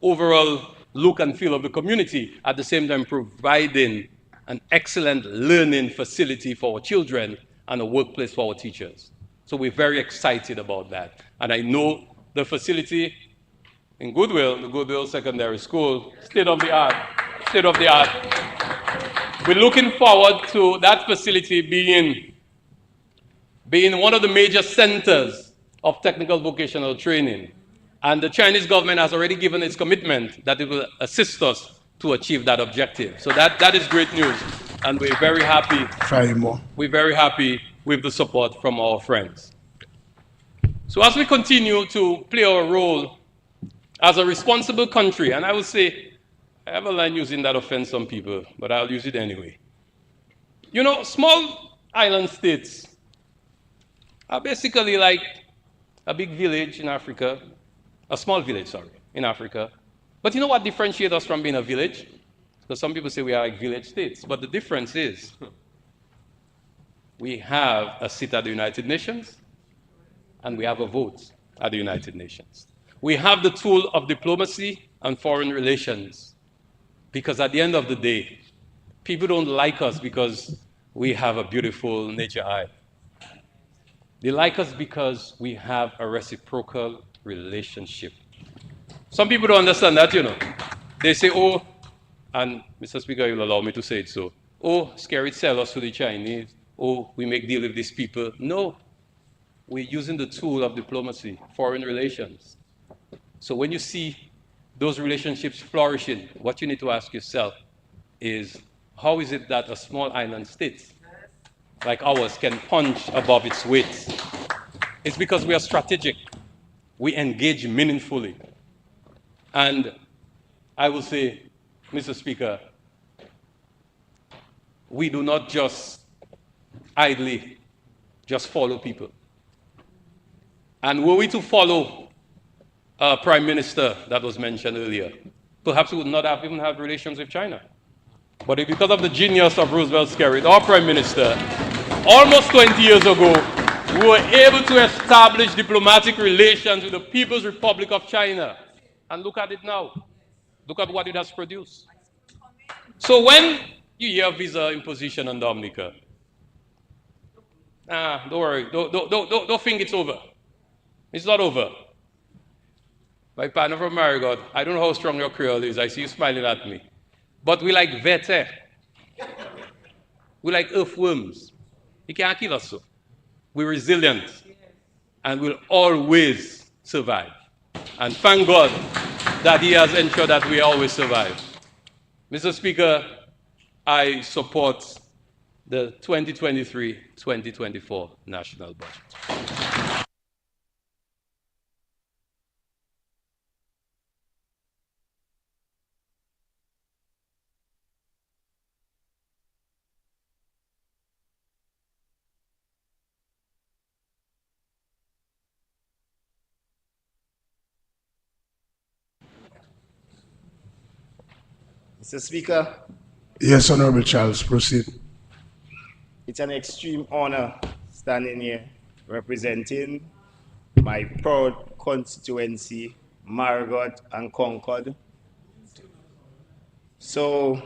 [SPEAKER 8] overall look and feel of the community, at the same time providing an excellent learning facility for our children and a workplace for our teachers. So we're very excited about that. And I know the facility in Goodwill, the Goodwill Secondary School, state of the art. We're looking forward to that facility being one of the major centers of technical vocational training. And the Chinese government has already given its commitment that it will assist us to achieve that objective. So that is great news. And we're very happy. We're very happy with the support from our friends. So as we continue to play our role as a responsible country, and I will say, I have a line using that offends some people, but I'll use it anyway. Small island states are basically like a big village in Africa, a small village, in Africa. But you know what differentiates us from being a village? Because some people say we are like village states, but the difference is we have a seat at the United Nations and we have a vote at the United Nations. We have the tool of diplomacy and foreign relations. Because at the end of the day, people don't like us because we have a beautiful nature eye. They like us because we have a reciprocal relationship. Some people don't understand that, you know. They say, oh, and Mr. Speaker, you'll allow me to say it so. Oh, scary sell us to the Chinese. Oh, we make deal with these people. No, we're using the tool of diplomacy, foreign relations. So when you see those relationships flourishing, what you need to ask yourself is, how is it that a small island state like ours can punch above its weight? It's because we are strategic. We engage meaningfully. And I will say, Mr. Speaker, we do not just idly just follow people. And were we to follow a prime minister that was mentioned earlier, perhaps we would not have even have relations with China. But because of the genius of Roosevelt Skerrit, our prime minister, almost 20 years ago, we were able to establish diplomatic relations with the People's Republic of China. And look at it now. Look at what it has produced. So when you hear visa imposition on Dominica, don't worry, don't think it's over. It's not over. My partner from Marigot, I don't know how strong your Creole is. I see you smiling at me. But we like vete. We like earthworms. You can't kill us so. We're resilient. And we'll always survive. And thank God that He has ensured that we always survive. Mr. Speaker, I support the 2023-2024 national budget.
[SPEAKER 9] Mr. Speaker,
[SPEAKER 3] Yes, Honorable Charles, proceed.
[SPEAKER 9] it's an extreme honor standing here representing my proud constituency, Marigot and Concord. So,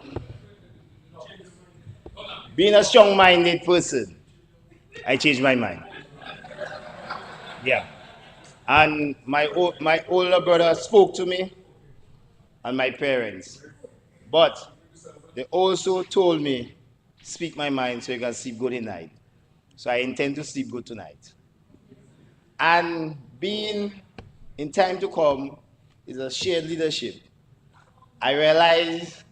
[SPEAKER 9] being a strong-minded person, I changed my mind. Yeah. And my older brother spoke to me and my parents. But they also told me, speak my mind so you can sleep good at night. So I intend to sleep good tonight. And being in time to come is a shared leadership. I realize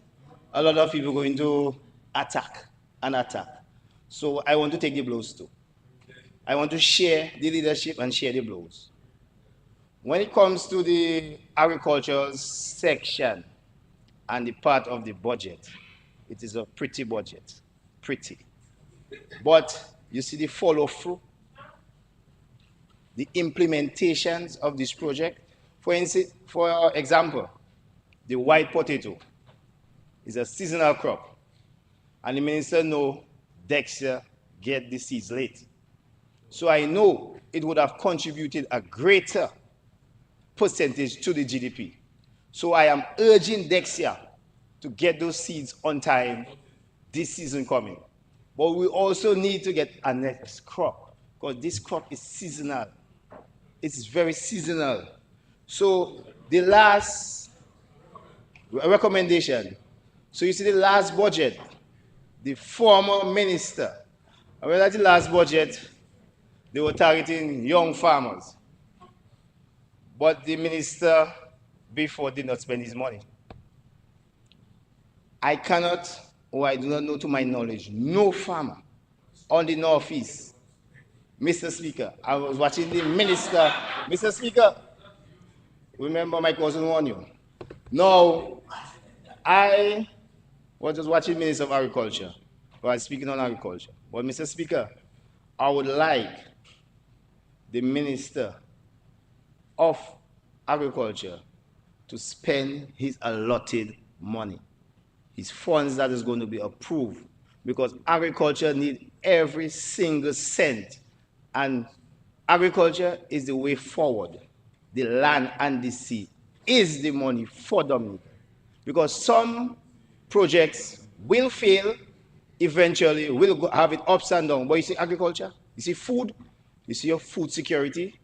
[SPEAKER 9] a lot of people are going to attack and attack. So I want to take the blows too. I want to share the leadership and share the blows. When it comes to the agricultural section and the part of the budget, it is a pretty budget, pretty. But you see the follow-through, the implementations of this project. For instance, for example, the white potato is a seasonal crop. And the minister knows Dexter get the seeds late. So I know it would have contributed a greater percentage to the GDP. So I am urging Dexter to get those seeds on time this season coming. But we also need to get a next crop, because this crop is seasonal. It's very seasonal. So the last recommendation, so you see the last budget, the former minister, I read that the last budget, they were targeting young farmers. But the minister before did not spend his money. I cannot, or I do not know to my knowledge, no farmer on the Northeast. Mr. Speaker, I was watching the minister. Mr. Speaker, remember my cousin warned you. No, I was just watching Minister of Agriculture, while speaking on agriculture. But Mr. Speaker, I would like the Minister of Agriculture to spend his allotted money, his funds that is going to be approved, because agriculture needs every single cent, and agriculture is the way forward. The land and the sea is the money for Dominica, because some projects will fail eventually, will have it ups and downs. But you see agriculture, you see food, you see your food security.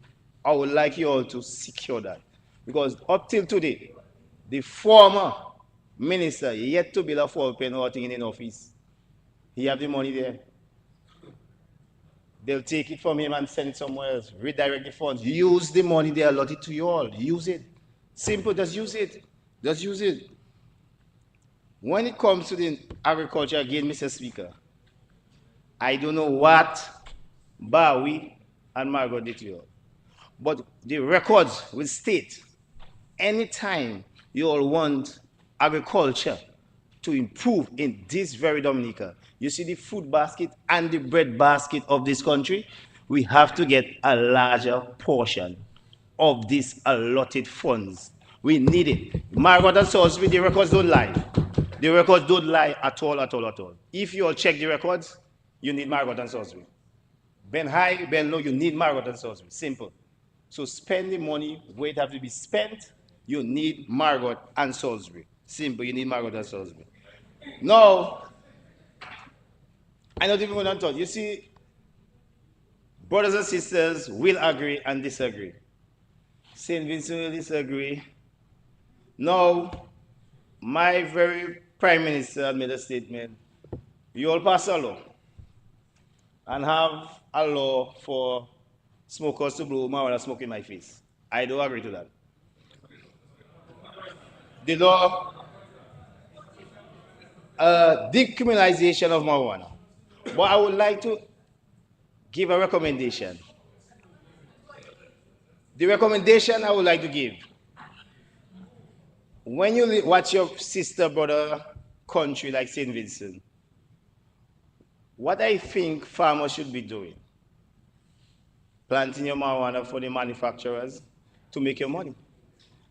[SPEAKER 9] I would like you all to secure that. Because up till today, the former minister yet to build a 4-pen thing in office. He have the money there. They'll take it from him and send it somewhere else. Redirect the funds. Use the money they allotted to you all. Use it. Simple, just use it. Just use it. When it comes to the agriculture, again, Mr. Speaker, I don't know what Bowie and Margot did to you all. But the records will state, anytime you all want agriculture to improve in this very Dominica, you see the food basket and the bread basket of this country, we have to get a larger portion of these allotted funds. We need it. Margot and Salisbury, the records don't lie. The records don't lie at all, at all, at all. If you all check the records, you need Margot and Salisbury. Ben high, Ben low, you need Margot and Salisbury. Simple. So spend the money where it has to be spent. You need Margot and Salisbury. Simple, you need Margot and Salisbury. Now, I don't even want to talk. You see, brothers and sisters will agree and disagree. St. Vincent will disagree. Now, my very Prime Minister made a statement. You all pass a law and have a law for smokers to blow marijuana smoke in my face. I don't agree to that. The law, decriminalization of marijuana. But I would like to give a recommendation. The recommendation I would like to give, when you watch your sister, brother country like St. Vincent, what I think farmers should be doing, planting your marijuana for the manufacturers to make your money,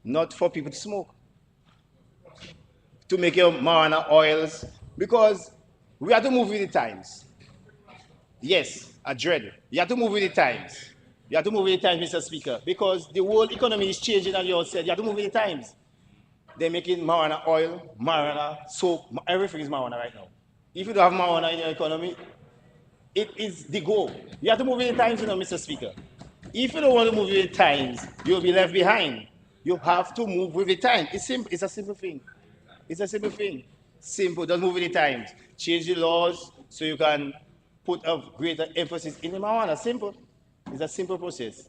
[SPEAKER 9] not for people to smoke. To make your marijuana oils, because we have to move with the times. Yes, I dread. You have to move with the times. You have to move with the times, Mr. Speaker, because the world economy is changing, as you all said. You have to move with the times. They're making marijuana oil, marijuana soap, everything is marijuana right now. If you don't have marijuana in your economy, it is the goal. You have to move with the times, you know, Mr. Speaker. If you don't want to move with the times, you'll be left behind. You have to move with the times. It's simple. It's a simple thing. It's a simple thing. Simple. Just move with the times. Change the laws so you can put a greater emphasis in the marijuana. Simple. It's a simple process.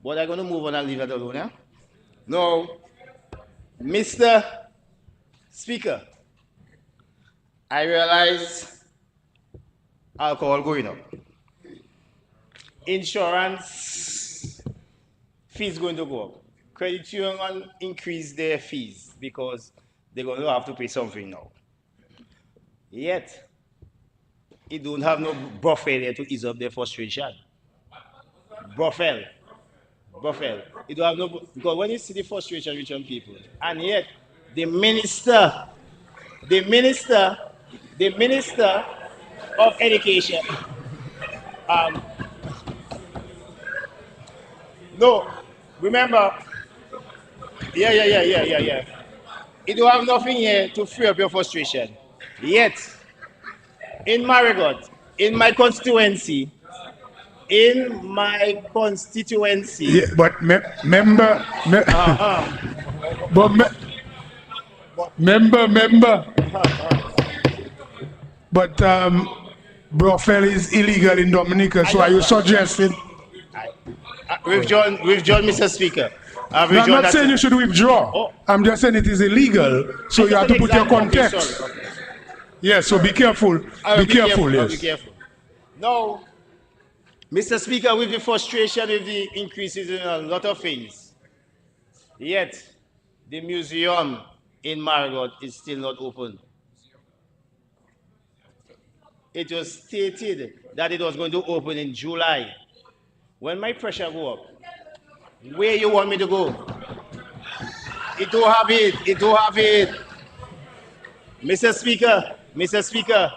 [SPEAKER 9] But I'm going to move on and leave that alone. Yeah? Now, Mr. Speaker, I realize alcohol going up. Insurance fees going to go up. Credit union increase their fees because they're going to have to pay something now. Yet, it don't have no buffet there to ease up their frustration. Buffet. It don't have no, because when you see the frustration with young people, and yet the minister of education, no, remember, yeah. It don't have nothing here to free up your frustration. Yet, in Marigot, in my constituency, yeah,
[SPEAKER 3] but but brothel is illegal in Dominica, so are you suggesting?
[SPEAKER 9] Withdrawn, Mr. Speaker.
[SPEAKER 3] No, I'm not saying you should withdraw.
[SPEAKER 9] Oh.
[SPEAKER 3] I'm just saying it is illegal, so you have to put your context.
[SPEAKER 9] Okay, sorry.
[SPEAKER 3] Yes, so be careful. Be careful, yes.
[SPEAKER 9] Be careful. Now, Mr. Speaker, with the frustration with the increases in a lot of things, yet the museum in Marigot is still not open. It was stated that it was going to open in July. When my pressure go up, where you want me to go? It don't have it. Mr. Speaker,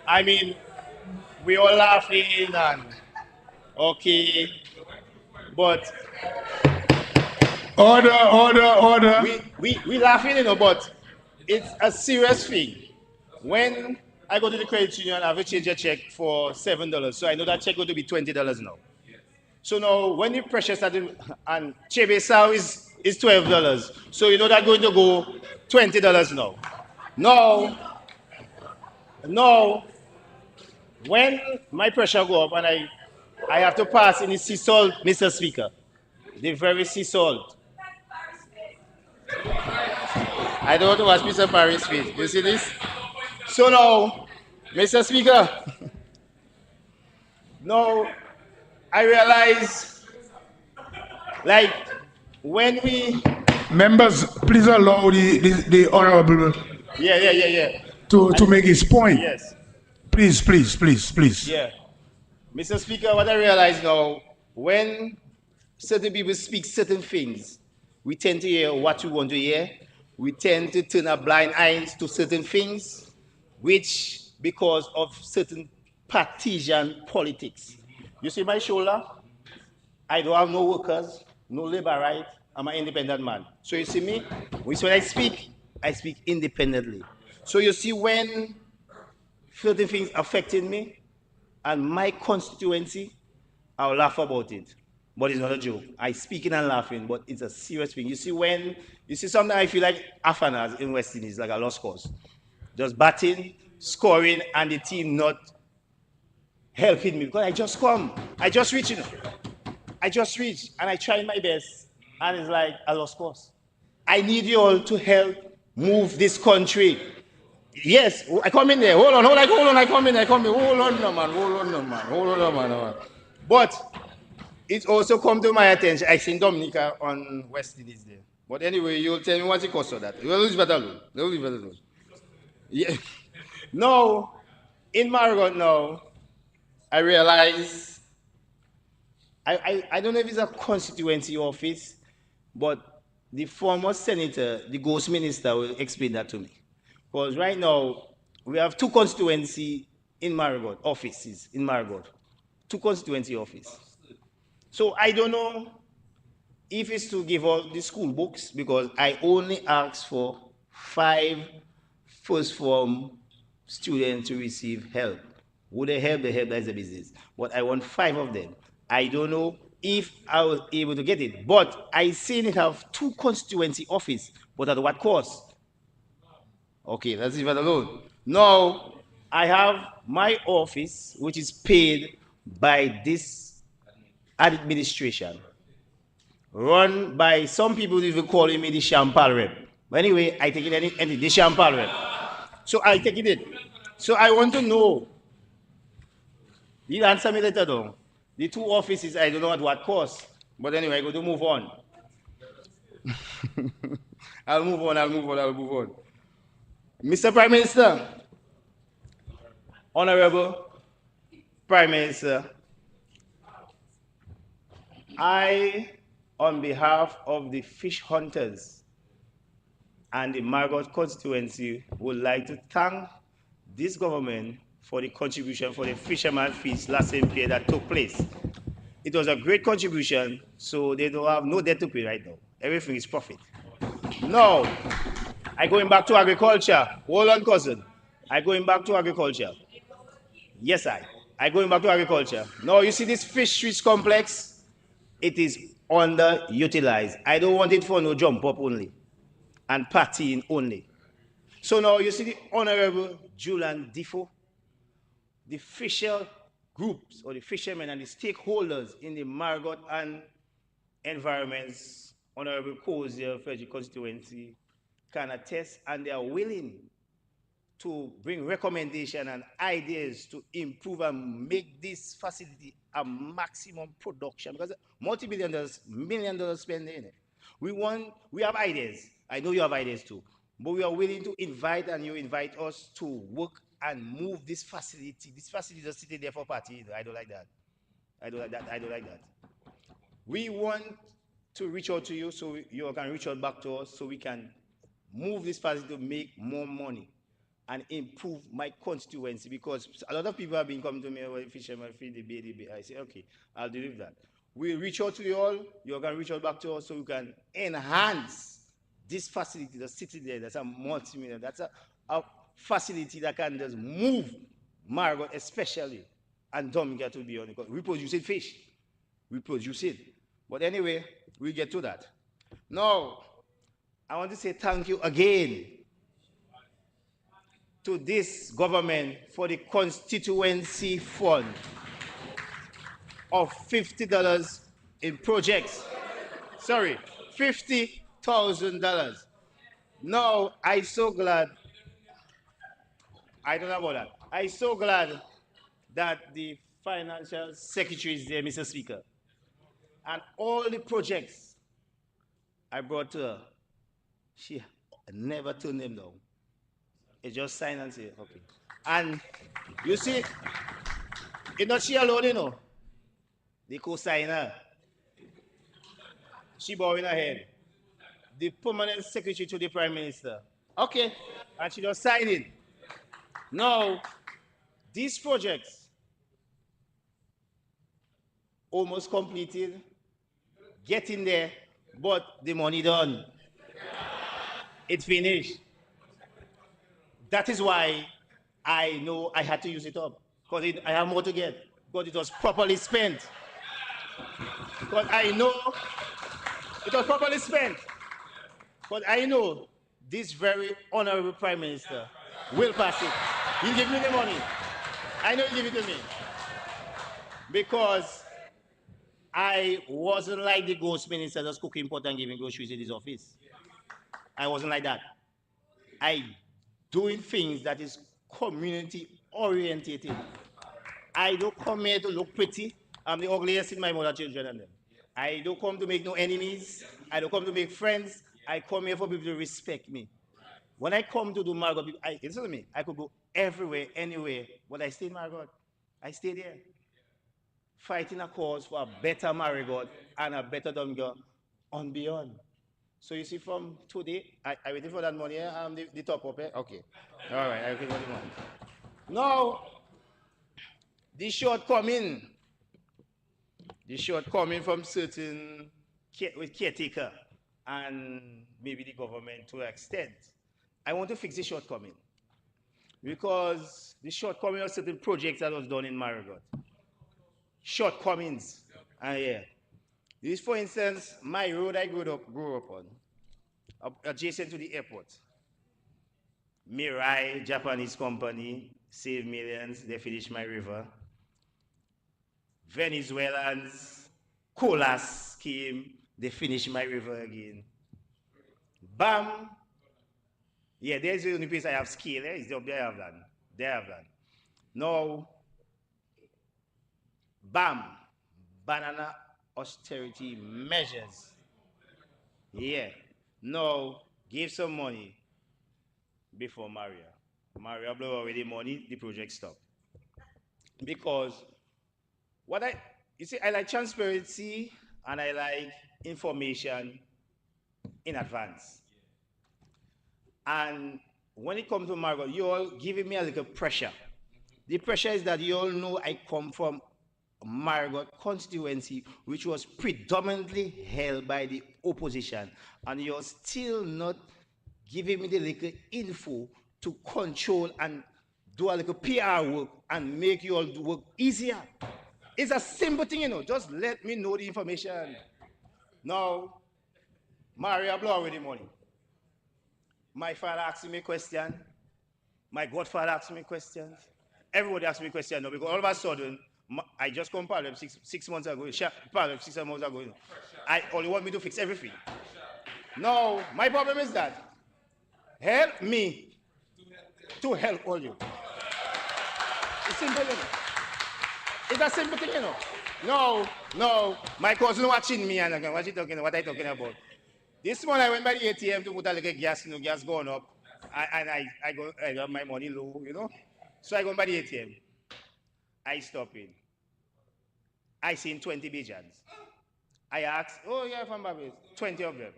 [SPEAKER 9] I mean, we all laughing and okay, but
[SPEAKER 3] order.
[SPEAKER 9] we laughing, you know, but it's a serious thing. When I go to the credit union, I have to change a check for $7. So I know that check going to be $20 now. So now when the pressure started, and Chebesau is $12. So you know that's going to go $20 now. No, when my pressure go up and I have to pass in the sea salt, Mr. Speaker, the very sea salt. I don't want to watch Mr. Paris' face. You see this? So now, Mr. Speaker, now I realize, like, when we...
[SPEAKER 3] Members, please allow the honorable
[SPEAKER 9] Yeah.
[SPEAKER 3] to make his point.
[SPEAKER 9] Yes.
[SPEAKER 3] Please.
[SPEAKER 9] Yeah. Mr. Speaker, what I realize now, when certain people speak certain things, we tend to hear what we want to hear. We tend to turn a blind eye to certain things, which because of certain partisan politics. You see my shoulder? I don't have no workers, no labor right. I'm an independent man. So you see me? When I speak independently. So you see when certain things affecting me and my constituency, I'll laugh about it. But it's not a joke. I speaking and laughing, but it's a serious thing. You see sometimes I feel like Afanas in West Indies, like a lost cause. Just batting, scoring, and the team not helping me. Because I just come. I just reach, and I try my best, and it's like a lost cause. I need you all to help move this country. Yes, I come in there. Hold on, I come in. Hold on, man. But it also come to my attention. I seen Dominica on West Indies there. But anyway, you'll tell me what's the cost of that. We'll leave that alone. Yeah. No, in Margot now, I realize, I don't know if it's a constituency office, but the former senator, the ghost minister, will explain that to me. Because right now, we have two constituency in Margot, offices in Margot. Two constituency offices. So I don't know if it's to give out the school books, because I only asked for 5 first form students to receive help. Would they help? They help, that's the business. But I want 5 of them. I don't know if I was able to get it. But I seen it have 2 constituency office, but at what cost? Okay, let's leave it alone. Now, I have my office, which is paid by this administration, run by some people even calling me the Champal rep. But anyway, I take it any the Champal rep. So I take it. So I want to know. You answer me later though. The 2 offices, I don't know at what cost. But anyway, I go to move on. I'll move on. Mr. Prime Minister, Honorable Prime Minister, I, on behalf of the fish hunters and the Margot constituency, would like to thank this government for the contribution for the fisherman fees last same period that took place. It was a great contribution, so they don't have no debt to pay right now. Everything is profit. Now, I going back to agriculture. Hold on, cousin. I going back to agriculture. Yes, I going back to agriculture. Now, you see this fisheries complex? It is underutilized. I don't want it for no jump up only and partying only. So now you see the Honorable Julian Defoe, the fisher groups or the fishermen and the stakeholders in the Margot and environments, Honorable Cozier, Frederick constituency, can attest, and they are willing to bring recommendation and ideas to improve and make this facility a maximum production, because multi-billion dollars, $1 million spending in it. We have ideas. I know you have ideas too, but we are willing to invite, and you invite us to work and move this facility. This facility is sitting there for party. I don't like that. We want to reach out to you so you can reach out back to us so we can move this facility to make more money and improve my constituency, because a lot of people have been coming to me about fishermen feed the baby. I say, okay, I'll deliver that. We'll reach out to you all. You can reach out back to us so we can enhance this facility that's sitting there, that's a multi-million, that's a facility that can just move Margot especially, and Dominica to be on it. We produce it fish. We produce it. But anyway, we'll get to that. Now, I want to say thank you again to this government for the constituency fund of $50 in projects. Sorry, $50,000. Now, I'm so glad, I don't know about that. I'm so glad that the financial secretary is there, Mr. Speaker. And all the projects I brought to her, she never turned them down. It just signed and say, okay. And you see, it's not she alone, you know. The co-signer. She bowing her head. The permanent secretary to the prime minister. Okay. And she just signed it. Now, these projects almost completed, getting there, but the money done. It finished. That is why I know I had to use it up, because I have more to get, because it was properly spent. Because I know it was properly spent. Because I know this very honorable prime minister will pass it. He'll give me the money. I know he'll give it to me. Because I wasn't like the ghost minister just cooking pot and giving groceries in his office. I wasn't like that. I doing things that is community orientated. I don't come here to look pretty. I'm the ugliest in my mother children and them. I don't come to make no enemies. I don't come to make friends. I come here for people to respect me. When I come to do Margot, listen to me, I could go everywhere, anywhere, but I stay in Margot. I stay there. Fighting a cause for a better Marigot and a better Domingo on beyond. So you see, from today, I waiting for that money, the top up, eh? Okay. All right, I waiting for the money. Now, the shortcoming from certain caretaker and maybe the government to an extent, I want to fix the shortcoming. Because the shortcoming of certain projects that was done in Marigot. Shortcomings. Yeah. This, for instance, my road I grew up on, adjacent to the airport. Mirai, Japanese company, save millions, they finish my river. Venezuelans, Colas scheme, they finish my river again. BAM, yeah, there's the only place I have scale, eh? They have that. They have that. Now, BAM, banana austerity measures. Yeah. Now, give some money before Maria. Maria blow away the money, the project stopped. Because you see, I like transparency and I like information in advance. And when it comes to Margot, you all giving me a little pressure. The pressure is that you all know I come from Margot constituency, which was predominantly held by the opposition, and you're still not giving me the little info to control and do a little PR work and make you all do work easier. It's a simple thing, you know. Just let me know the information. Now, Maria blow away the money. My father asked me a question. My godfather asked me questions. Everybody asked me a question now, because all of a sudden, I just come part of 6 months ago, part of 6 months ago. You know. I only want me to fix everything. No, my problem is that help me to help all you. It's simple, you know. It's a simple thing, you know. No, my cousin watching me and what you talking? What I talking about? This morning I went by the ATM to put a little gas, you know, gas going up, and I got my money low, you know. So I go by the ATM. I stop in. I seen 20 Bajans. I asked, oh yeah, from Barbados, 20 of them.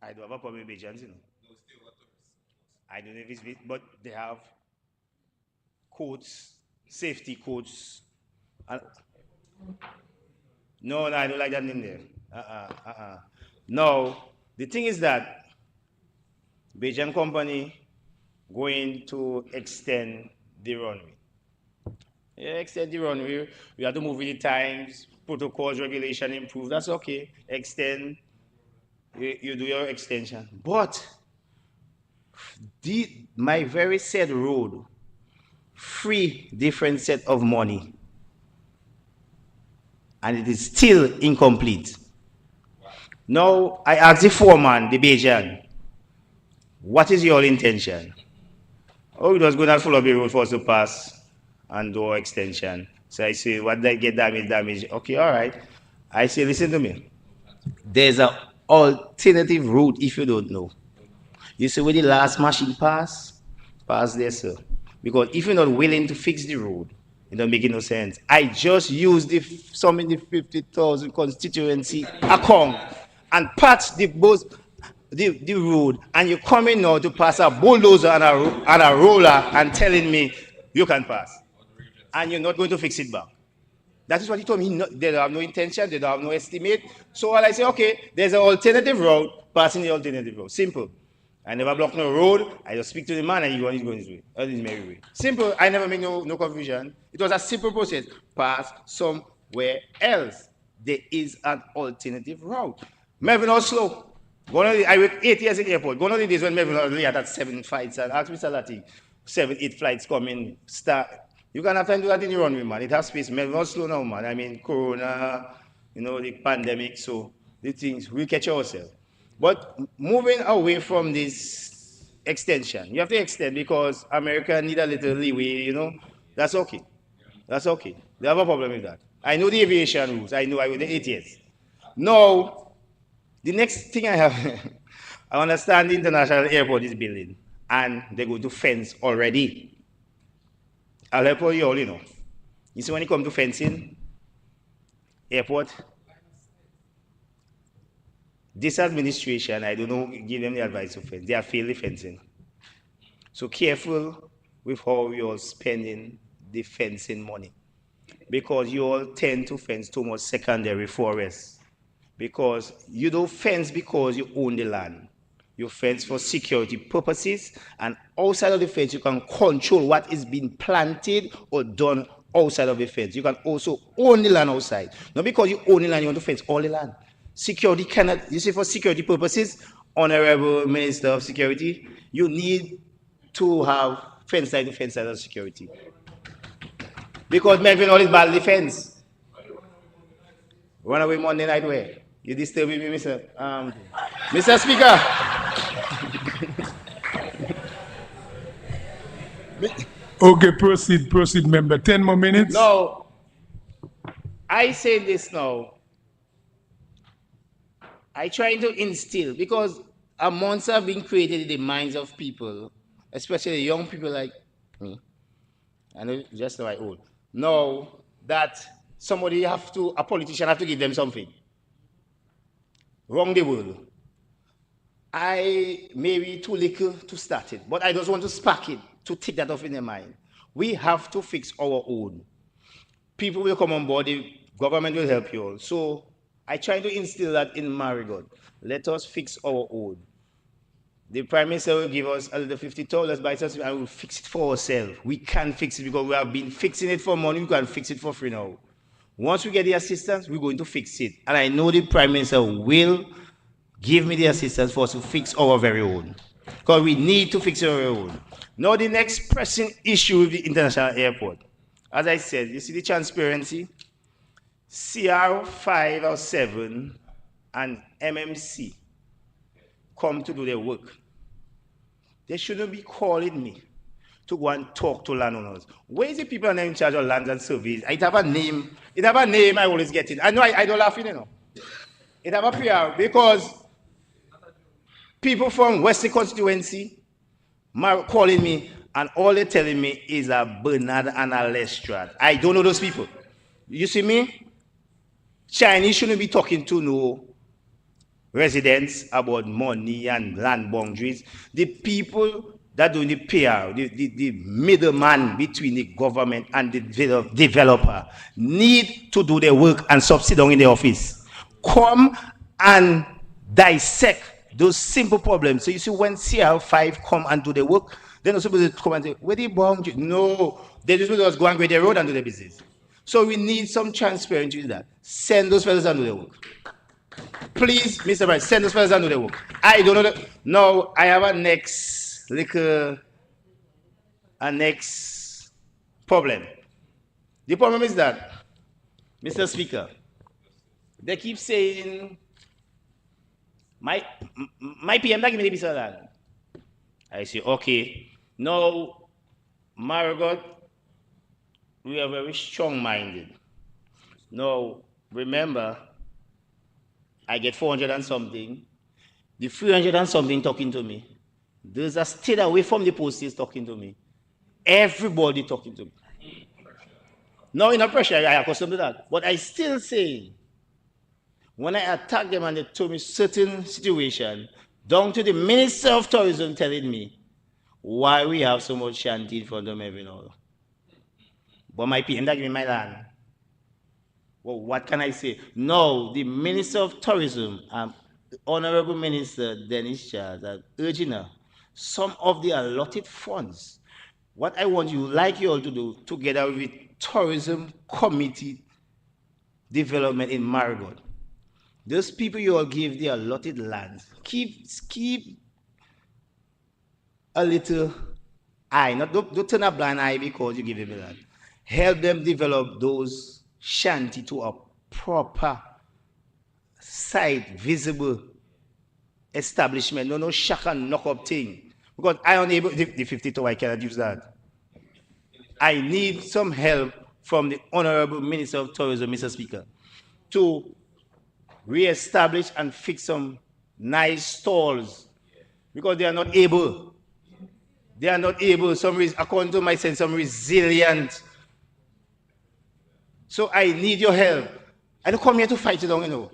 [SPEAKER 9] I don't have a problem with Bajans, you know. I don't know if it's, but they have coats, safety coats. No, I don't like that name there. No, The thing is that Bajan Company going to extend the runway. Yeah, extend the runway. We have to move with the times, protocols, regulation improve. That's okay. Extend. You do your extension. But my very said road, 3 different set of money, and it is still incomplete. Now, I asked the foreman, the Bajan, what is your intention? Oh, it was going to follow the road for us to pass and do extension. So I say, what did I get damage? Okay, all right. I say, listen to me. There's an alternative route if you don't know. You see where the last machine pass there, sir. Because if you're not willing to fix the road, it don't make no sense. I just used the 50,000 constituency account and patch the road, and you're coming now to pass a bulldozer and a roller and telling me you can pass, and you're not going to fix it back. That is what he told me. They don't have no intention, they don't have no estimate. So I say, okay, there's an alternative road, passing the alternative road. Simple. I never block no road. I just speak to the man and he's going his way. That is merry way. Simple. I never make no confusion. It was a simple process. Pass somewhere else. There is an alternative route. Melvin Oslo. I worked 8 years in the airport. Gone on the days when Melvin Oslo had 7 flights. And ask Mr. Lati, 7, 8 flights coming. Start. You can have time to do that in the runway, man. It has space. Melvin Oslo now, man. I mean, Corona, the pandemic. So the things, we'll catch ourselves. But moving away from this extension, you have to extend because America need a little leeway, That's okay. That's okay. They have a problem with that. I know the aviation rules. I know I was the 8 years. Now, the next thing I have, I understand the international airport is building and they're going to fence already. I'll help you all, You see when it comes to fencing, airport, this administration, I don't know, give them the advice to fence. They are failing fencing. So careful with how you're spending the fencing money. Because you all tend to fence too much secondary forests. Because you don't fence because you own the land. You fence for security purposes, and outside of the fence, you can control what is being planted or done outside of the fence. You can also own the land outside. Not because you own the land, you want to fence all the land. Security cannot, you see, for security purposes, Honorable Minister of Security, you need to have fence side to fence side of security. Because Melvin all is badly fenced. Run away Monday night where? You disturbing me, Mr. Mr. Speaker.
[SPEAKER 3] Okay, proceed, member. 10 more minutes.
[SPEAKER 9] No, I say this now. I try to instill, because a monster have been created in the minds of people, especially young people like me. I know just my old. Know that a politician have to give them something. Wrong the world. I may be too little to start it, but I just want to spark it, to take that off in their mind. We have to fix our own. People will come on board, the government will help you all. So I try to instill that in Marigot. Let us fix our own. The Prime Minister will give us a little 50,000, let's buy something, and we'll fix it for ourselves. We can fix it because we have been fixing it for money, we can fix it for free now. Once we get the assistance, we're going to fix it. And I know the Prime Minister will give me the assistance for us to fix our very own. Because we need to fix our very own. Now the next pressing issue with the international airport. As I said, you see the transparency? CR 5 or 7 and MMC come to do their work. They shouldn't be calling me to go and talk to landowners. Where is the people in charge of lands and surveys? It have a name. It have a name I always get it. I know I don't laugh in it. It have a PR because people from Western Constituency calling me and all they're telling me is a Bernard and a Lestrade. I don't know those people. You see me? Chinese shouldn't be talking to no residents about money and land boundaries. The people that do the PR, the middleman between the government and the developer, need to do their work and stop sit down in the office. Come and dissect those simple problems. So you see, when CR5 come and do the work, they're not supposed to come and say, where the boundary? No, they're just supposed to go and grade the road and do the business. So we need some transparency in that. Send those fellas and do the work. Please, Mr. Vice, send those fellas and do the work. I don't know. Now, I have a next problem. The problem is that, Mr. Speaker, they keep saying, my PM not give me the piece of land. I say, okay. Now, Margot, we are very strong-minded. Now, remember, I get 400 and something. The 300 and something talking to me. There's a state away from the posties talking to me. Everybody talking to me. Now, in a pressure, I accustomed to that. But I still say, when I attack them and they told me certain situation, down to the Minister of Tourism telling me why we have so much shanty in front of them every now. But my PM that give me my land. Well, what can I say? No, the Minister of Tourism, the Honorable Minister Dennis Charles, are urging her, some of the allotted funds. What I want you, like you all to do, together with Tourism Committee Development in Marigot, those people you all give the allotted lands, keep a little eye, don't turn a blind eye because you give them land. Help them develop those shanty to a proper site, visible establishment, no shack and knock up thing. Because I unable the 52, I cannot use that. I need some help from the Honorable Minister of Tourism, Mr. Speaker, to re-establish and fix some nice stalls because they are not able. They are not able, according to my sense, some resilient. So I need your help. I don't come here to fight you down, you know.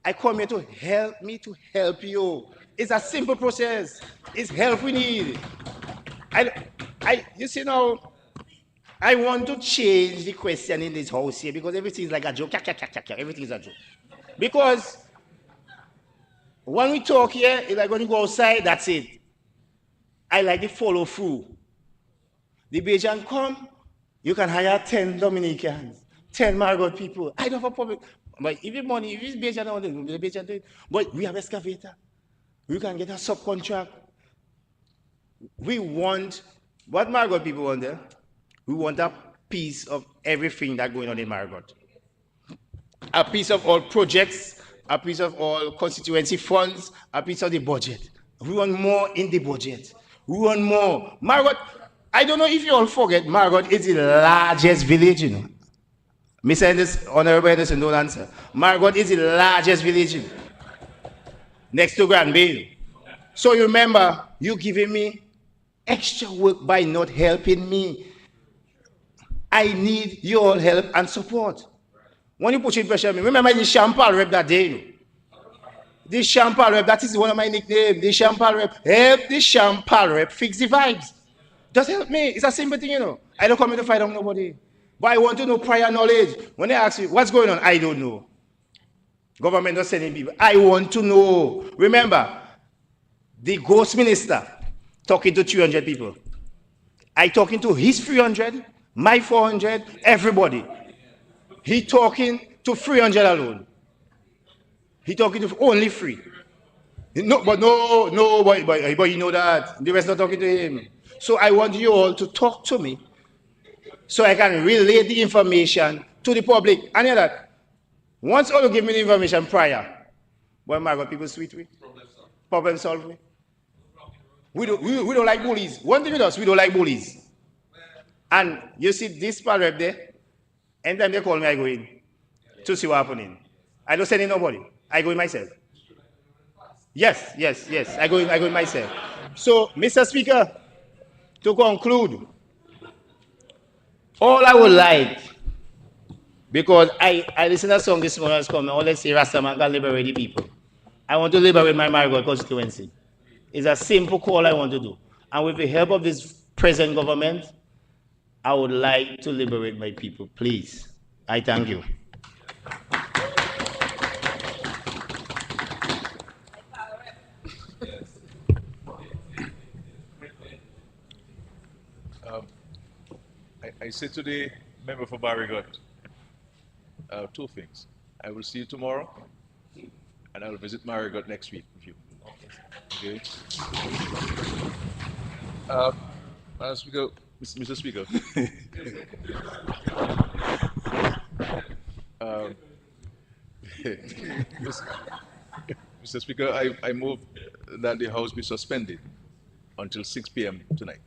[SPEAKER 9] I come here to help me to help you. It's a simple process. It's help we need. You see now, I want to change the question in this house here because everything is like a joke. Everything is a joke. Because when we talk here, it's like when you go outside, that's it. I like the follow through. The Bajan come, you can hire 10 Dominicans, 10 Margot people. I don't have a problem. But if it's money, if it's Bajan, I want to do the Bajan do it. But we have excavator. We can get a subcontract. We want, what Margot people want there? We want a piece of everything that's going on in Margot. A piece of all projects, a piece of all constituency funds, a piece of the budget. We want more in the budget. We want more. Margot, I don't know if you all forget, Margot is the largest village, you know. Mr. Anderson, Honorable Anderson, don't answer. Margot is the largest village, you know, next to Grand Bay. So you remember, you giving me extra work by not helping me. I need your help and support. When you push in pressure on me, remember the Champal rep that day, you know? The Champal rep, that is one of my nicknames. The Champal rep, help the Champal rep fix the vibes. Just help me. It's a simple thing, you know. I don't come here to fight on nobody. But I want to know prior knowledge. When they ask you, what's going on? I don't know. Government not sending people. I want to know. Remember, the ghost minister talking to 300 people. I talking to his 300, my 400, everybody. He talking to 300 alone. He talking to only 3. No, but you know that. The rest not talking to him. So I want you all to talk to me so I can relay the information to the public. And hear that. Once all you give me the information prior, what am I going people sweet with? Problem solve. We don't like bullies. One thing with us, we don't like bullies. And you see this part right there, anytime they call me, I go in to see what's happening. I don't send in nobody. I go in myself. Yes. I go in myself. So, Mr. Speaker, to conclude, all I would like, because I listened to a song this morning that's coming, all let's say Rastaman can liberate the people. I want to liberate my Marigot constituency. It's a simple call I want to do. And with the help of this present government, I would like to liberate my people. Please. I thank you.
[SPEAKER 5] I say to the member for Barrigot, two things. I will see you tomorrow, and I will visit Marigot next week with you. Okay? Madam Speaker, Mr. Speaker. um, Mr. Speaker, I move that the House be suspended until 6 p.m. tonight.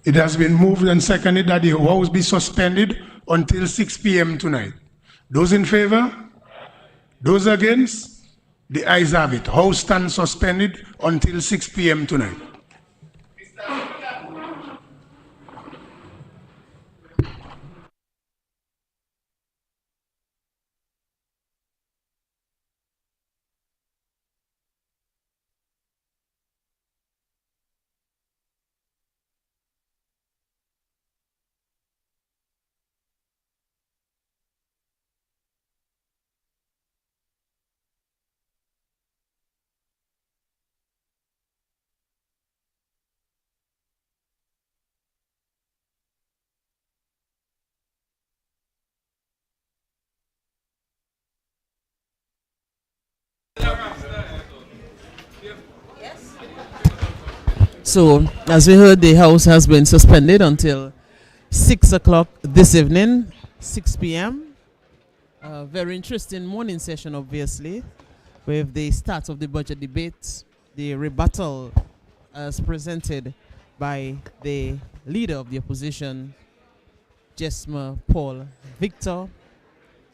[SPEAKER 3] It has been moved and seconded that the House be suspended until 6 p.m. tonight. Those in favor? Those against? The ayes have it. House stands suspended until 6 p.m. tonight.
[SPEAKER 1] So, as we heard, the House has been suspended until 6 o'clock this evening, 6 p.m. Very interesting morning session, obviously, with the start of the budget debate, the rebuttal as presented by the leader of the opposition, Jesma Paul Victor.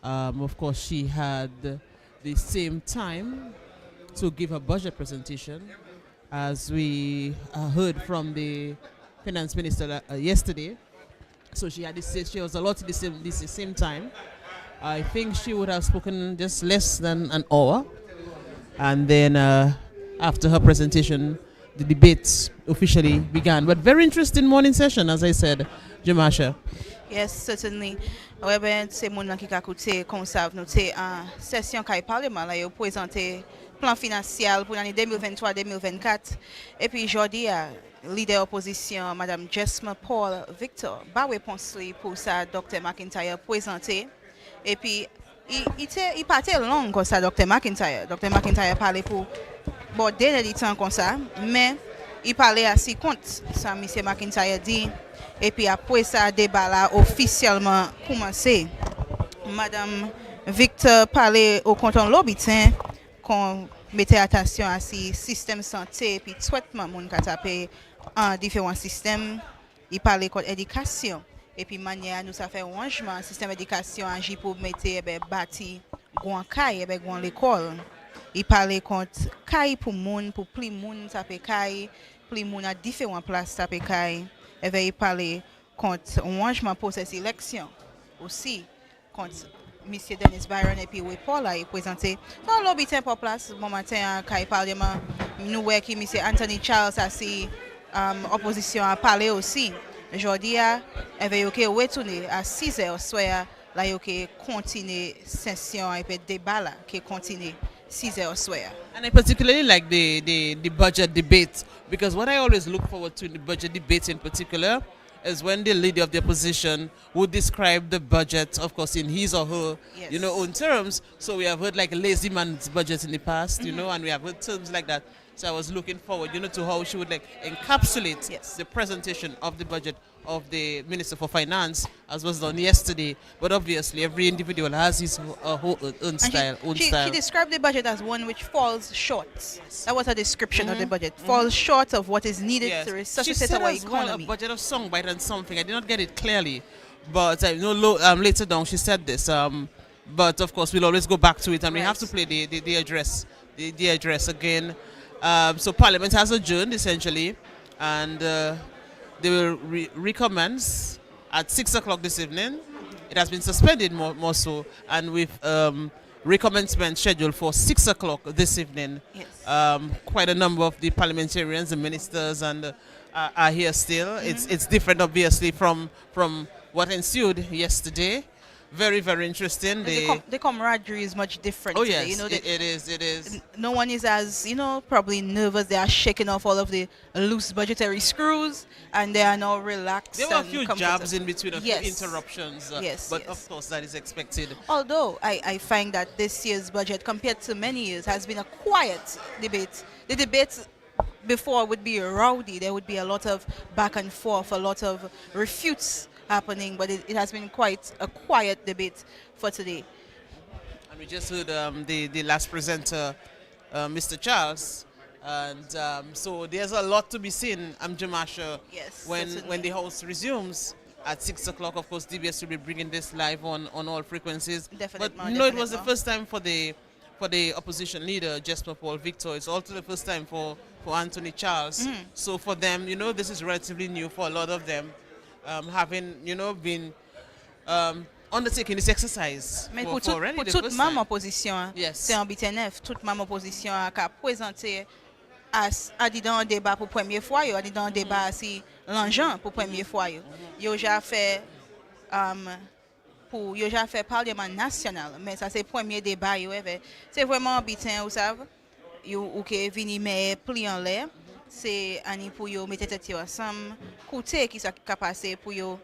[SPEAKER 1] Of course, she had the same time to give a budget presentation, as we heard from the finance minister yesterday. So she had she was allotted the same time. I think she would have spoken just less than an hour, and then after her presentation, the debate officially began. But very interesting morning session, as I said, Jamasha.
[SPEAKER 2] Yes, certainly. However, c'est mon qui a écouté comme ça, nous c'est en session qui parlement là, il présenté plan financier pour l'année 2023-2024. Et puis aujourd'hui, leader opposition, Madame Jesma Paul Victor, ba réponse pour ça, Dr. McIntyre présenté. Et puis il partait long comme ça, Dr. McIntyre. Dr. McIntyre parlait pour bon délai de temps comme ça, mais il parlait assez compte ça, M. McIntyre dit. Et puis après ça, débat là officiellement commencé. Madame Victor parlait au canton Lobitin qu'on mettait attention à ce système santé et puis traitement moun ka tapé en différents systèmes. Il parlait contre éducation et puis manière nous ça fait rangement système éducation agit pour mettre bâti grand caille grand l'école. Il parlait contre caille pour moun pour plus moun tapé caille, plus moun à différentes places tapé caille. Et il parlait contre un rangement pour ces élections aussi contre M. Dennis Byron et puis Paul a présenté. Dans l'habitant pour place, bon matin, quand il parlement, nous voyons que M. Anthony Charles a si opposition a parlé aussi. Aujourd'hui, il va retourner à 6 heures, soit là, il continue session et puis débat là, qui continue 6 heures, soit.
[SPEAKER 1] And I particularly like the budget debate, because what I always look forward to in the budget debate in particular is when the leader of the opposition would describe the budget, of course, in his or her, own terms. So we have heard like a lazy man's budget in the past, and we have heard terms like that. So I was looking forward, to how she would like encapsulate the presentation of the budget of the Minister for Finance, as was done yesterday. But obviously, every individual has his own style.
[SPEAKER 2] She described the budget as one which falls short. That was her description of the budget. Falls short of what is needed to resuscitate our economy.
[SPEAKER 1] A budget of songbite and something. I did not get it clearly, but I know later down she said this. But of course, we'll always go back to it, and we have to play the address, the address again. So Parliament has adjourned essentially, and they will recommence at 6 o'clock this evening. It has been suspended more so, and with recommencement scheduled for 6 o'clock this evening.
[SPEAKER 2] Yes.
[SPEAKER 1] Quite a number of the parliamentarians, the ministers, and are here still. It's different, obviously, from what ensued yesterday. very, very interesting.
[SPEAKER 2] The camaraderie is much different.
[SPEAKER 1] Oh
[SPEAKER 2] today.
[SPEAKER 1] yes,
[SPEAKER 2] You know,
[SPEAKER 1] it is.
[SPEAKER 2] no one is as, probably nervous. They are shaking off all of the loose budgetary screws, and they are now relaxed.
[SPEAKER 1] There were a
[SPEAKER 2] and
[SPEAKER 1] few
[SPEAKER 2] comfortable.
[SPEAKER 1] jabs in between, a
[SPEAKER 2] Yes.
[SPEAKER 1] few interruptions.
[SPEAKER 2] Yes,
[SPEAKER 1] but
[SPEAKER 2] yes.
[SPEAKER 1] of course that is expected.
[SPEAKER 2] Although I find that this year's budget, compared to many years, has been a quiet debate. The debate before would be rowdy. There would be a lot of back and forth, a lot of refutes happening, but it has been quite a quiet debate for today.
[SPEAKER 1] And we just heard the last presenter, Mr. Charles. And so there's a lot to be seen, Jamasha,
[SPEAKER 2] Yes,
[SPEAKER 1] when
[SPEAKER 2] certainly.
[SPEAKER 1] the House resumes at 6 o'clock. Of course, DBS will be bringing this live on all frequencies.
[SPEAKER 2] Definite
[SPEAKER 1] But
[SPEAKER 2] more,
[SPEAKER 1] it was the
[SPEAKER 2] definite more.
[SPEAKER 1] first time for the opposition leader, Jesper Paul Victor. It's also the first time for Anthony Charles. So for them, this is relatively new for a lot of them, having been undertaking this exercise
[SPEAKER 2] Mais
[SPEAKER 1] for
[SPEAKER 2] pour
[SPEAKER 1] already the
[SPEAKER 2] toute
[SPEAKER 1] first
[SPEAKER 2] même
[SPEAKER 1] time.
[SPEAKER 2] opposition,
[SPEAKER 1] Yes.
[SPEAKER 2] c'est en BTNF, toute même opposition a présenté à dit dans un débat pour première fois, yo a dit dans un débat si l'engin pour première fois yo. Yo déjà fait yo déjà fait parlement national, mais ça c'est premier débat yo avait. C'est vraiment bitin, vous savez. Yo ou que vini mais pli en l'air. C'est ani pour yo mettre tête ensemble, côté qui ça qui passer pour yo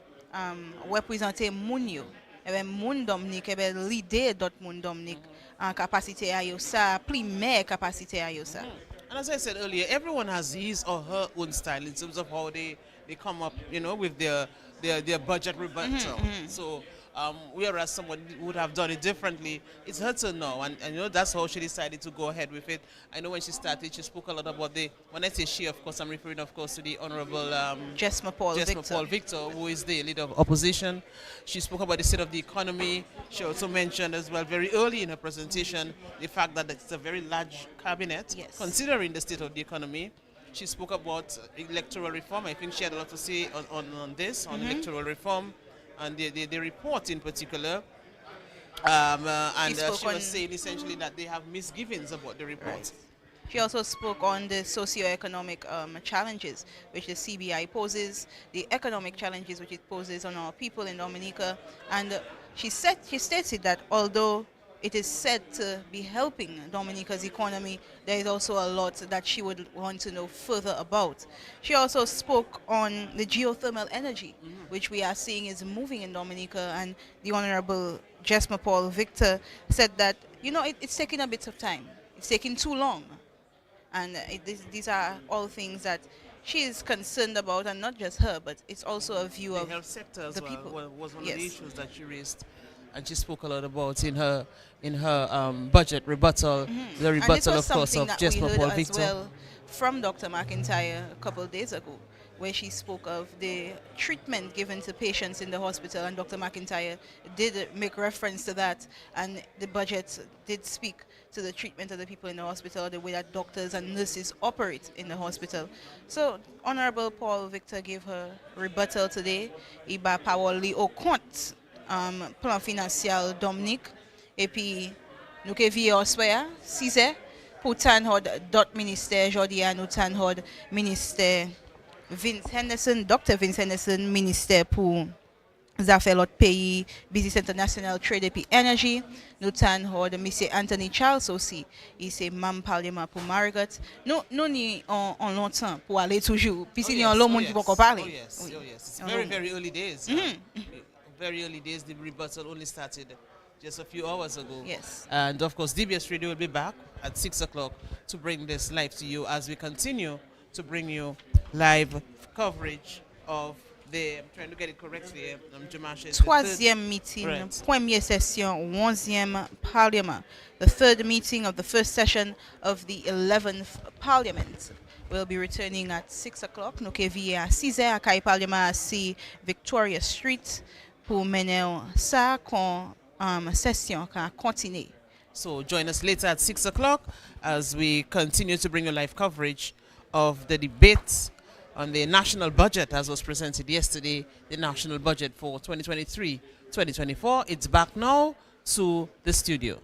[SPEAKER 2] représenter moun yo. Et bien moun Dominique, et bien l'idée d'autres moun Dominique en capacité à yo ça, primaire capacité à yo ça.
[SPEAKER 1] And as I said earlier, everyone has his or her own style in terms of how they come up, with their budget rebuttal. So whereas someone would have done it differently, it's her turn now, and that's how she decided to go ahead with it. I know when she started, she spoke a lot about when I say she, of course, I'm referring, of course, to the Honorable
[SPEAKER 2] Jesper Paul
[SPEAKER 1] Victor, who is the leader of opposition. She spoke about the state of the economy. She also mentioned as well, very early in her presentation, the fact that it's a very large cabinet,
[SPEAKER 2] Yes.
[SPEAKER 1] considering the state of the economy. She spoke about electoral reform. I think she had a lot to say on this, on electoral reform, and the report in particular. And she was saying essentially that they have misgivings about the report.
[SPEAKER 2] Right. She also spoke on the socio-economic challenges which the CBI poses, the economic challenges which it poses on our people in Dominica, and she stated that although it is said to be helping Dominica's economy, there is also a lot that she would want to know further about. She also spoke on the geothermal energy, which we are seeing is moving in Dominica, and the Honorable Jesper Paul Victor said that, it's taking a bit of time. It's taking too long. And these are all things that she is concerned about, and not just her, but it's also a view
[SPEAKER 1] The
[SPEAKER 2] of
[SPEAKER 1] health sector as
[SPEAKER 2] the
[SPEAKER 1] well
[SPEAKER 2] people.
[SPEAKER 1] was one
[SPEAKER 2] Yes.
[SPEAKER 1] of the issues that she raised, and she spoke a lot about in her budget rebuttal, the
[SPEAKER 2] And this
[SPEAKER 1] rebuttal,
[SPEAKER 2] was
[SPEAKER 1] of course,
[SPEAKER 2] something
[SPEAKER 1] of
[SPEAKER 2] that
[SPEAKER 1] Jesper
[SPEAKER 2] we heard
[SPEAKER 1] Paul
[SPEAKER 2] as
[SPEAKER 1] Victor.
[SPEAKER 2] well from Dr. McIntyre a couple of days ago, where she spoke of the treatment given to patients in the hospital, and Dr. McIntyre did make reference to that, and the budget did speak to the treatment of the people in the hospital, the way that doctors and nurses operate in the hospital. So, Honorable Paul Victor gave her rebuttal today. Il bat parole li au compte plan financier Dominique, et puis nous que vie au soir 6 heures pour tan hod dot ministère jodi à nous tan hod ministère Vince Henderson, Dr. Vince Henderson, ministère pour les affaires l'autre pays, Business International, Trade et puis Energy. Nous tan hod monsieur Anthony Charles aussi, il c'est membre parlement pour Margaret. Nous ni en longtemps pour aller toujours. Puis il y a un long monde qui va parler.
[SPEAKER 1] Oh yes,
[SPEAKER 2] Oui.
[SPEAKER 1] oh yes. It's
[SPEAKER 2] Un
[SPEAKER 1] very,
[SPEAKER 2] long-
[SPEAKER 1] very early days. Very early days. The rebuttal only started just a few hours ago.
[SPEAKER 2] Yes.
[SPEAKER 1] And of course, DBS Radio will be back at 6 o'clock to bring this live to you as we continue to bring you live coverage of I'm trying to get it correctly. Jamasha is the third-
[SPEAKER 2] Troisième meeting,
[SPEAKER 1] Correct.
[SPEAKER 2] première session, 11e Parliament. The third meeting of the first session of the 11th Parliament will be returning at 6 o'clock. Nous que via à 6 heures à Caille Parliament à Victoria Street pour mener ça con session qui continue.
[SPEAKER 1] So join us later at 6 o'clock as we continue to bring you live coverage of the debates on the national budget as was presented yesterday, the national budget for 2023-2024. It's back now to the studio.